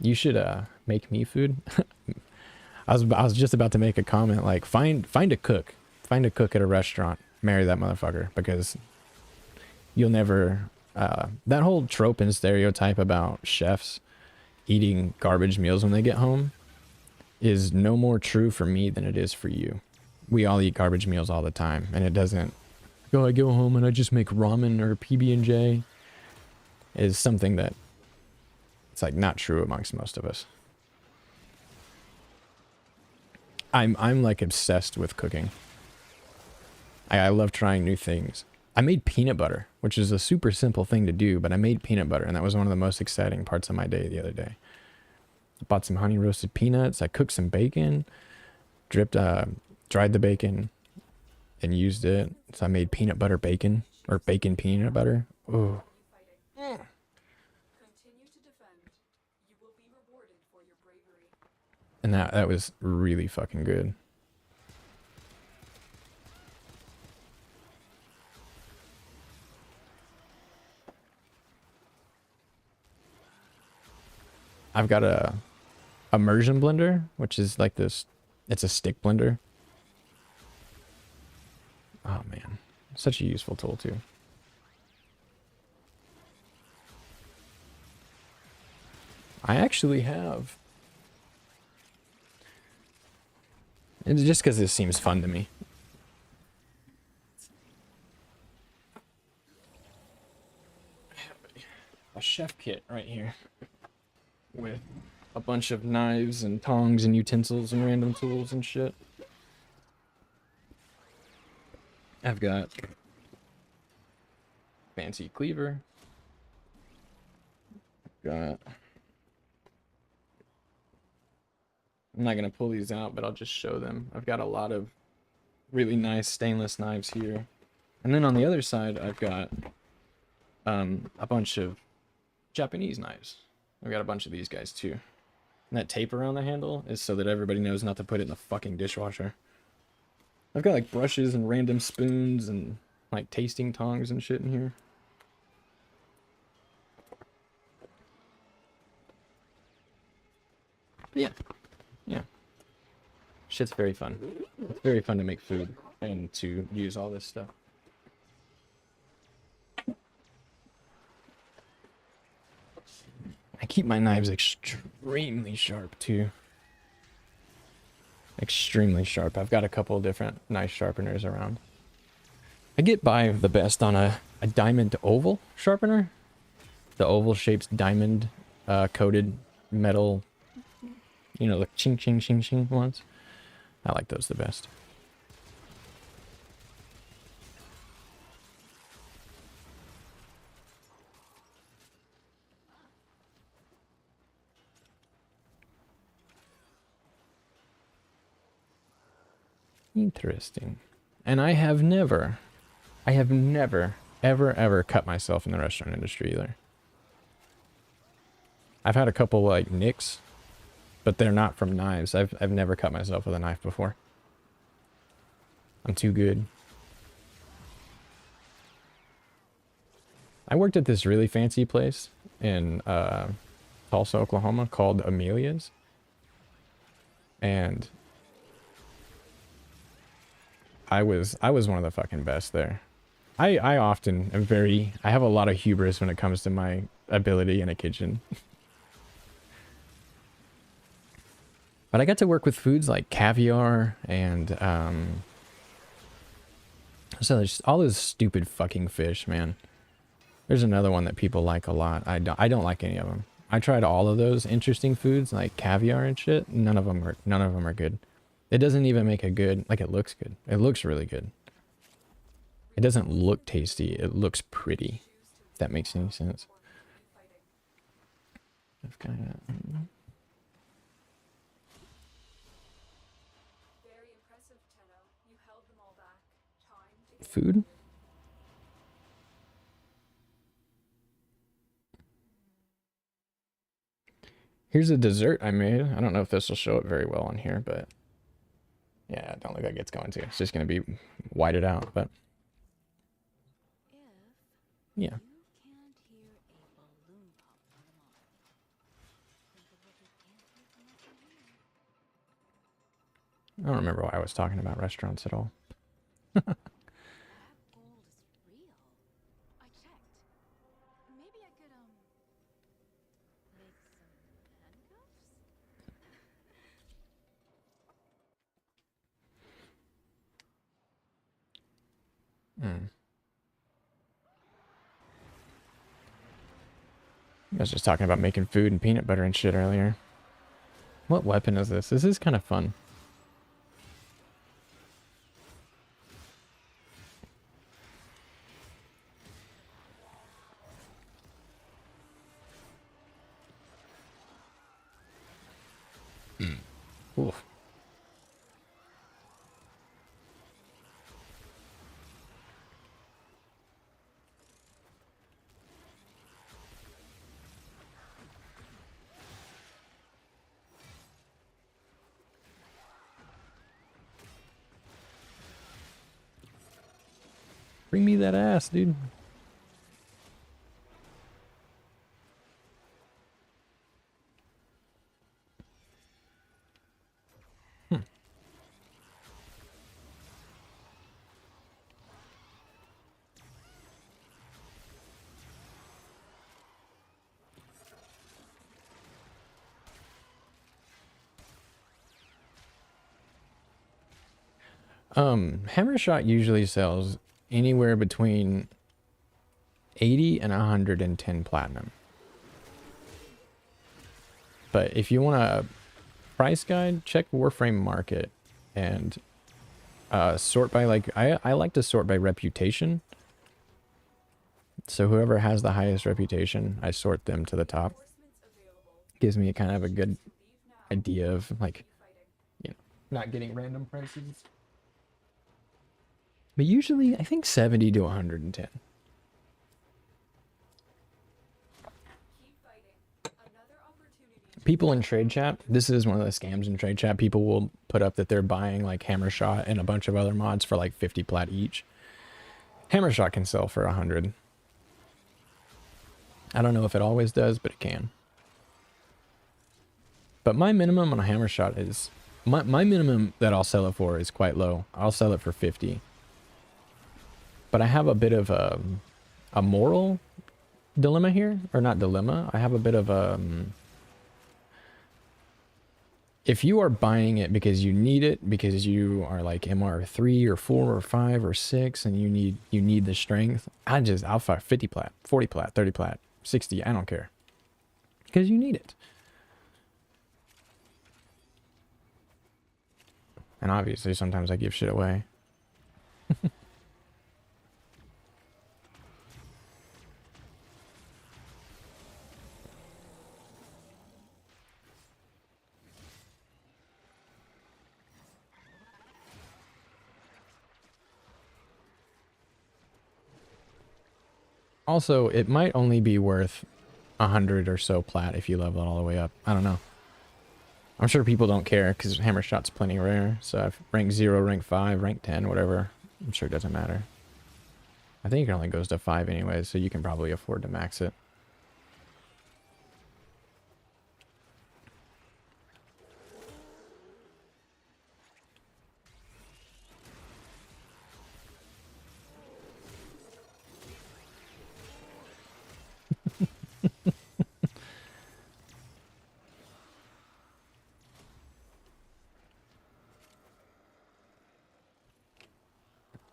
You should make me food. I was just about to make a comment like find a cook. Find a cook at a restaurant. Marry that motherfucker, because you'll never that whole trope and stereotype about chefs eating garbage meals when they get home is no more true for me than it is for you. We all eat garbage meals all the time, and it doesn't go, I go home and I just make ramen or PB&J, is something that it's like not true amongst most of us. I'm like obsessed with cooking. I love trying new things. I made peanut butter, which is a super simple thing to do, but I made peanut butter, and that was one of the most exciting parts of my day the other day. I bought some honey roasted peanuts. I cooked some bacon, dried the bacon, and used it. So I made peanut butter bacon, or bacon peanut butter. Ooh. Continue to defend. You will be rewarded for your bravery. And that was really fucking good. I've got a immersion blender, which is like this, it's a stick blender. Oh man, such a useful tool too. I actually have, it's just because this seems fun to me. I have a chef kit right here with a bunch of knives and tongs and utensils and random tools and shit. I've got fancy cleaver. Got, I'm not gonna pull these out, but I'll just show them. I've got a lot of really nice stainless knives here. And then on the other side, I've got a bunch of Japanese knives. I've got a bunch of these guys too. And that tape around the handle is so that everybody knows not to put it in the fucking dishwasher. I've got like brushes and random spoons and like tasting tongs and shit in here. But yeah. Shit's very fun. It's very fun to make food and to use all this stuff. I keep my knives extremely sharp too. Extremely sharp. I've got a couple of different knife sharpeners around. I get by the best on a diamond oval sharpener. The oval shaped diamond coated metal, you know, the ching ching ching ching ones. I like those the best. Interesting. And I have never, ever cut myself in the restaurant industry either. I've had a couple like nicks, but they're not from knives. I've never cut myself with a knife before. I'm too good. I worked at this really fancy place in Tulsa, Oklahoma called Amelia's. And I was one of the fucking best there. I often am I have a lot of hubris when it comes to my ability in a kitchen. But I got to work with foods like caviar and so there's all those stupid fucking fish, man. There's another one that people like a lot. I don't like any of them. I tried all of those interesting foods like caviar and shit. None of them are good. It doesn't even make a good, like, it looks good. It looks really good. It doesn't look tasty. It looks pretty. If that makes any sense. I've kind of Very impressive, Tenno. You held them all back. Time to food. Here's a dessert I made. I don't know if this will show it very well on here, but yeah, I don't look like it's going to. It's just going to be whited out, but yeah. I don't remember why I was talking about restaurants at all. That gold is real. I checked. Maybe I could make some handcuffs. I was just talking about making food and peanut butter and shit earlier. What weapon is this? This is kind of fun. Oof. Bring me that ass, dude. Hammer shot usually sells anywhere between 80 and 110 platinum. But if you want a price guide, check Warframe Market and sort by, like, I like to sort by reputation. So whoever has the highest reputation, I sort them to the top. Gives me a kind of a good idea of, like, you know, not getting random prices. But usually, I think 70 to 110. People in trade chat, this is one of the scams in trade chat. People will put up that they're buying like Hammer Shot and a bunch of other mods for like 50 plat each. Hammer Shot can sell for 100. I don't know if it always does, but it can. But my minimum on a Hammer Shot is... My minimum that I'll sell it for is quite low. I'll sell it for 50. But I have a bit of a moral dilemma here, or not dilemma. I have a bit of a if you are buying it because you need it, because you are like MR3 or 4 or 5 or 6 and you need the strength, I'll fire 50 plat, 40 plat, 30 plat, 60, I don't care. Because you need it. And obviously sometimes I give shit away. Also, it might only be worth 100 or so plat if you level it all the way up. I don't know. I'm sure people don't care because hammer shot's plenty rare. So if rank 0, rank 5, rank 10, whatever, I'm sure it doesn't matter. I think it only goes to 5 anyways, so you can probably afford to max it.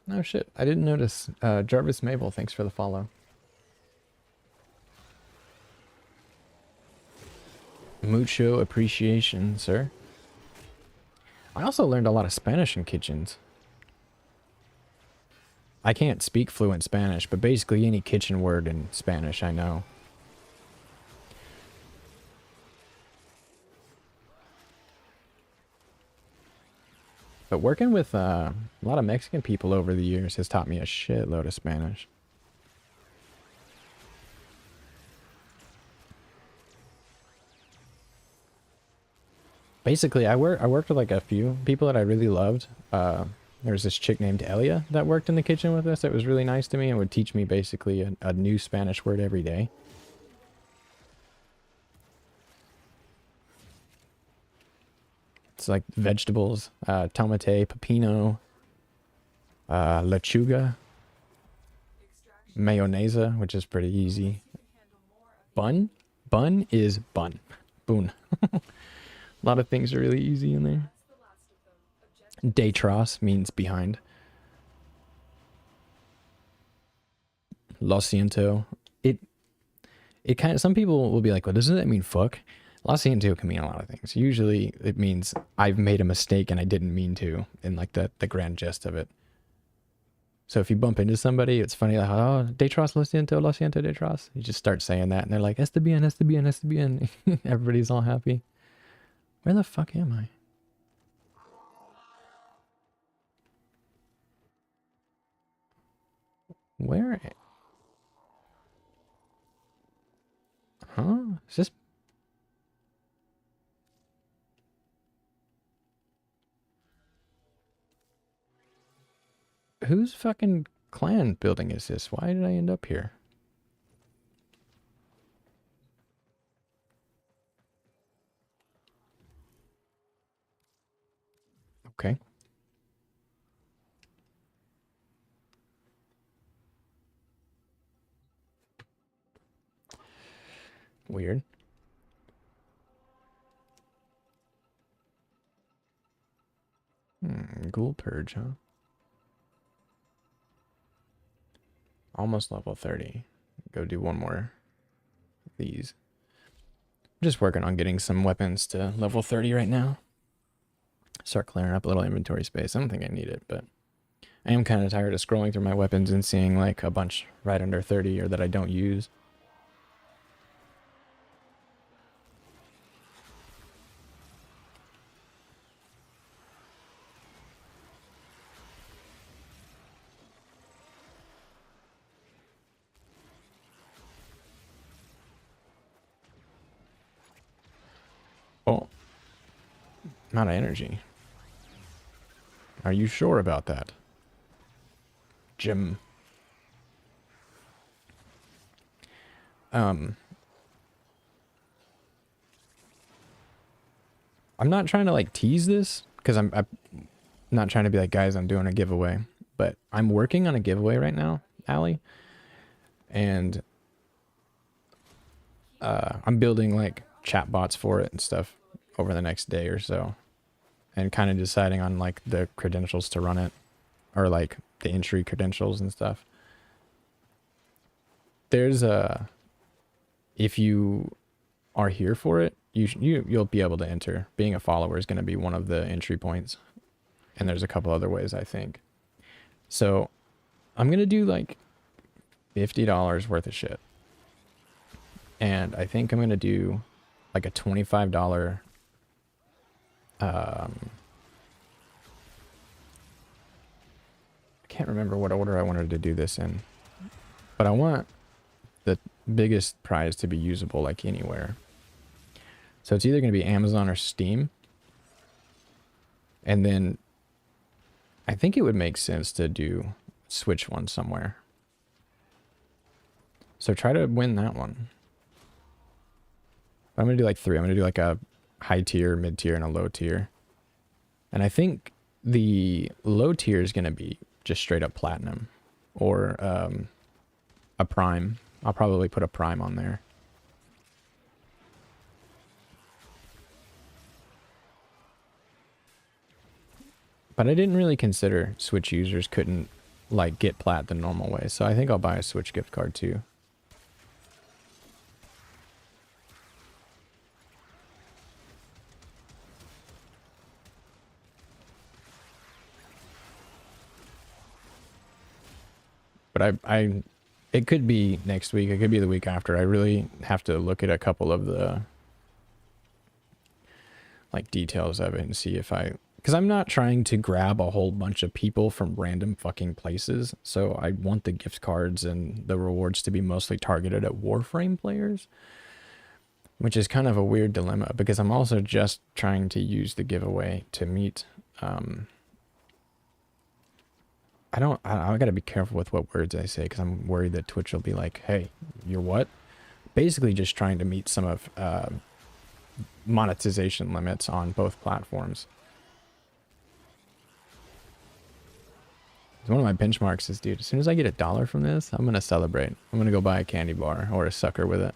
Oh shit, I didn't notice. Jarvis Mabel, thanks for the follow. Mucho appreciation, sir. I also learned a lot of Spanish in kitchens. I can't speak fluent Spanish, but basically any kitchen word in Spanish I know. But working with a lot of Mexican people over the years has taught me a shitload of Spanish. Basically, I worked with like a few people that I really loved. There was this chick named Elia that worked in the kitchen with us that was really nice to me and would teach me basically a new Spanish word every day. It's like vegetables, tomate, pepino, lechuga, mayonnaise, which is pretty easy. Bun? Bun is bun. Boon. A lot of things are really easy in there. Detrás means behind. Lo siento. It kind of, some people will be like, well, doesn't that mean fuck? Lo siento can mean a lot of things. Usually it means I've made a mistake and I didn't mean to, in like the grand gist of it. So if you bump into somebody, it's funny, like, oh, detrás, lo siento, detrás. You just start saying that and they're like, está bien, está bien, está bien. Everybody's all happy. Where the fuck am I? Where? Huh? Is this? Whose fucking clan building is this? Why did I end up here? Okay. Weird. Ghoul Purge, huh? Almost level 30. Go do one more of these. I'm just working on getting some weapons to level 30 right now. Start clearing up a little inventory space. I don't think I need it, but I am kind of tired of scrolling through my weapons and seeing like a bunch right under 30 or that I don't use. Oh, I'm out of energy. Are you sure about that, Jim? I'm not trying to like tease this because I'm not trying to be like, guys, I'm doing a giveaway, but I'm working on a giveaway right now, Allie, and I'm building like chatbots for it and stuff over the next day or so, and kind of deciding on like the credentials to run it, or like the entry credentials and stuff. There's a, if you are here for it, you'll be able to enter. Being a follower is going to be one of the entry points, and there's a couple other ways, I think. So I'm going to do like $50 worth of shit. And I think I'm going to do like a $25 I can't remember what order I wanted to do this in, but I want the biggest prize to be usable like anywhere. So it's either going to be Amazon or Steam. And then I think it would make sense to do Switch one somewhere. So try to win that one. But I'm going to do like 3. I'm going to do like a high tier, mid tier, and a low tier. And I think the low tier is going to be just straight up platinum, or a prime. I'll probably put a prime on there. But I didn't really consider Switch users couldn't like get plat the normal way. So I think I'll buy a Switch gift card too. But it could be next week. It could be the week after. I really have to look at a couple of the like details of it and see if because I'm not trying to grab a whole bunch of people from random fucking places. So I want the gift cards and the rewards to be mostly targeted at Warframe players, which is kind of a weird dilemma because I'm also just trying to use the giveaway to meet, I gotta be careful with what words I say because I'm worried that Twitch will be like, hey, you're what? Basically just trying to meet some of monetization limits on both platforms. One of my benchmarks is, dude, as soon as I get $1 from this, I'm gonna celebrate. I'm gonna go buy a candy bar or a sucker with it.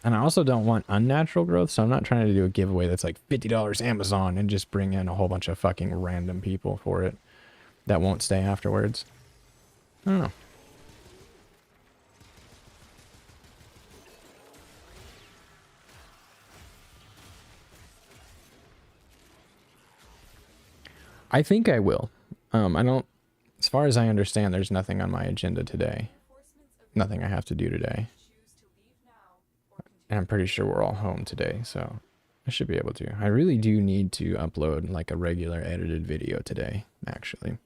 And I also don't want unnatural growth, so I'm not trying to do a giveaway that's like $50 Amazon and just bring in a whole bunch of fucking random people for it that won't stay afterwards. I don't know. I think I will. I don't, as far as I understand, there's nothing on my agenda today. Nothing I have to do today. And I'm pretty sure we're all home today, so I should be able to. I really do need to upload like a regular edited video today, actually.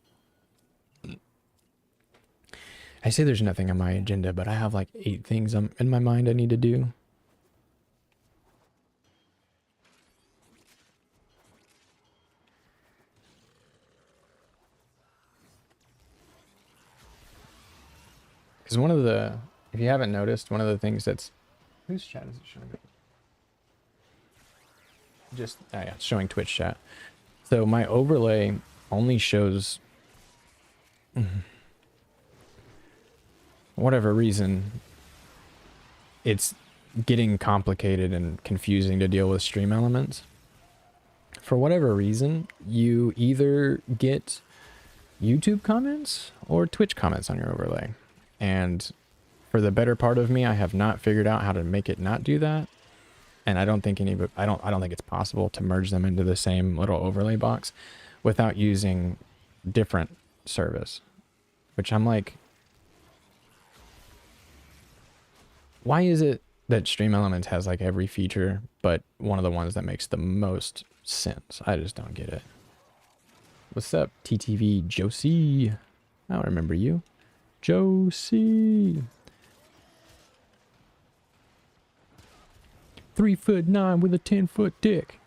I say there's nothing on my agenda, but I have like 8 things in my mind I need to do. Because one of the, if you haven't noticed, one of the things that's, whose chat is it showing? Just, oh yeah, it's showing Twitch chat. So my overlay only shows, whatever reason, it's getting complicated and confusing to deal with stream elements. For whatever reason, you either get YouTube comments or Twitch comments on your overlay. And for the better part of me, I have not figured out how to make it not do that. And I don't think I don't think it's possible to merge them into the same little overlay box without using different service. Which I'm like, why is it that Stream Elements has like every feature, but one of the ones that makes the most sense? I just don't get it. What's up, TTV Josie? I don't remember you. Josie. 3'9" with a 10-foot dick.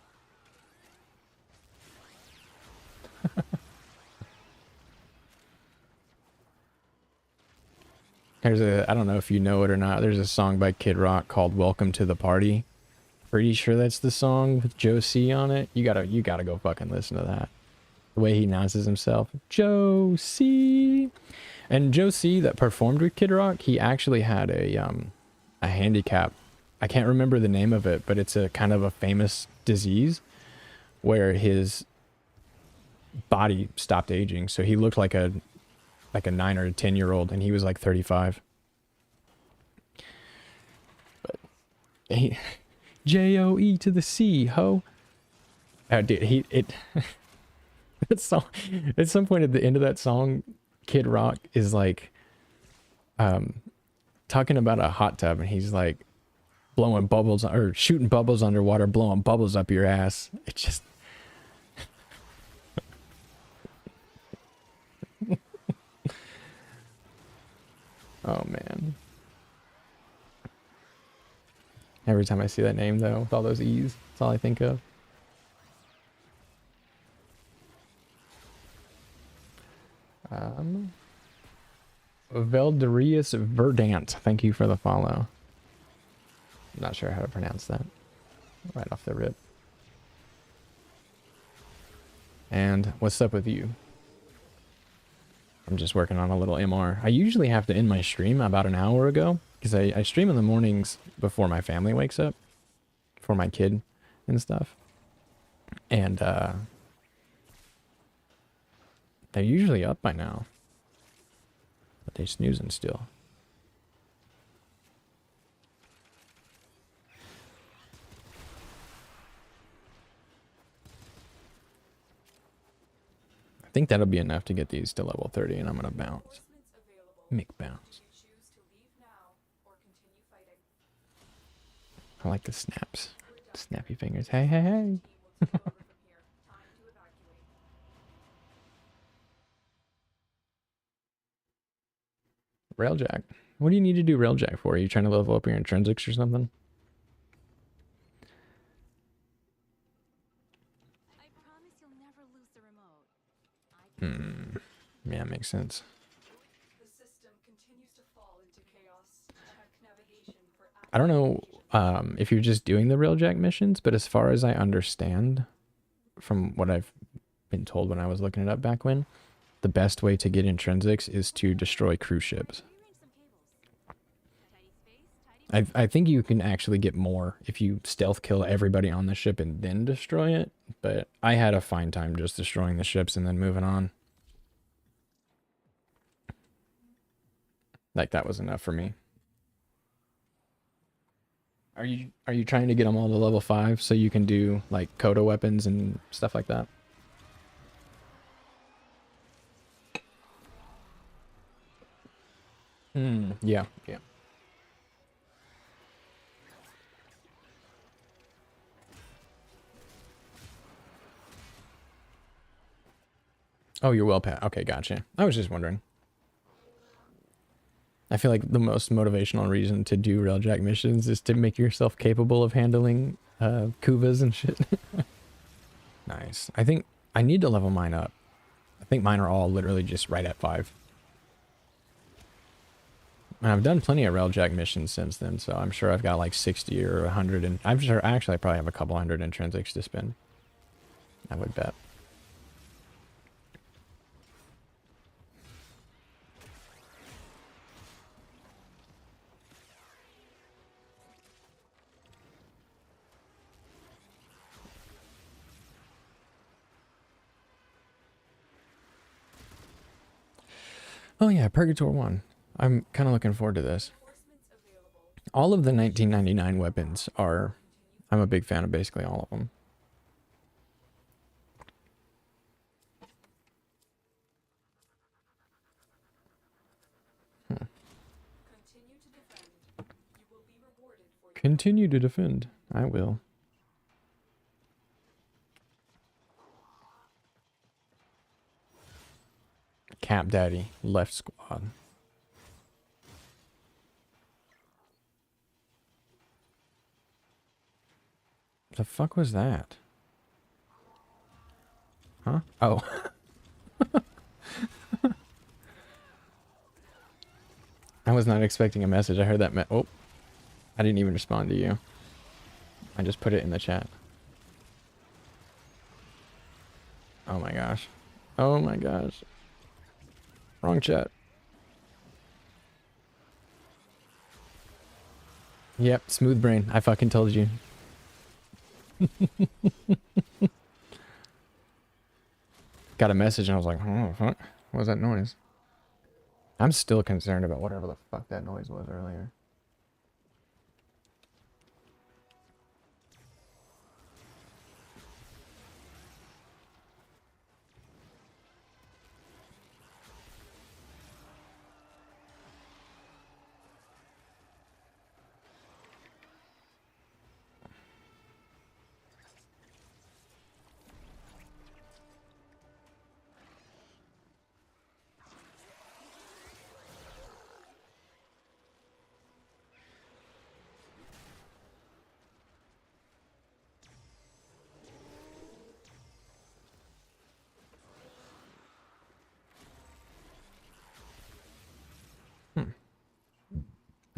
There's a, I don't know if you know it or not, there's a song by Kid Rock called Welcome to the Party. Pretty sure that's the song with Josie on it. You gotta go fucking listen to that. The way he announces himself, Joe C. And Joe C. that performed with Kid Rock, he actually had a handicap. I can't remember the name of it, but it's a kind of a famous disease where his body stopped aging. So he looked like a 9 or a 10-year-old, and he was like 35. But he, Joe to the C, ho. Dude, that song, at some point at the end of that song, Kid Rock is like talking about a hot tub, and he's like blowing bubbles or shooting bubbles underwater, blowing bubbles up your ass. It's just oh man. Every time I see that name though, with all those E's, that's all I think of. Velderius Verdant, thank you for the follow. I'm not sure how to pronounce that right off the rip. And what's up with you? I'm just working on a little MR. I usually have to end my stream about an hour ago because I stream in the mornings before my family wakes up, for my kid and stuff. And they're usually up by now, but they're snoozing still. I think that'll be enough to get these to level 30, and I'm gonna bounce. Make bounce. I like the snaps. Snappy fingers. Hey, hey, hey. Railjack. What do you need to do Railjack for? Are you trying to level up your intrinsics or something? I promise you'll never lose the remote. Yeah, makes sense. The system continues to fall into chaos. Tech navigation for I don't know if you're just doing the Railjack missions, but as far as I understand, from what I've been told when I was looking it up back when, the best way to get intrinsics is to destroy cruise ships. I think you can actually get more if you stealth kill everybody on the ship and then destroy it, but I had a fine time just destroying the ships and then moving on. Like, that was enough for me. Are you trying to get them all to level 5 so you can do like Coda weapons and stuff like that? Yeah. Oh, you're well pat. Okay, gotcha. I was just wondering. I feel like the most motivational reason to do Railjack missions is to make yourself capable of handling Kuvas and shit. Nice. I think I need to level mine up. I think mine are all literally just right at 5. And I've done plenty of Railjack missions since then, so I'm sure I've got like 60 or 100, and I'm sure actually I probably have a couple hundred intrinsics to spend. I would bet. Oh yeah, Purgator 1. I'm kind of looking forward to this. All of the 1999 weapons are... I'm a big fan of basically all of them. Continue to defend. I will. Cap Daddy, left squad. The fuck was that? Huh? Oh. I was not expecting a message. I heard that. Oh. I didn't even respond to you. I just put it in the chat. Oh my gosh. Oh my gosh. Wrong chat. Yep, smooth brain. I fucking told you. Got a message and I was like, oh, fuck. What was that noise? I'm still concerned about whatever the fuck that noise was earlier.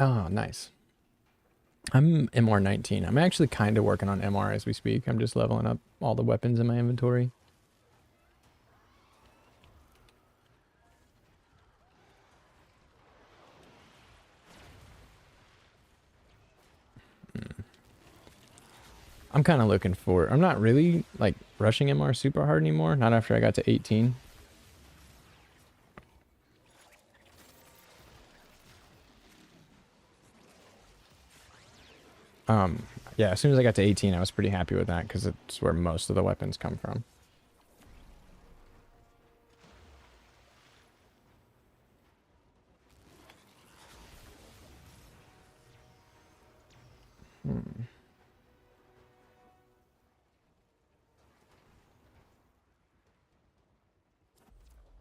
Oh, nice. I'm MR 19. I'm actually kind of working on MR as we speak. I'm just leveling up all the weapons in my inventory. I'm kind of looking for... I'm not really, like, rushing MR super hard anymore. Not after I got to 18. Yeah, as soon as I got to 18, I was pretty happy with that because it's where most of the weapons come from.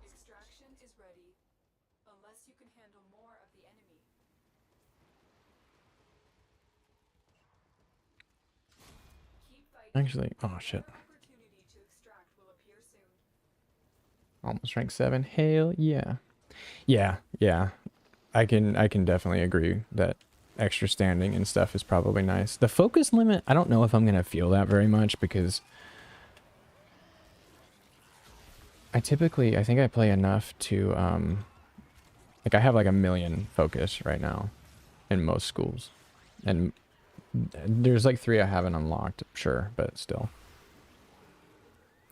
Extraction is ready. Unless you can handle more of the enemy. Keep fighting. Actually, oh shit. Your opportunity to extract will appear soon. Almost rank 7. Hell yeah. Yeah. I can definitely agree that extra standing and stuff is probably nice. The focus limit, I don't know if I'm going to feel that very much because I think I play enough to, like I have like 1 million focus right now in most schools. And there's like 3 I haven't unlocked, sure, but still.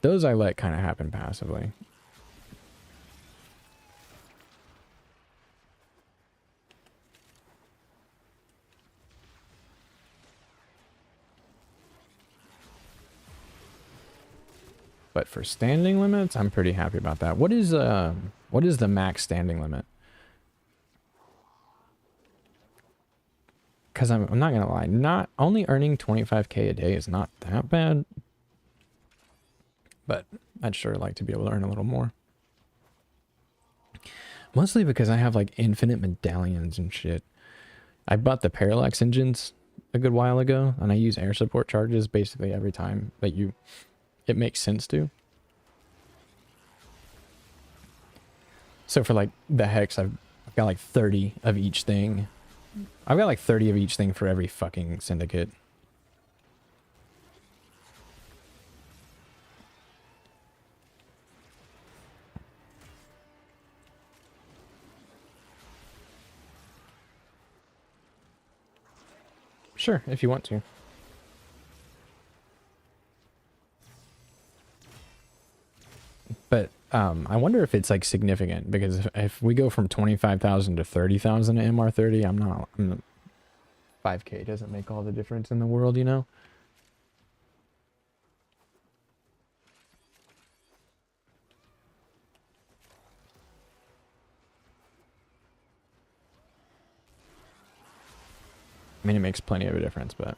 Those I let kind of happen passively. But for standing limits, I'm pretty happy about that. What is the max standing limit? Because I'm not gonna lie, not only earning 25k a day is not that bad, but I'd sure like to be able to earn a little more. Mostly because I have like infinite medallions and shit. I bought the parallax engines a good while ago, and I use air support charges basically every time that it makes sense to. So for like the hex, I've got like 30 of each thing. I've got like 30 of each thing for every fucking syndicate. Sure, if you want to. But I wonder if it's like significant, because if we go from 25,000 to 30,000 at MR30, I'm 5k doesn't make all the difference in the world, you know? I mean, it makes plenty of a difference, but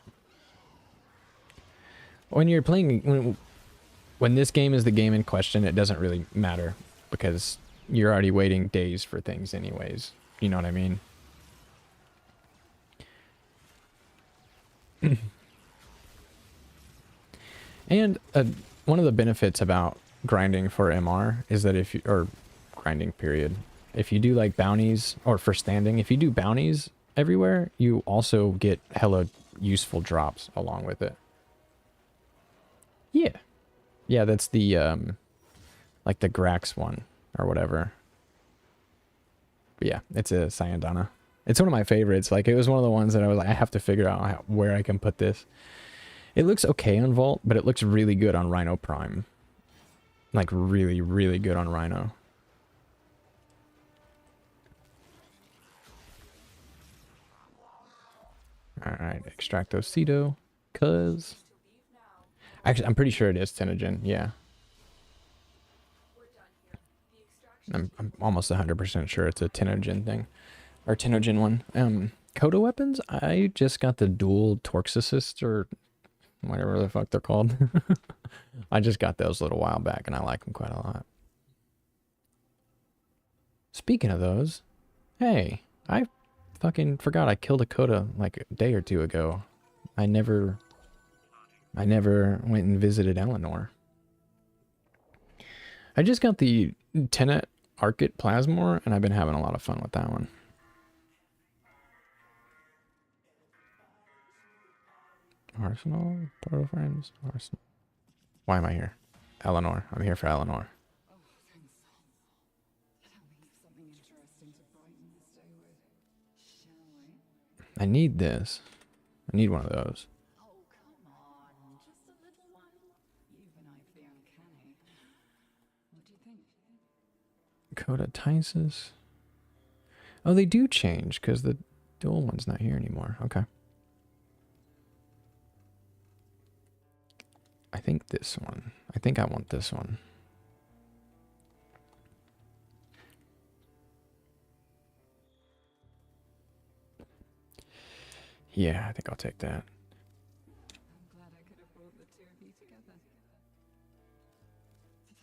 when you're playing, when this game is the game in question, it doesn't really matter because you're already waiting days for things anyways. You know what I mean? And one of the benefits about grinding for MR is that or grinding period, if you do like bounties, or for standing, if you do bounties everywhere, you also get hella useful drops along with it. Yeah, that's the like the Grax one or whatever. But yeah, it's a Cyandana. It's one of my favorites. Like, it was one of the ones that I was like, I have to figure out where I can put this. It looks okay on Vault, but it looks really good on Rhino Prime. Like, really, really good on Rhino. Alright, Extractocito. Cuz. Actually, I'm pretty sure it is Tenogen, yeah. I'm almost 100% sure it's a Tenogen thing. Or Tenogen one. Coda weapons? I just got the dual Torx assist, or whatever the fuck they're called. I just got those a little while back, and I like them quite a lot. Speaking of those, hey, I fucking forgot I killed a Coda like a day or two ago. I never went and visited Eleanor. I just got the Tenet Arca Plasmor, and I've been having a lot of fun with that one. Arsenal? Portal frames? Arsenal. Why am I here? Eleanor. I'm here for Eleanor. Oh, thanks. Tell me something interesting to brighten this day with, shall we? I need this. I need one of those. Oh, come on. Just a little one. You've an eye for the uncanny. What do you think? Coda Tysus. Oh, they do change because the dual one's not here anymore. Okay. I think this one. I think I want this one. Yeah, I think I'll take that. I'm glad I could have brought the two of you together.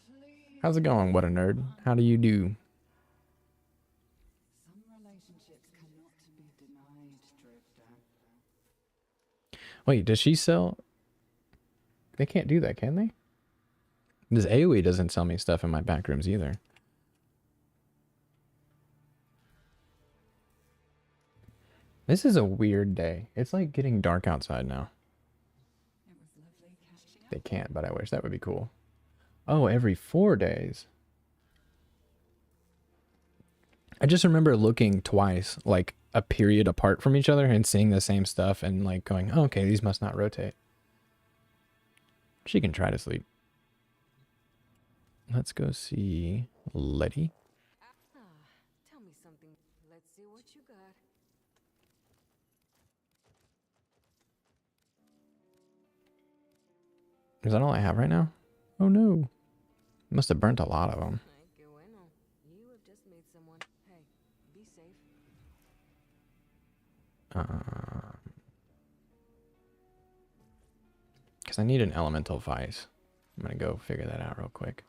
Please. How's it going, what a nerd? How do you do? Some relationships cannot be denied, Drifter. Wait, does she sell? They can't do that, can they? This AoE doesn't sell me stuff in my back rooms either. This is a weird day. It's like getting dark outside now. It was lovely catching up. They can't, but I wish that would be cool. Oh, every 4 days. I just remember looking twice, like a period apart from each other, and seeing the same stuff and like going, oh, okay, these must not rotate. She can try to sleep. Let's go see Letty. Ah, tell me something. Let's see what you got. Is that all I have right now? Oh no. Must have burnt a lot of them. Ay, qué bueno. You have just made someone. Hey, be safe. Because I need an elemental vice. I'm going to go figure that out real quick.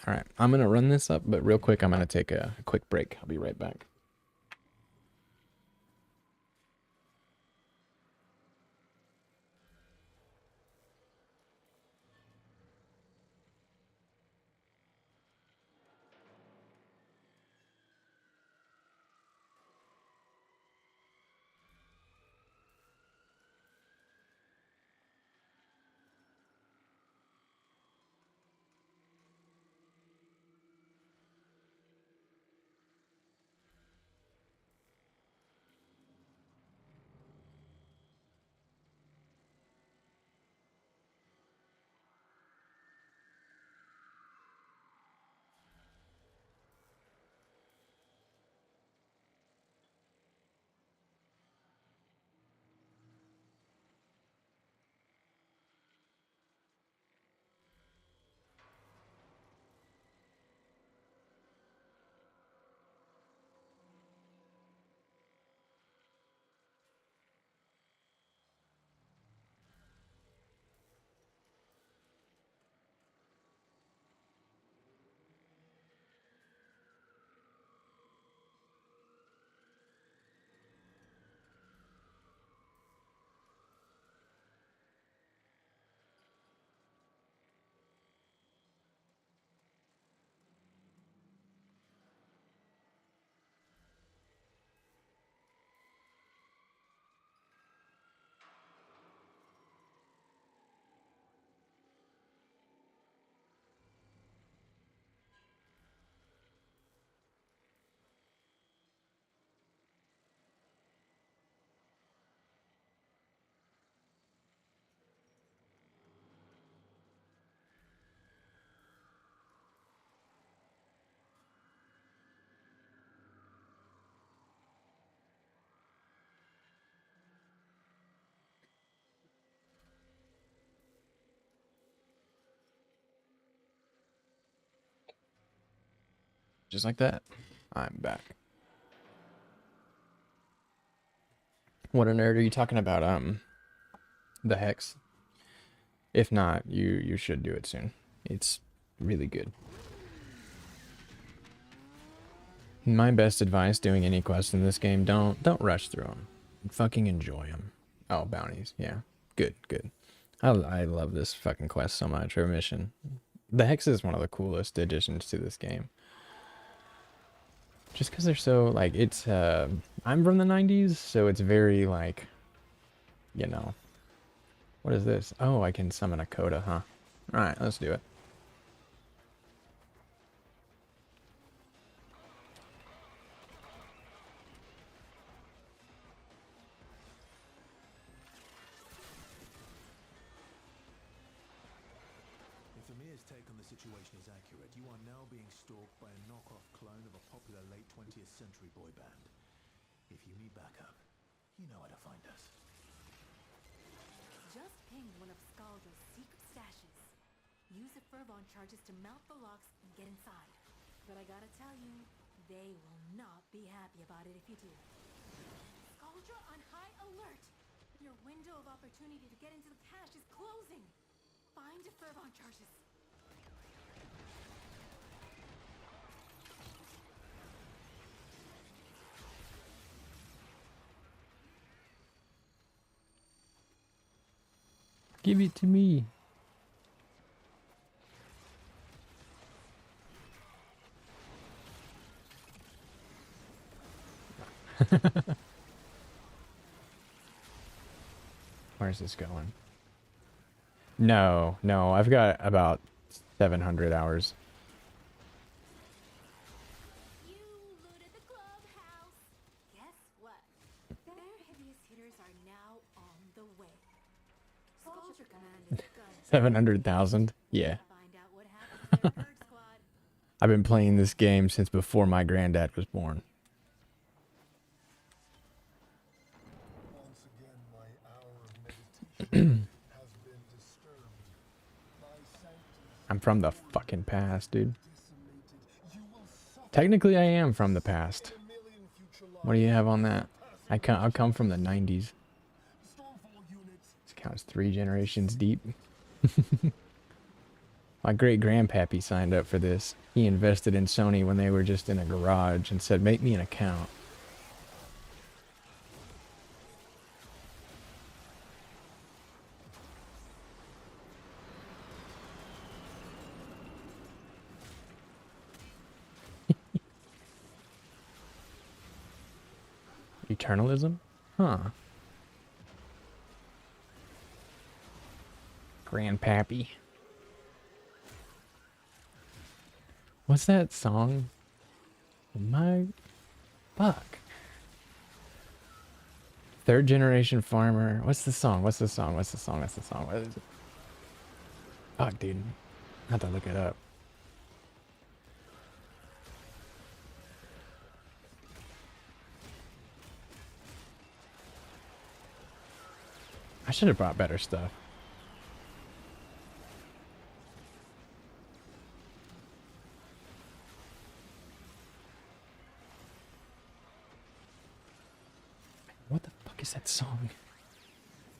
Alright, I'm going to run this up, but real quick, I'm going to take a quick break. I'll be right back. Just like that, I'm back. What a nerd are you talking about? The Hex. If not, you should do it soon. It's really good. My best advice doing any quest in this game, don't rush through them. Fucking enjoy them. Oh, bounties. Yeah. Good, good. I love this fucking quest so much, or mission. The Hex is one of the coolest additions to this game. Just because they're so, like, it's, I'm from the 90s, so it's very, like, you know. What is this? Oh, I can summon a coda, huh? Alright, let's do it. If Amir's take on the situation is accurate, you are now being stalked by a knockoff clone of a popular late 20th century boy band. If you need backup, you know how to find us. Just ping one of Scaldra's secret stashes. Use the Fervon charges to mount the locks and get inside. But I gotta tell you, they will not be happy about it if you do. Scaldra on high alert! Your window of opportunity to get into the cache is closing! Find the Fervon charges. Give it to me. Where's this going? No, I've got about 700 hours. You looted the clubhouse! Guess what? Their heaviest hitters are now on the way. Scaldra Command is gonna 700,000? Yeah. find out what happened to their bird squad. I've been playing this game since before my granddad was born. Once again, my hour of meditation has been disturbed. My sanctity I'm from the fucking past, dude. decimated. You will suffer Technically, I am from the past. a million future What do lives. you have on that? I come from the 90s. Stormfall units. This counts 3 generations deep. My great-grandpappy signed up for this. He invested in Sony when they were just in a garage and said, make me an account. Eternalism? Huh. Grandpappy. What's that song? My... Fuck. Third generation farmer. What's the song? What's the song? What's the song? What's the song? What is it? Fuck, dude. I have to look it up. I should have brought better stuff. What the fuck is that song?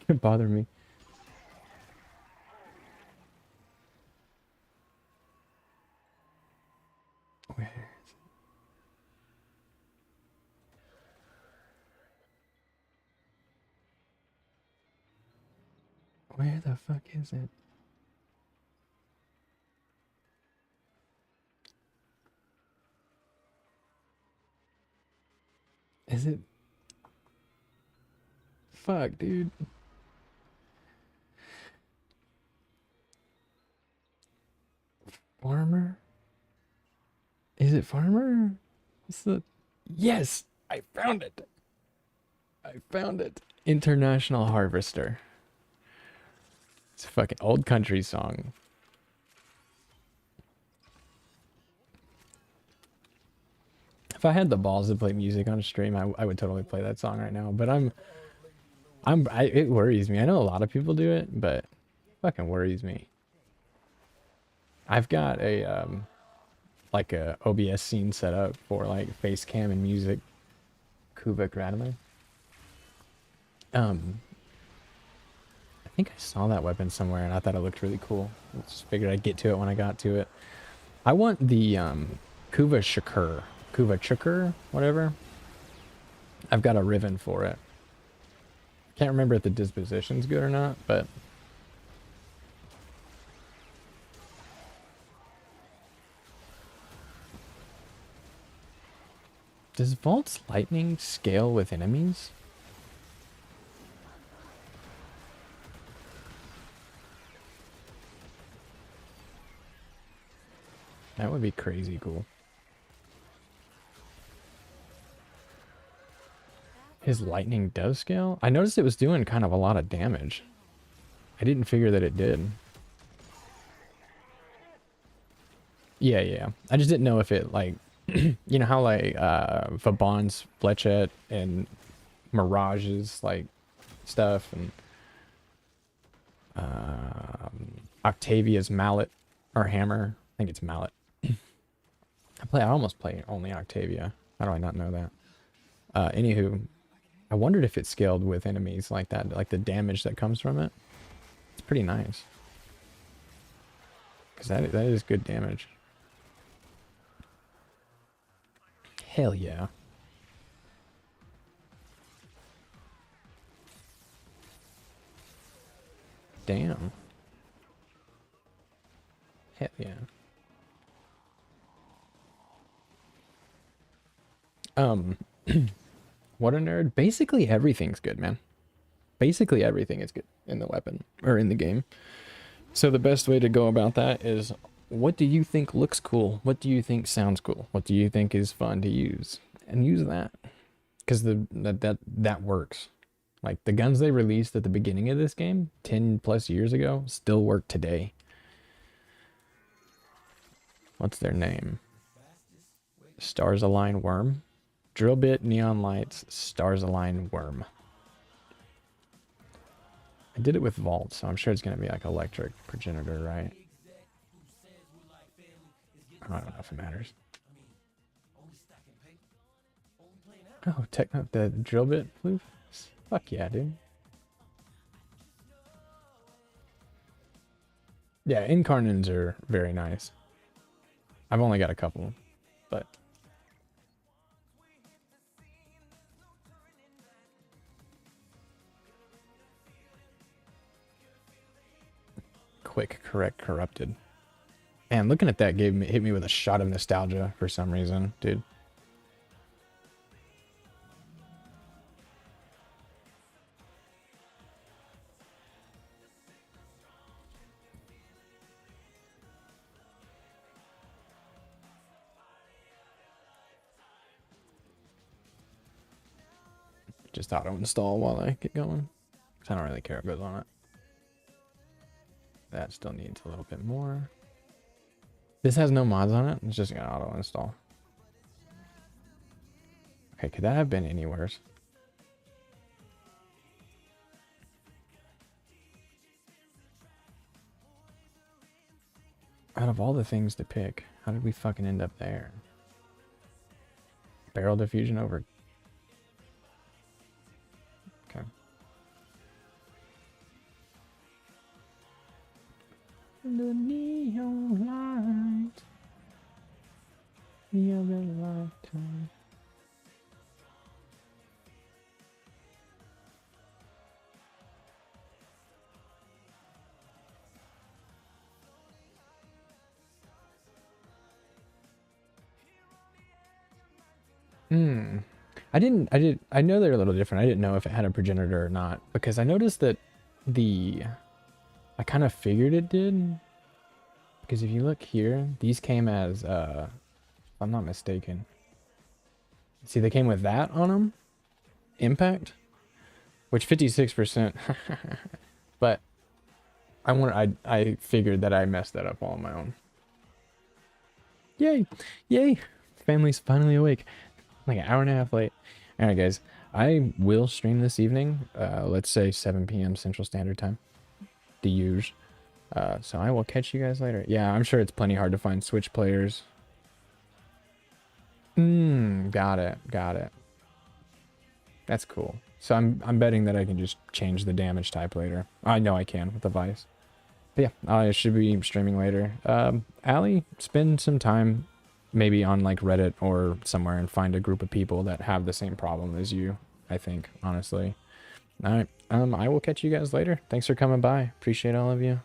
It bother me. Where is it? Where the fuck is it? Is it? Fuck, dude. Farmer? Is it Farmer? What's the... Yes! I found it! I found it. International Harvester. It's a fucking old country song. If I had the balls to play music on stream, I would totally play that song right now. But it worries me. I know a lot of people do it, but it fucking worries me. I've got a like a OBS scene set up for like face cam and music. Kuva Gradamer. I think I saw that weapon somewhere and I thought it looked really cool. I just figured I'd get to it when I got to it. I want the Kuva Chukur, whatever. I've got a riven for it. Can't remember if the disposition's good or not, but does Vault's lightning scale with enemies? That would be crazy cool. His lightning does scale? I noticed it was doing kind of a lot of damage. I didn't figure that it did. Yeah. I just didn't know if it, like, you know how, like, Vauban's Fletchette and Mirage's, like, stuff, and Octavia's mallet, or hammer. I think it's mallet. I almost play only Octavia. How do I not know that? Anywho, I wondered if it scaled with enemies like that, like the damage that comes from it. It's pretty nice. Because that is good damage. Hell yeah. Damn. Hell yeah. What a nerd. Basically everything's good, man. Basically everything is good in the weapon, or in the game. So the best way to go about that is, what do you think looks cool? What do you think sounds cool? What do you think is fun to use? And use that. Because that works. Like, the guns they released at the beginning of this game, 10 plus years ago, still work today. What's their name? Stars Align Worm? Drill bit, neon lights, stars align worm. I did it with Vault, so I'm sure it's going to be like electric progenitor, right? I don't know if it matters. Oh, techno, the drill bit floof? Fuck yeah, dude. Yeah, incarnins are very nice. I've only got a couple, but... Quick, correct, corrupted. Man, looking at that hit me with a shot of nostalgia for some reason, dude. Just auto install while I get going, because I don't really care what goes on it. That still needs a little bit more. This has no mods on it. It's just gonna auto install. Okay, could that have been anywheres? Out of all the things to pick, how did we fucking end up there? Barrel diffusion over. Okay. The neon light, the other lifetime. I know they're a little different. I didn't know if it had a progenitor or not, because I noticed that I kind of figured it did, because if you look here, these came as, if I'm not mistaken. See, they came with that on them, impact, which 56%, but I figured that I messed that up all on my own. Yay, yay, family's finally awake. Like an hour and a half late. All right, guys, I will stream this evening. Let's say 7 p.m. Central Standard Time. The usual. So I will catch you guys later. Yeah, I'm sure it's plenty hard to find Switch players Got it. Got it. That's cool. So I'm betting that I can just change the damage type later. I know I can with the Vice. But yeah, I should be streaming later. Allie, spend some time maybe on like Reddit or somewhere and find a group of people that have the same problem as you, I think, honestly. All right. I will catch you guys later. Thanks for coming by. Appreciate all of you.